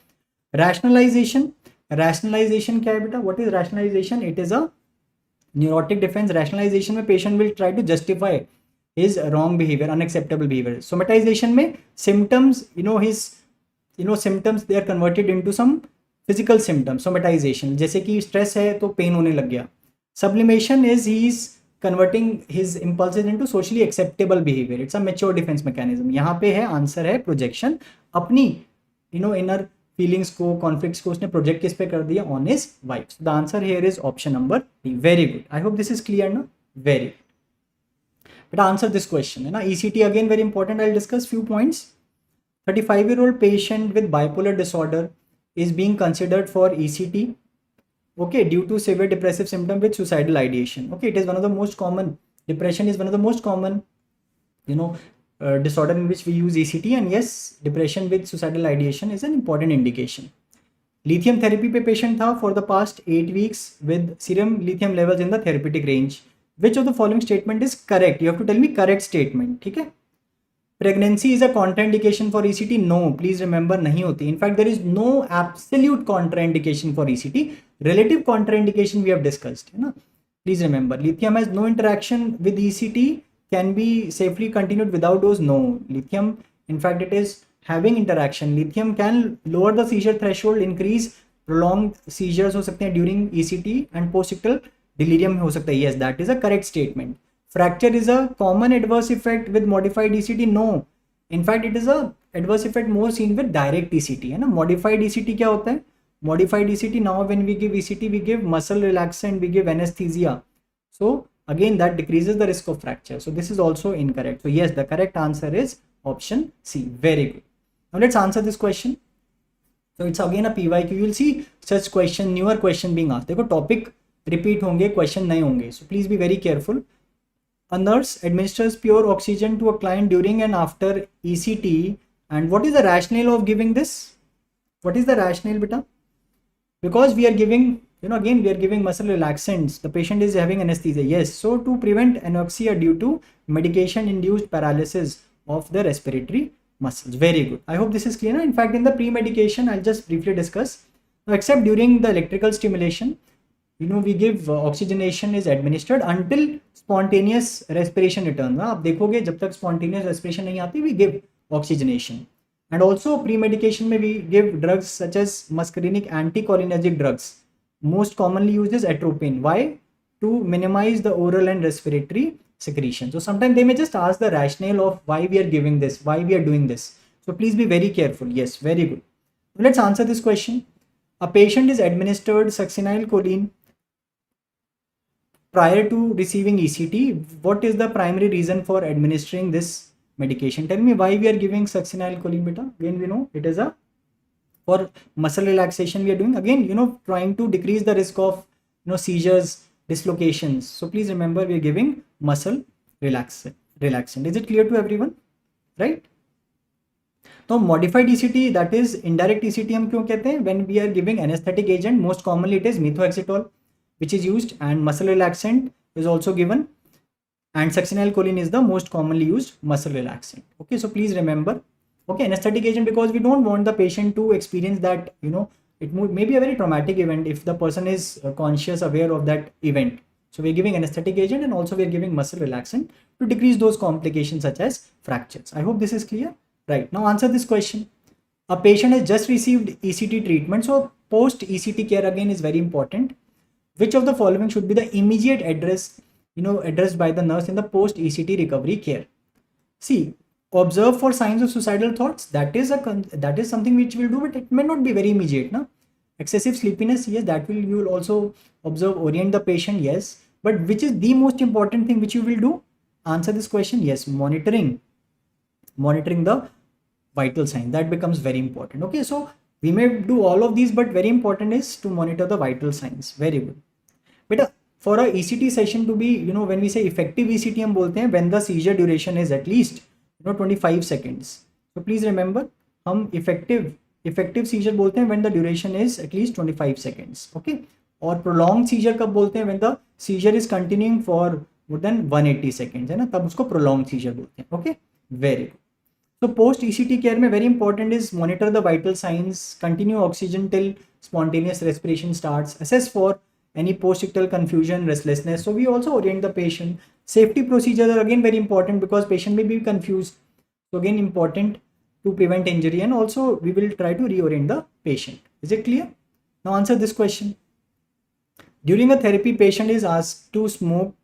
Rationalization क्या है बेटा? What is rationalization? It is a neurotic defense. Rationalization में patient will try to justify his wrong behavior, unacceptable behavior. Somatization में symptoms, symptoms they are converted into some physical symptoms. Somatization जैसे कि stress है तो pain होने लग गया. Sublimation is he is converting his impulses into socially acceptable behavior. It's a mature defense mechanism. यहाँ पे है आंसर है projection. अपनी inner feelings को, conflicts को उसने project किस पे कर दिया? On his wife. So the answer here is option number D. Very good. I hope this is clear now. Very good. But answer this question है ना. ECT again very important. I'll discuss few points. 35-year-old patient with bipolar disorder is being considered for ECT. okay, due to severe depressive symptom with suicidal ideation. Okay, it is one of the most common, depression is one of the most common, you know, disorder in which we use ECT, and yes, depression with suicidal ideation is an important indication. Lithium therapy पे patient था for the past 8 weeks with serum lithium levels in the therapeutic range. Which of the following statement is correct? You have to tell me correct statement. ठीक है? Pregnancy is a contraindication for ECT? No, please remember नहीं होती. In fact, there is no absolute contraindication for ECT. Relative contraindication we have discussed. है ना? Please remember, lithium has no interaction with ECT. Can be safely continued without dose? No. Lithium, in fact, it is having interaction. Lithium can lower the seizure threshold, increase prolonged seizures हो सकते हैं during ECT and post-ictal delirium हो सकता है. Yes, that is a correct statement. Fracture is a common adverse effect with modified ECT? No. In fact, it is a adverse effect more seen with direct ECT. है ना? Modified ECT क्या होता है? Modified ECT, now when we give ECT, we give muscle relaxant, we give anesthesia. So again, that decreases the risk of fracture. So this is also incorrect. So yes, the correct answer is option C. Very good. Now let's answer this question. So it's again a PYQ. You will see such question, newer question being asked. देखो topic repeat होंगे, question नए होंगे. So please be very careful. A nurse administers pure oxygen to a client during and after ECT. And what is the rationale of giving this? What is the rationale, beta? Because we are giving, you know, again we are giving muscle relaxants. The patient is having anesthesia. Yes. So to prevent anoxia due to medication induced paralysis of the respiratory muscles. Very good. I hope this is clear. In fact, in the pre-medication, I'll just briefly discuss. Now, except during the electrical stimulation, you know, we give oxygenation is administered until spontaneous respiration returns. आप देखोगे जब तक spontaneous respiration नहीं आती, we give oxygenation. And also pre-medication में we give drugs such as muscarinic anticholinergic drugs. Most commonly used is atropine. Why? To minimize the oral and respiratory secretion. So sometimes they may just ask the rationale of why we are giving this, why we are doing this. So please be very careful. Yes, very good. Let's answer this question. A patient is administered succinylcholine prior to receiving ECT. What is the primary reason for administering this medication? Tell me why we are giving succinylcholine, beta. Again, we know it is a for muscle relaxation we are doing. Again, you know, trying to decrease the risk of, you know, seizures, dislocations. So please remember we are giving muscle relaxant. Is it clear to everyone? Right? So modified ECT, that is indirect ECT हम क्यों कहते हैं? When we are giving anesthetic agent, most commonly it is methotrexate, which is used, and muscle relaxant is also given, and succinylcholine is the most commonly used muscle relaxant. Okay, so please remember. Okay, anesthetic agent, because we don't want the patient to experience that, you know, it may be a very traumatic event if the person is conscious, aware of that event. So we're giving anesthetic agent, and also we're giving muscle relaxant to decrease those complications such as fractures. I hope this is clear. Right, now answer this question. A patient has just received ECT treatment. So post ECT care again is very important. Which of the following should be the immediate address, you know, addressed by the nurse in the post ECT recovery care? See, observe for signs of suicidal thoughts. That is something which we'll do, but it may not be very immediate. No? Excessive sleepiness, yes, that you will also observe. Orient the patient, yes. But which is the most important thing which you will do? Answer this question. Yes, monitoring the vital sign. That becomes very important. Okay, so we may do all of these, but very important is to monitor the vital signs. Very good. But for a ECT session to be, you know, when we say effective ECT, हम बोलते हैं when the seizure duration is at least, you know, 25 seconds. So please remember, हम effective seizure बोलते हैं when the duration is at least 25 seconds. Okay, और prolonged seizure कब बोलते हैं? When the seizure is continuing for more than 180 seconds, है ना, तब उसको prolonged seizure बोलते हैं. Okay, very good. So post ECT care में very important is monitor the vital signs, continue oxygen till spontaneous respiration starts, assess for any post-ictal confusion, restlessness. So we also orient the patient. Safety procedures are again very important because patient may be confused. So again important to prevent injury, and also we will try to reorient the patient. Is it clear? Now answer this question. During a therapy, patient is asked to smoke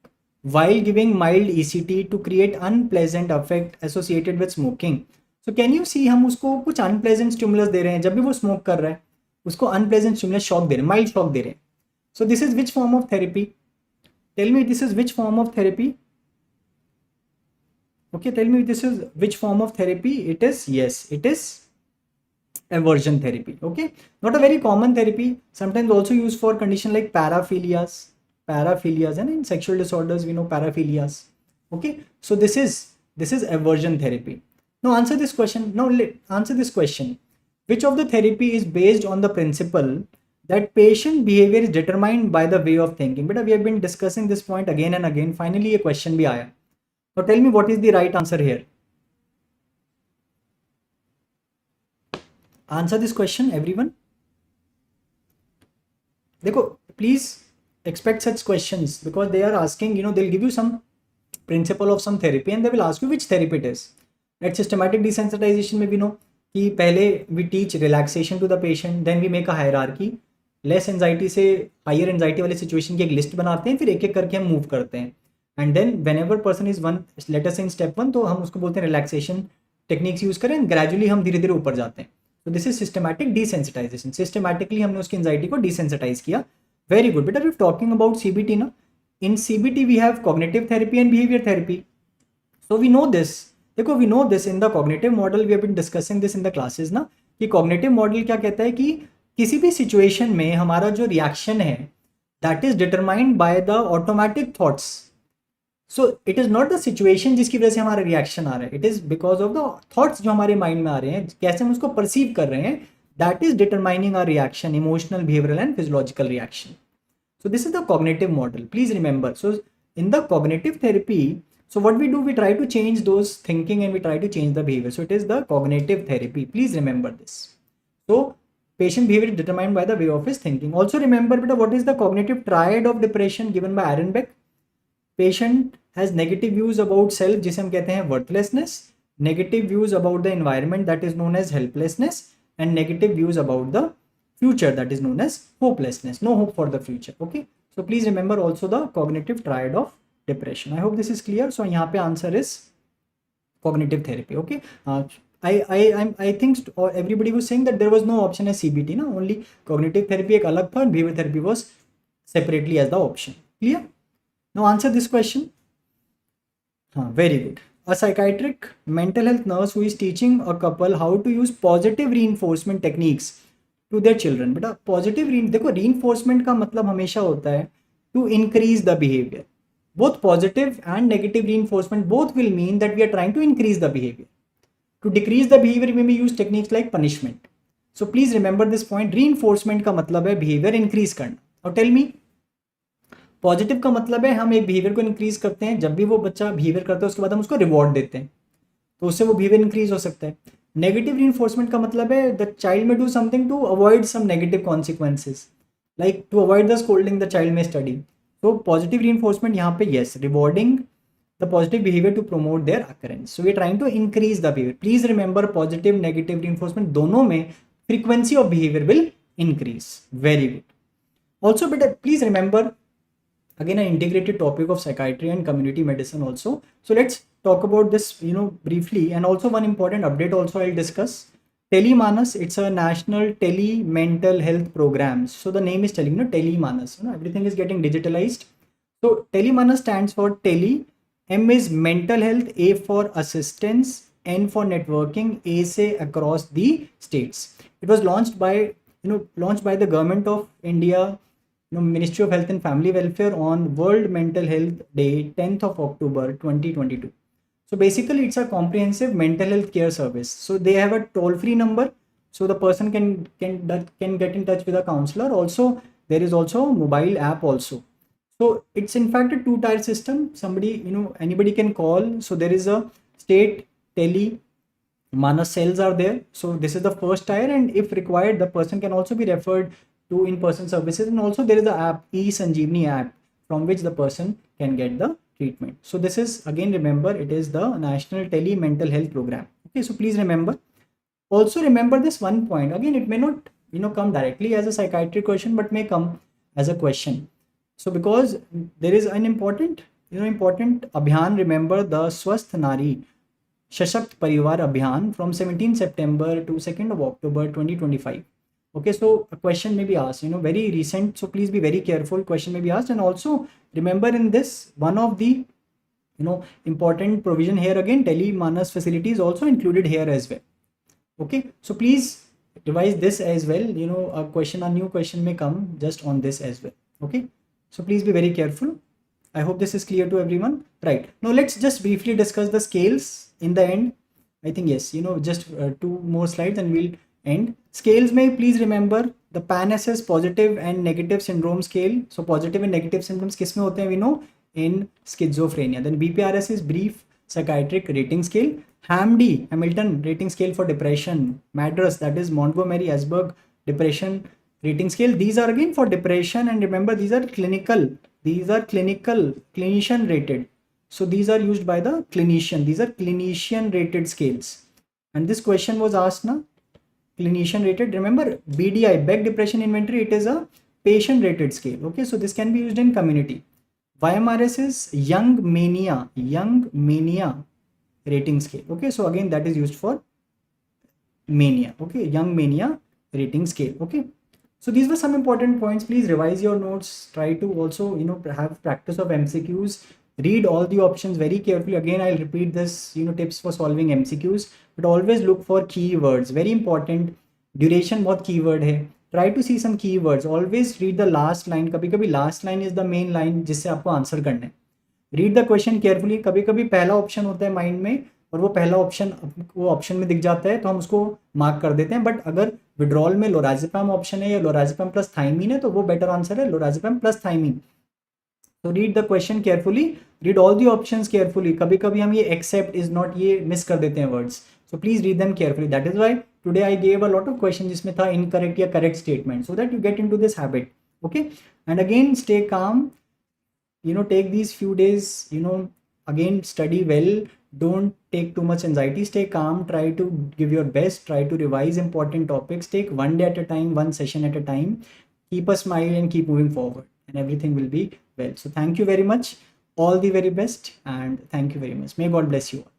while giving mild ECT to create unpleasant effect associated with smoking. So can you see, हम उसको कुछ unpleasant stimulus दे रहे हैं. जब भी वो smoke कर रहा है उसको unpleasant stimulus shock दे रहे हैं, mild shock दे रहे हैं. So this is which form of therapy? Tell me this is which form of therapy? Okay, tell me this is which form of therapy? It is, yes, it is aversion therapy. Okay, not a very common therapy, sometimes also used for condition like paraphilias, and in sexual disorders we know paraphilias. Okay, so this is aversion therapy. Now answer this question. Answer this question. Which of the therapy is based on the principle that patient behavior is determined by the way of thinking? But we have been discussing this point again and again. Finally a question bhi aaya. Now tell me what is the right answer here. Answer this question, everyone. Dekho, please expect such questions because they are asking, they'll give you some principle of some therapy and they will ask you which therapy it is. At systematic desensitization में we know कि पहले we teach relaxation to the patient, then we make a hierarchy. Less anxiety से higher anxiety वाले situation की एक list बनाते हैं, फिर एक एक करके हम मूव करते हैं. And then whenever person is one let us in step 1, तो हम उसको बोलते हैं रिलैक्सेशन टेक्निक्स यूज करें, ग्रेजुअली हम धीरे धीरे ऊपर जाते हैं. तो this is systematic desensitization. Systematically हमने उसकी एंजाइटी को डिसेंसिटाइज किया. वेरी गुड बेटा. वी टॉकिंग अबाउट सीबीटी ना. In CBT we have cognitive therapy and behaviour therapy. So we know this. देखो we know this in the cognitive model. We have been discussing this in the classes ना, कि cognitive model क्या कहता है कि किसी भी सिचुएशन में हमारा जो रिएक्शन है that is determined by the automatic thoughts. So it is not the situation जिसकी वजह से हमारा रिएक्शन आ रहा है, it is because of the thoughts जो हमारे माइंड में आ रहे हैं, कैसे हम उसको परसीव कर रहे हैं, that is determining our reaction, emotional, behavioural and physiological reaction. So this is the cognitive model. Please remember. So in the cognitive therapy, so what we do, we try to change those thinking and we try to change the behavior. So it is the cognitive therapy. Please remember this. So patient behavior is determined by the way of his thinking. Also remember beta, what is the cognitive triad of depression given by Aaron Beck? Patient has negative views about self, जिसे हम कहते हैं worthlessness, negative views about the environment, that is known as helplessness, and negative views about the future, that is known as hopelessness. No hope for the future. Okay, so please remember also the cognitive triad of depression. I hope this is clear. So यहाँ पे answer is cognitive therapy. Okay, I think everybody was saying that there was no option as CBT ना, only cognitive therapy एक अलग था and behavior therapy was separately as the option. Clear? Now answer this question. Very good. A psychiatric mental health nurse who is teaching a couple how to use positive reinforcement techniques to their children. बेटा positive देखो reinforcement का मतलब हमेशा होता है to increase the behavior. Both positive and negative reinforcement both will mean that we are trying to increase the behavior. To decrease the behavior we may use techniques like punishment. So please remember this point. Reinforcement का मतलब है behavior increase करना. और tell me, positive का मतलब है हम एक behavior को increase करते हैं, जब भी वो बच्चा behavior करता है उसके बाद हम उसको reward देते हैं, तो उससे वो behavior increase हो सकता है. Negative reinforcement का मतलब है the child may do something to avoid some negative consequences, like to avoid the scolding the child may study. तो पॉजिटिव reinforcement यहाँ पे yes, rewarding the positive behavior to promote their occurrence. So we are trying to increase the behavior. Please remember positive negative reinforcement दोनों में frequency of behavior will increase. Very good. Also better please remember again an integrated topic of psychiatry and community medicine also. So let's talk about this briefly, and also one important update also I'll discuss. Telemanas, it's a national tele mental health program. So the name is telling Telemanas. Everything is getting digitalized. So Telemanas stands for tele. M is mental health, A for assistance, N for networking, A say across the states. It was launched by the government of India, Ministry of Health and Family Welfare on World Mental Health Day, 10th of October 2022. So basically it's a comprehensive mental health care service. So they have a toll-free number, so the person can get in touch with a counselor. Also there is also a mobile app also. So it's in fact a two-tier system. Somebody anybody can call. So there is a state Telemanas cells are there. So this is the first tier, and if required the person can also be referred to in-person services. And also there is the app, e-Sanjeevani app, from which the person can get the treatment. So this is, again remember, it is the national tele mental health program. Okay, so please remember. Also remember this one point. Again, it may not come directly as a psychiatric question, but may come as a question. So because there is an important abhiyan, remember the Swasth Nari Shashakt Parivar Abhiyan from 17 September to 2nd of October 2025. Okay, so a question may be asked, very recent, so please be very careful. Question may be asked. And also remember in this, one of the important provision here, again Telemanas facility is also included here as well. Okay, so please revise this as well. You know, a new question may come just on this as well. Okay, so please be very careful. I hope this is clear to everyone. Right, now let's just briefly discuss the scales in the end. I think yes, you know, just 2 more slides and we'll end. Scales may please remember the PAN-SS positive and negative syndrome scale. So positive and negative symptoms किस में होते हैं? We know in schizophrenia. Then BPRS is brief psychiatric rating scale. HAMD, Hamilton rating scale for depression. MADRS, that is Montgomery Asberg depression rating scale. These are again for depression, and remember these are clinical. These are clinical, clinician rated. So these are used by the clinician. These are clinician rated scales. And this question was asked now, clinician rated. Remember BDI, Beck Depression Inventory, it is a patient rated scale. Okay, so this can be used in community. YMRS is Young Mania rating scale. Okay, so again that is used for mania. Okay, Young Mania rating scale. Okay, so these were some important points. Please revise your notes. Try to also, you know, have practice of MCQs. Read all the options very carefully. Again, I'll repeat this, you know, tips for solving MCQs, but always look for keywords. Very important. Duration बहुत keyword है. Try to see some keywords. Always read the last line. कभी कभी last line is the main line जिससे आपको answer करना है. Read the question carefully. कभी कभी पहला ऑप्शन होता है माइंड में और वो पहला ऑप्शन वो ऑप्शन में दिख जाता है तो हम उसको मार्क कर देते हैं. बट अगर विड्रॉल में लोराज़ेपम ऑप्शन है या लोराज़ेपम प्लस थाइमीन है तो वो बेटर आंसर है lorazepam plus thiamine. So read the question carefully, read all the options carefully. कभी कभी हम ये except is not ये miss कर देते हैं words. So please read them carefully. That is why today I gave a lot of questions जिसमें था incorrect या correct statement, so that you get into this habit. Okay, and again stay calm. You know, take these few days. You know, again study well. Don't take too much anxiety. Stay calm. Try to give your best. Try to revise important topics. Take one day at a time, one session at a time. Keep a smile and keep moving forward, and everything will be well. So thank you very much. All the very best, and thank you very much. May God bless you all.